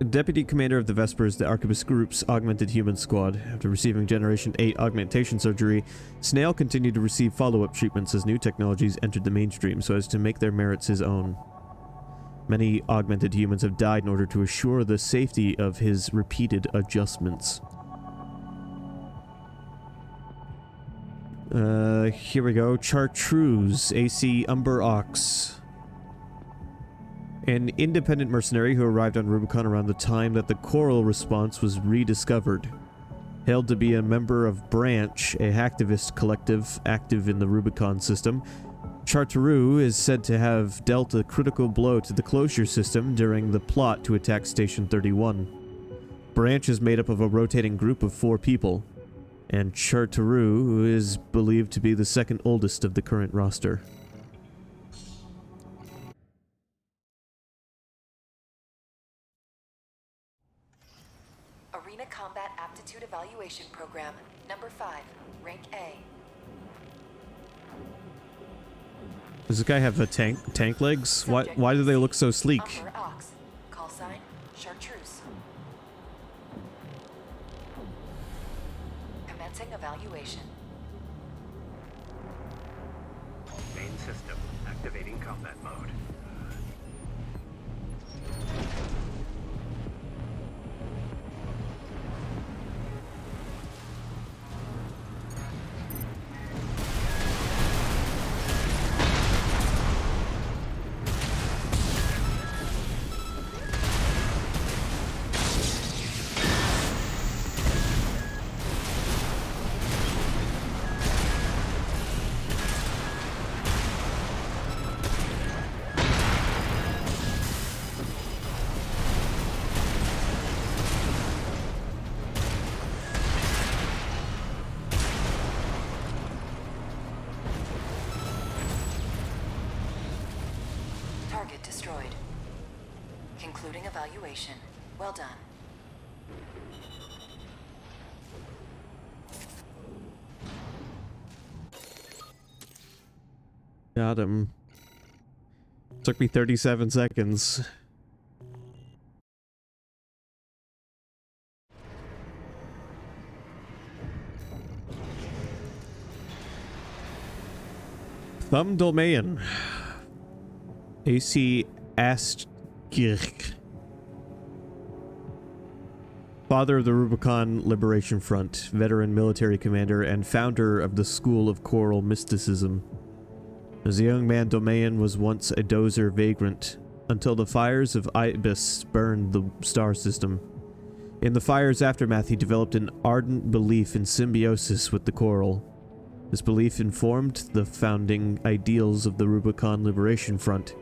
Deputy Commander of the Vespers, the Arquebus Group's augmented human squad. After receiving Generation 8 augmentation surgery, Snail continued to receive follow-up treatments as new technologies entered the mainstream so as to make their merits his own. Many augmented humans have died in order to assure the safety of his repeated adjustments. Here we go. Chartreuse, AC Umber Ox. An independent mercenary who arrived on Rubicon around the time that the Coral response was rediscovered. Hailed to be a member of Branch, a hacktivist collective active in the Rubicon system, Chartreuse is said to have dealt a critical blow to the closure system during the plot to attack Station 31. Branch is made up of a rotating group of 4 people, and Chartreuse is believed to be the second oldest of the current roster. Arena Combat Aptitude Evaluation Program, number 5, rank A. Does this guy have a tank legs? Why do they look so sleek? Umber Ox. Call sign, Chartreuse. Commencing evaluation. Main system activating combat mode. Target destroyed. Concluding evaluation. Well done. Got him. Took me 37 seconds. Thumb Dolmayan. AC Astkirch. Father of the Rubicon Liberation Front, veteran military commander, and founder of the School of Choral Mysticism. As a young man, Dolmayan was once a dozer vagrant, until the fires of Ibis burned the star system. In the fire's aftermath, he developed an ardent belief in symbiosis with the Choral. This belief informed the founding ideals of the Rubicon Liberation Front,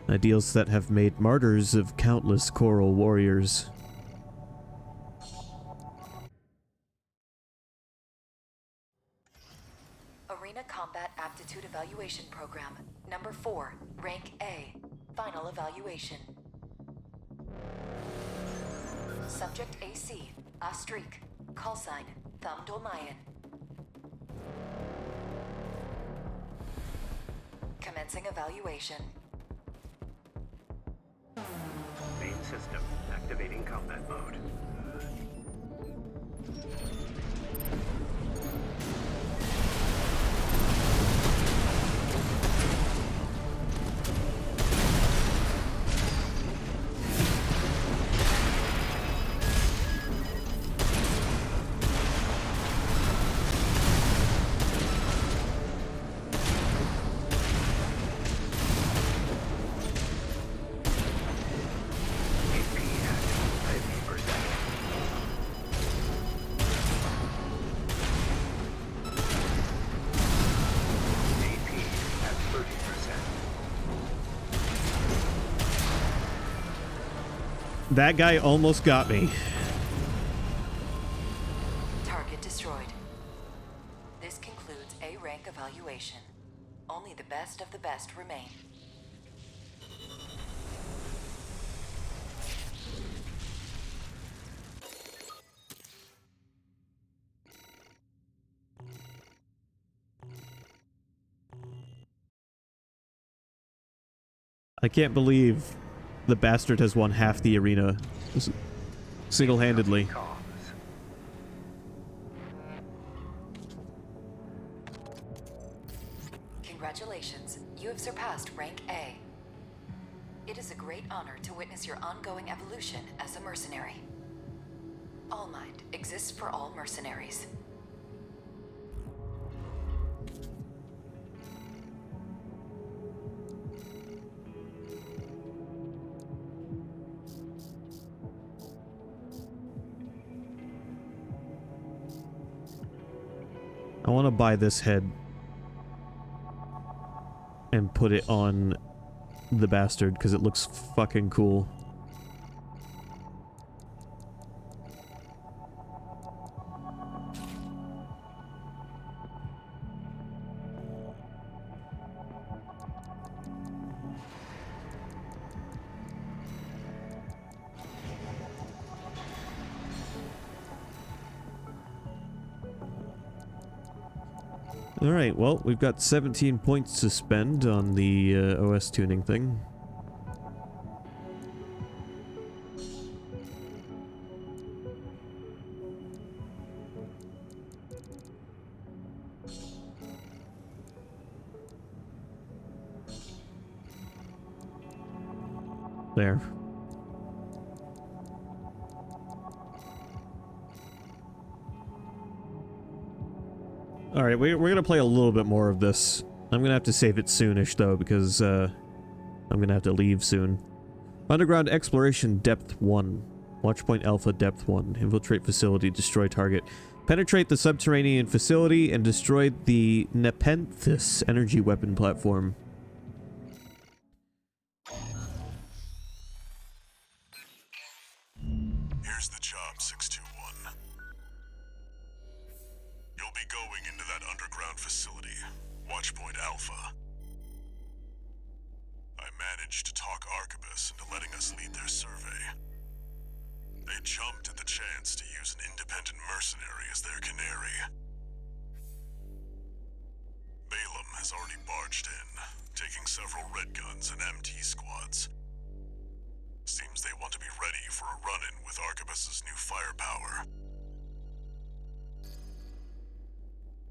ideals that have made martyrs of countless Choral warriors. Arena Combat Aptitude Evaluation Program, number 4, rank A. Final evaluation. Subject AC, Astrik. Call sign, Thumb Dolmayan. Commencing evaluation. Main system activating combat mode. That guy almost got me. Target destroyed. This concludes A rank evaluation. Only the best of the best remain. I can't believe the bastard has won half the arena single-handedly. Congratulations, you have surpassed rank A. It is a great honor to witness your ongoing evolution as a mercenary. All Mind exists for all mercenaries. I want to buy this head and put it on the bastard because it looks fucking cool. Alright, well, we've got 17 points to spend on the OS tuning thing. There. Alright, we're gonna play a little bit more of this. I'm gonna have to save it soonish, though, because, I'm gonna have to leave soon. Underground Exploration Depth 1. Watchpoint Alpha Depth 1. Infiltrate facility, destroy target. Penetrate the subterranean facility and destroy the Nepenthes energy weapon platform. Here's the job, 621. You'll be going into that underground facility, Watchpoint Alpha. I managed to talk Arquebus into letting us lead their survey. They jumped at the chance to use an independent mercenary as their canary. Balaam has already barged in, taking several red guns and MT squads. Seems they want to be ready for a run-in with Arquebus's new firepower.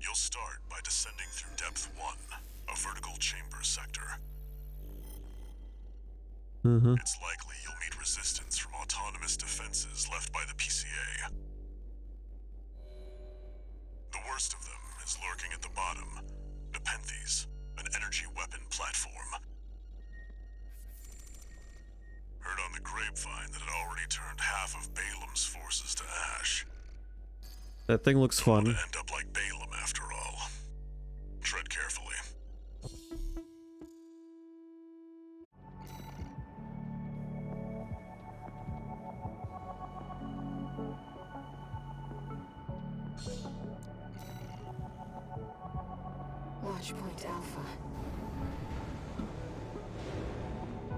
You'll start by descending through Depth 1, a vertical chamber sector. It's likely you'll meet resistance from autonomous defenses left by the PCA. The worst of them is lurking at the bottom, Nepenthes, an energy weapon platform. Heard on the grapevine that it already turned half of Balaam's forces to ash. That thing looks fun. Don't end up like Balaam after all. Tread carefully. Watchpoint Alpha.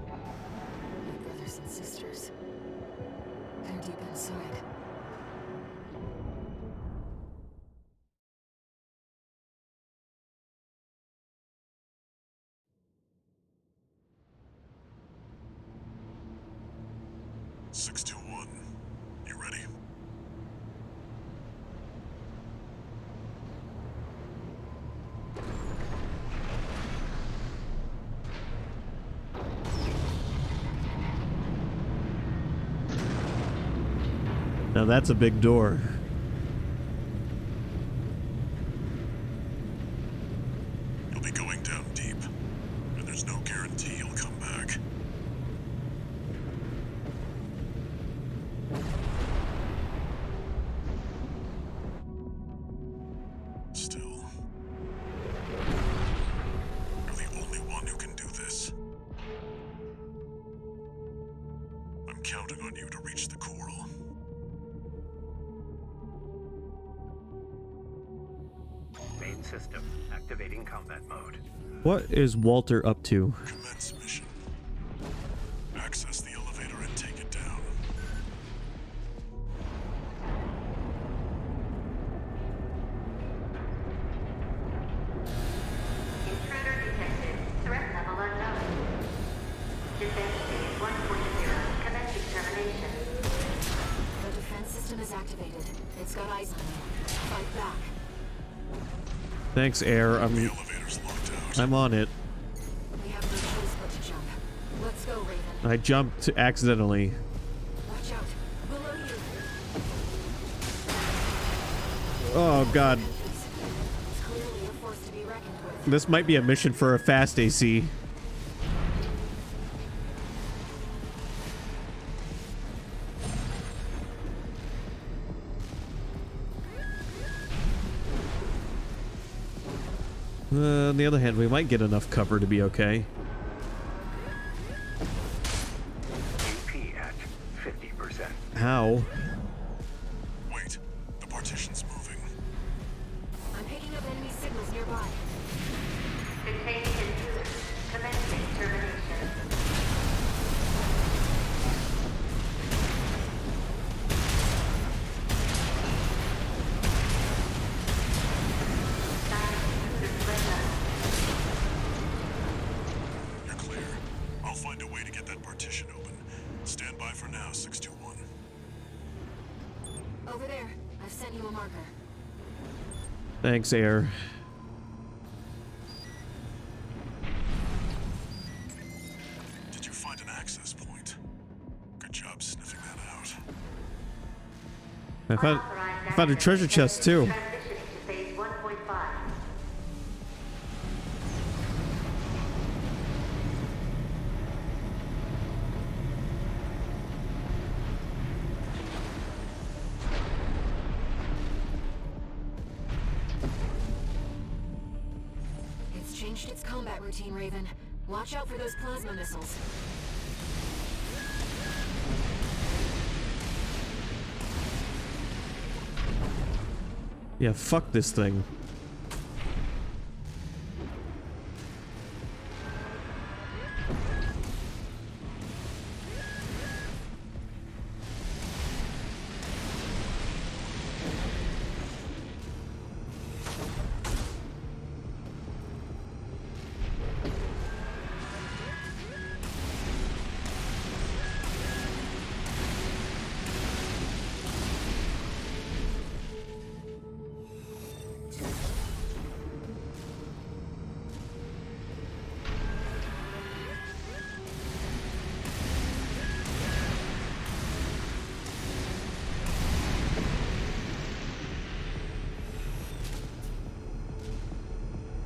My brothers and sisters. They're deep inside. You ready? Now that's a big door. You'll be going down deep, and there's no guarantee you'll come back. Still, you're the only one who can do this. I'm counting on you to reach the coral. Main system activating combat mode. What is Walter up to? Commence mission. Access the elevator and take it down. Intruder detected. Threat level unknown. Defense phase 1.0. Commencing termination. The defense system is activated. It's got eyes on you. Fight back. Thanks, Air. I'm on it. We have no choice but to jump. Let's go, Raven. I jumped accidentally. Watch out. Below you. Oh god. It's clearly a force to be reckoned with. This might be a mission for a fast AC. On the other hand, we might get enough cover to be okay. AP at 50%. How? Wait, the partition's moving. I'm picking up enemy signals nearby. Containing intruder. Commencing termination. You're clear. I'll find a way to get that partition open. Stand by for now, 621. Over there. I've sent you a marker. Thanks, Air. Did you find an access point? Good job sniffing that out. I found a treasure chest too. Transitioning to phase 1.5. It's changed its combat routine, Raven. Watch out for those plasma missiles. Yeah, fuck this thing.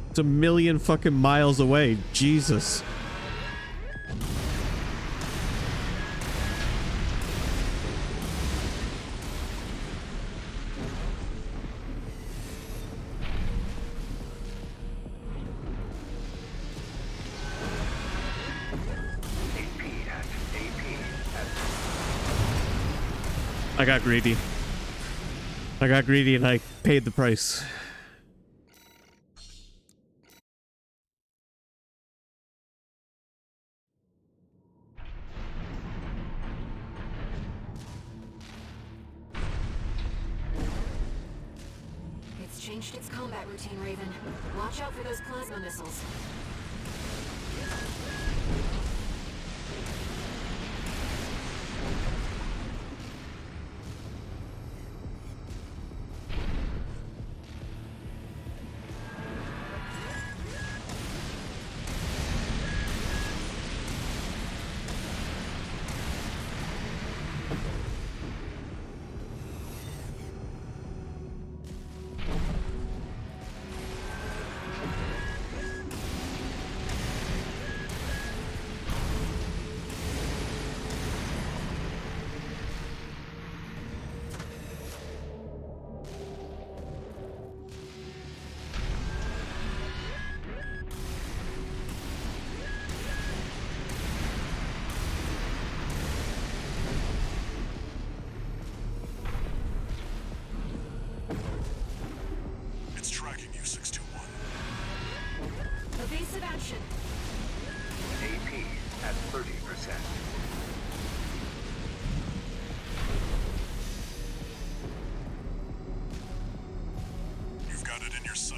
It's a million fucking miles away. Jesus. I got greedy. I got greedy and I paid the price. It's changed its combat routine, Raven. Watch out for those plasma missiles.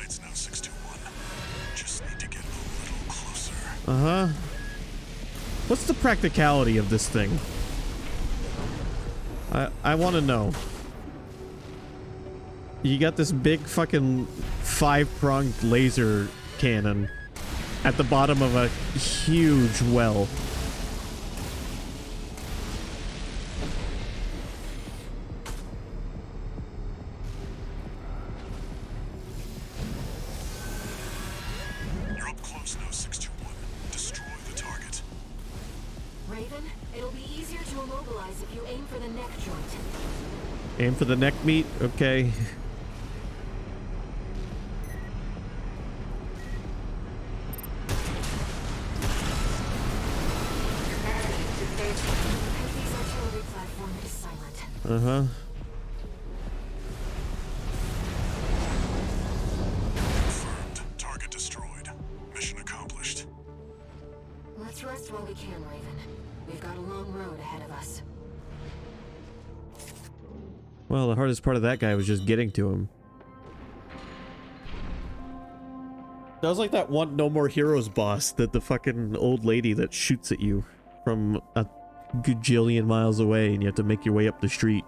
Tonight's now 621. Just need to get a little closer. Uh-huh. What's the practicality of this thing? I want to know. You got this big fucking 5-pronged laser cannon at the bottom of a huge well. You're up close now, 621. Destroy the target. Raven, it'll be easier to immobilize if you aim for the neck joint. Aim for the neck meat? Okay. Heavy's artillery platform is silent. Uh-huh. Confirmed. Target destroyed. Mission accomplished. Let's rest while we can, Raven. We've got a long road ahead of us. Well, the hardest part of that guy was just getting to him. That was like that one No More Heroes boss, that the fucking old lady that shoots at you from a gajillion miles away and you have to make your way up the street.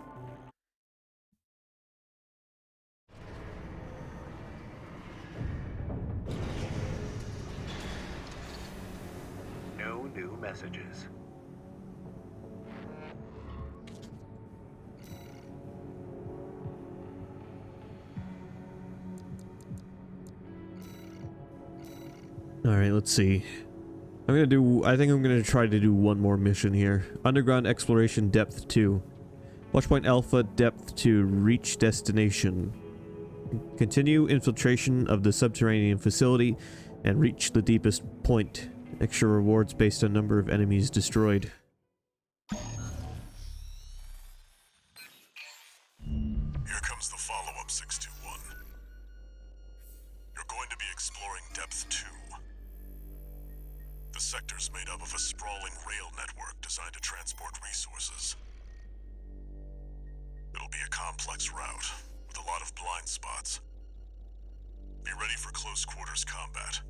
No new messages. Alright, let's see. I think I'm gonna try to do one more mission here. Underground Exploration Depth 2. Watchpoint Alpha Depth 2. Reach destination. Continue infiltration of the subterranean facility and reach the deepest point. Extra rewards based on number of enemies destroyed. Here comes the follow-up, 621. You're going to be exploring Depth 2. The sector's made up of a sprawling rail network designed to transport resources. It'll be a complex route, with a lot of blind spots. Be ready for close quarters combat.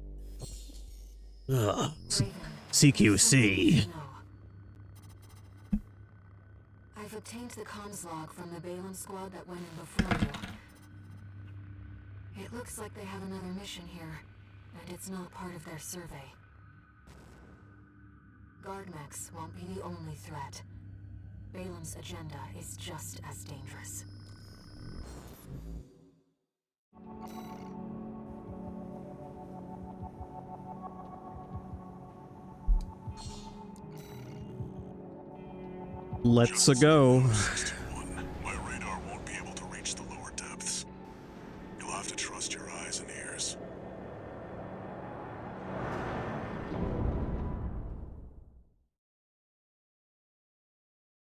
Ugh. CQC. I've obtained the comms log from the Balaam squad that went in before you. It looks like they have another mission here, and it's not part of their survey. Guardmechs won't be the only threat. Balaam's agenda is just as dangerous. Let's go. My radar won't be able to reach the lower depths. You'll have to trust your eyes and ears.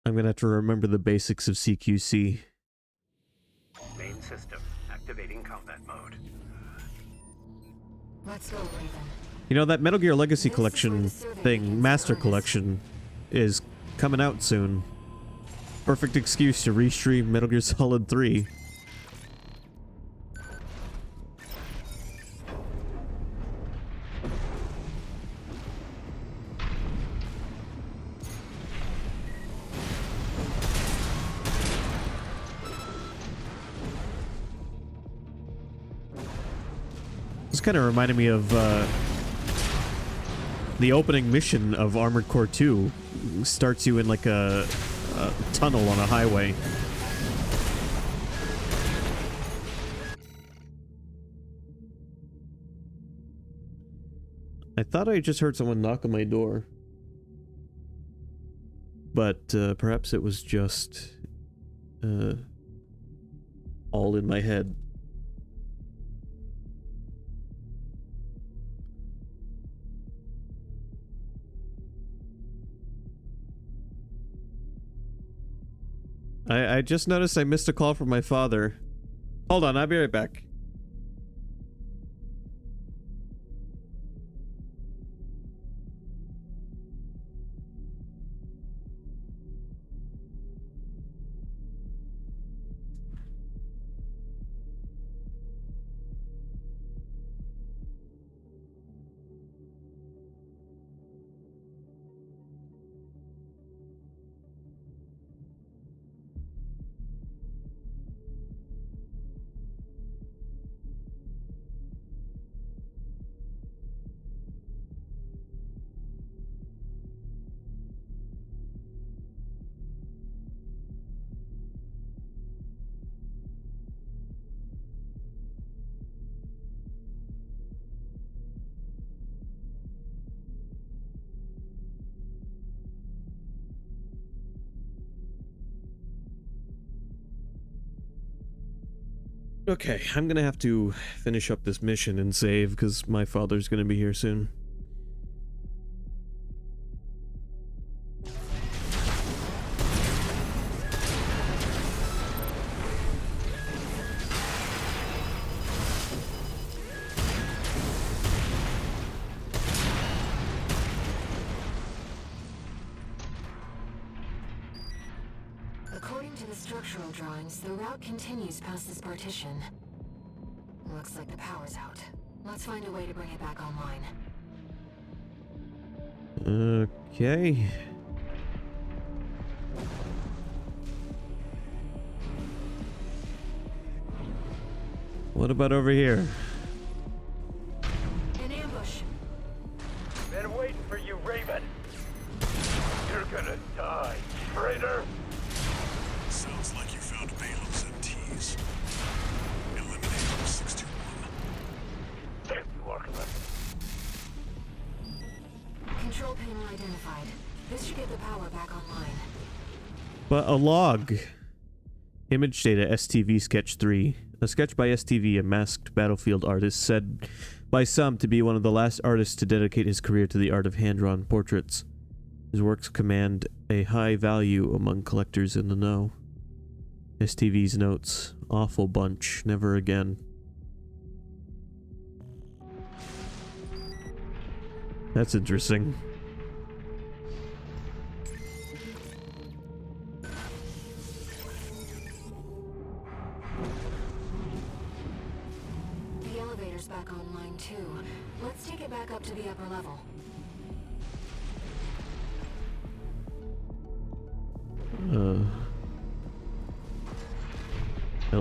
I'm gonna have to remember the basics of CQC. Main system activating combat mode. Let's go, Raven. You know, that Metal Gear Legacy Collection thing, Master Collection, is coming out soon. Perfect excuse to restream Metal Gear Solid 3. This kind of reminded me of the opening mission of Armored Core 2. Starts you in like a tunnel on a highway. I thought I just heard someone knock on my door. But perhaps it was just all in my head. I just noticed I missed a call from my father. Hold on, I'll be right back. Okay, I'm gonna have to finish up this mission and save because my father's gonna be here soon. According to the structural drawings, the route continues past this partition. Looks like the power's out. Let's find a way to bring it back online. Okay. What about over here? An ambush. Been waiting for you, Raven. You're gonna die, traitor. Sounds like you found Balaam's MTs. Eliminate 621. Thank you, Archibald. Control panel identified. This should get the power back online. But a log. Image data STV sketch 3. A sketch by STV, a masked battlefield artist, said by some to be one of the last artists to dedicate his career to the art of hand-drawn portraits. His works command a high value among collectors in the know. STV's notes. Awful bunch. Never again. That's interesting. The elevator's back online too. Let's take it back up to the upper level.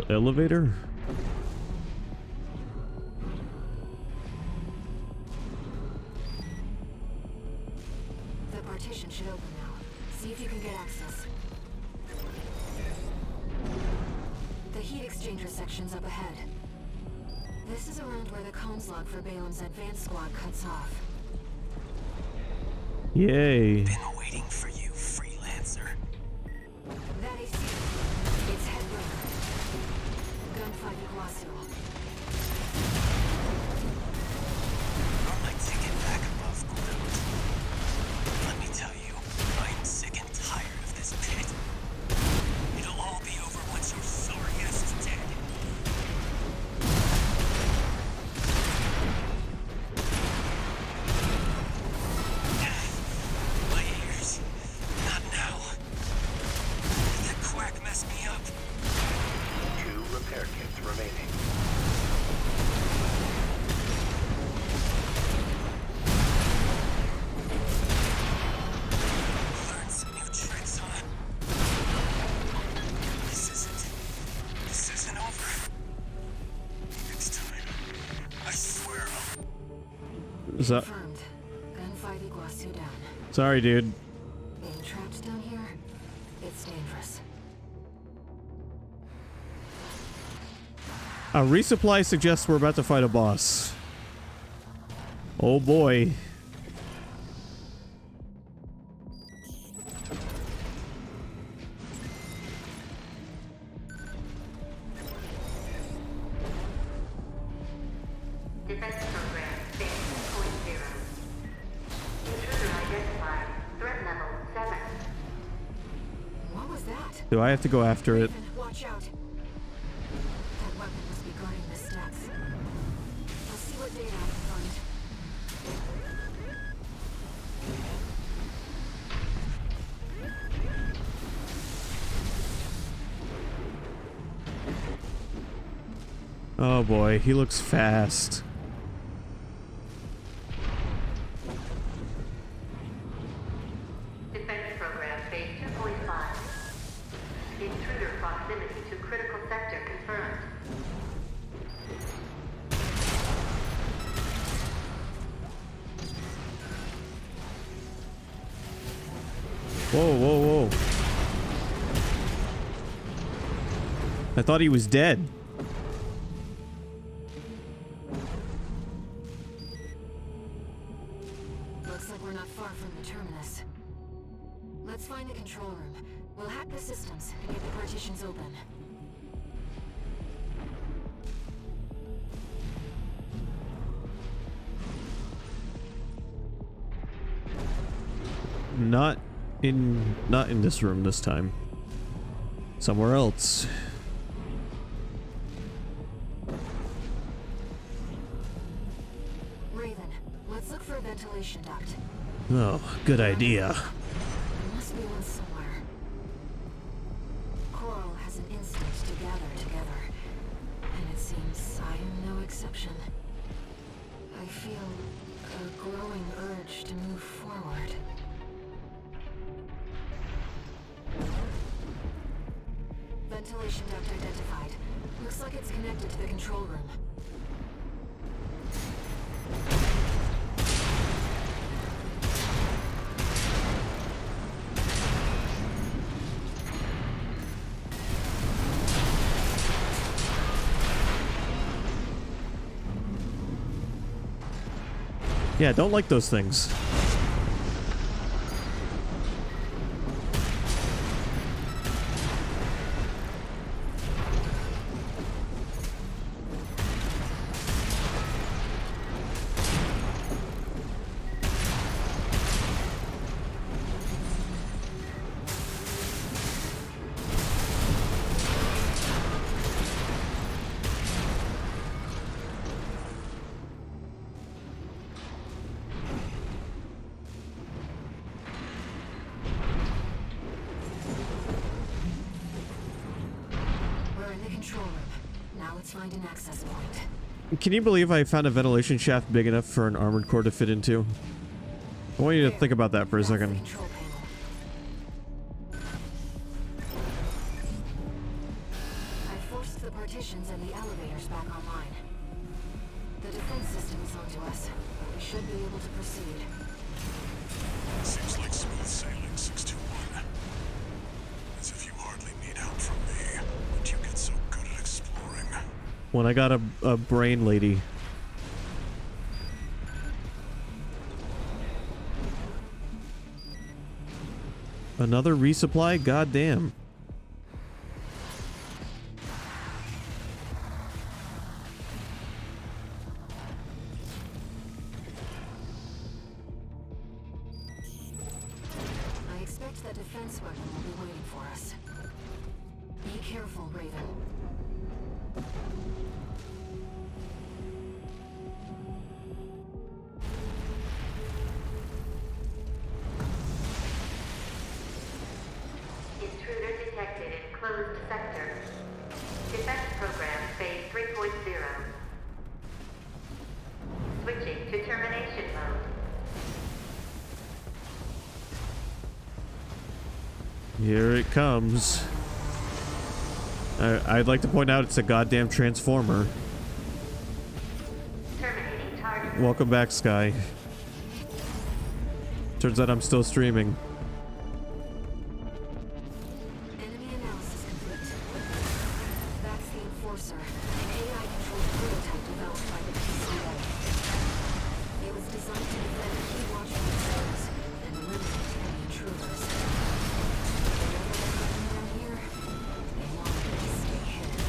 Elevator? The partition should open now. See if you can get access. The heat exchanger section's up ahead. This is around where the comms log for Balaam's advanced squad cuts off. Yay. Been waiting for you, freelancer. That AC. It's headbreaker. Gunfight Iguazu. I'd like to get back above ground. Let me tell you, I'm sick and tired of this pit. It'll all be over once your sorry ass is dead. My ears. Not now. Did that quack mess me up? 2 repair kits remaining. Learn some new tricks, huh? This isn't over. Next time, I swear I'll... Is that... Confirmed. Gunfight Iguazu down. Sorry, dude. Being trapped down here, it's dangerous. A resupply suggests we're about to fight a boss. Oh boy. Defense program, phase 2.0. Intruder identified. Threat level 7. What was that? Do I have to go after it? Raven, watch out. That weapon must be guarding the steps. I'll see what data I can find. Oh boy, he looks fast. Defense program, phase 2.5. Intruder proximity to critical sector confirmed. Whoa, whoa, whoa. I thought he was dead. Looks like we're not far from the terminus. Let's find the control room. We'll hack the systems and get the partitions open. not in this room this time. Somewhere else. Raven, let's look for a ventilation duct. Oh, good idea. There must be one somewhere. Coral has an instinct to gather together, and it seems I am no exception. I feel a growing urge to move forward. Ventilation duct identified. Looks like it's connected to the control room. Yeah, don't like those things. Find an access point. Can you believe I found a ventilation shaft big enough for an armored core to fit into? I want you to think about that for a second. I forced the partitions and the elevators back online. The defense system is onto us. We should be able to proceed. Seems like smooth sailing, 621. As if you hardly need help from me. But you get so good at exploring. When I got a brain lady. Another resupply? Goddamn. I expect that defense weapon will be waiting for us. Be careful, Raven. Intruder detected in closed sector. Defense program phase 3.0. Switching to termination mode. Here it comes. I'd like to point out it's a goddamn transformer. Terminating target. Welcome back, Sky. Turns out I'm still streaming. Enemy analysis complete. That's the Enforcer, an AI-controlled prototype developed by the PCA. It was designed to defend key watchpoint zones and eliminate enemy intruders. Whenever they come around here, they want it to stay hidden.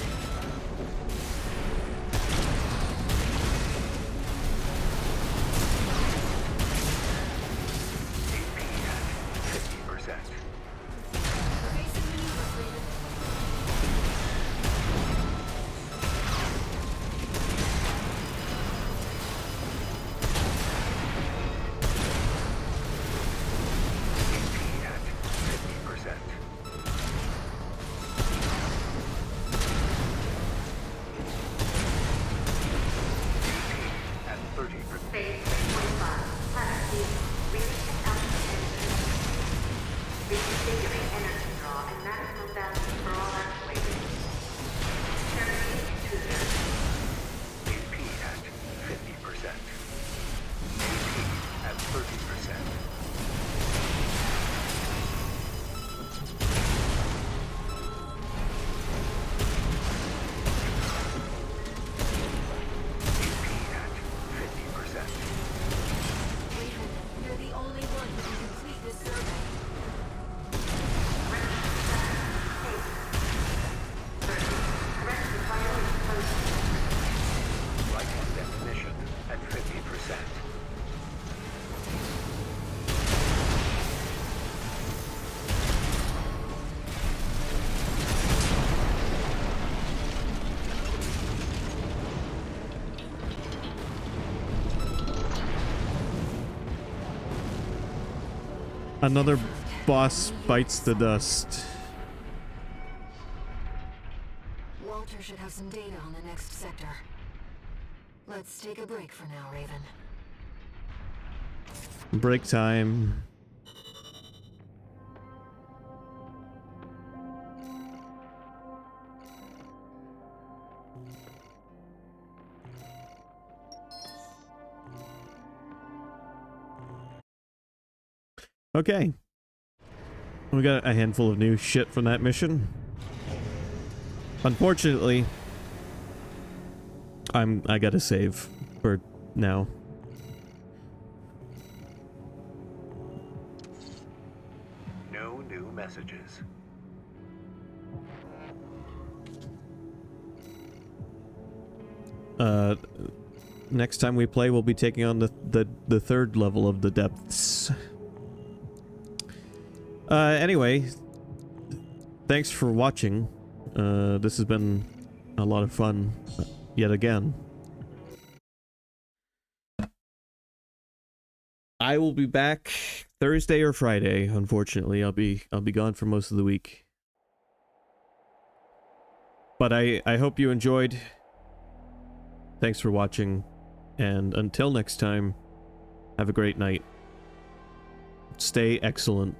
Another boss bites the dust. Walter should have some data on the next sector. Let's take a break for now, Raven. Break time. Okay. We got a handful of new shit from that mission. Unfortunately, I gotta save for now. No new messages. Next time we play, we'll be taking on the third level of the depths. Anyway, thanks for watching. This has been a lot of fun, yet again. I will be back Thursday or Friday. Unfortunately, I'll be gone for most of the week. But I hope you enjoyed. Thanks for watching, and until next time, have a great night. Stay excellent.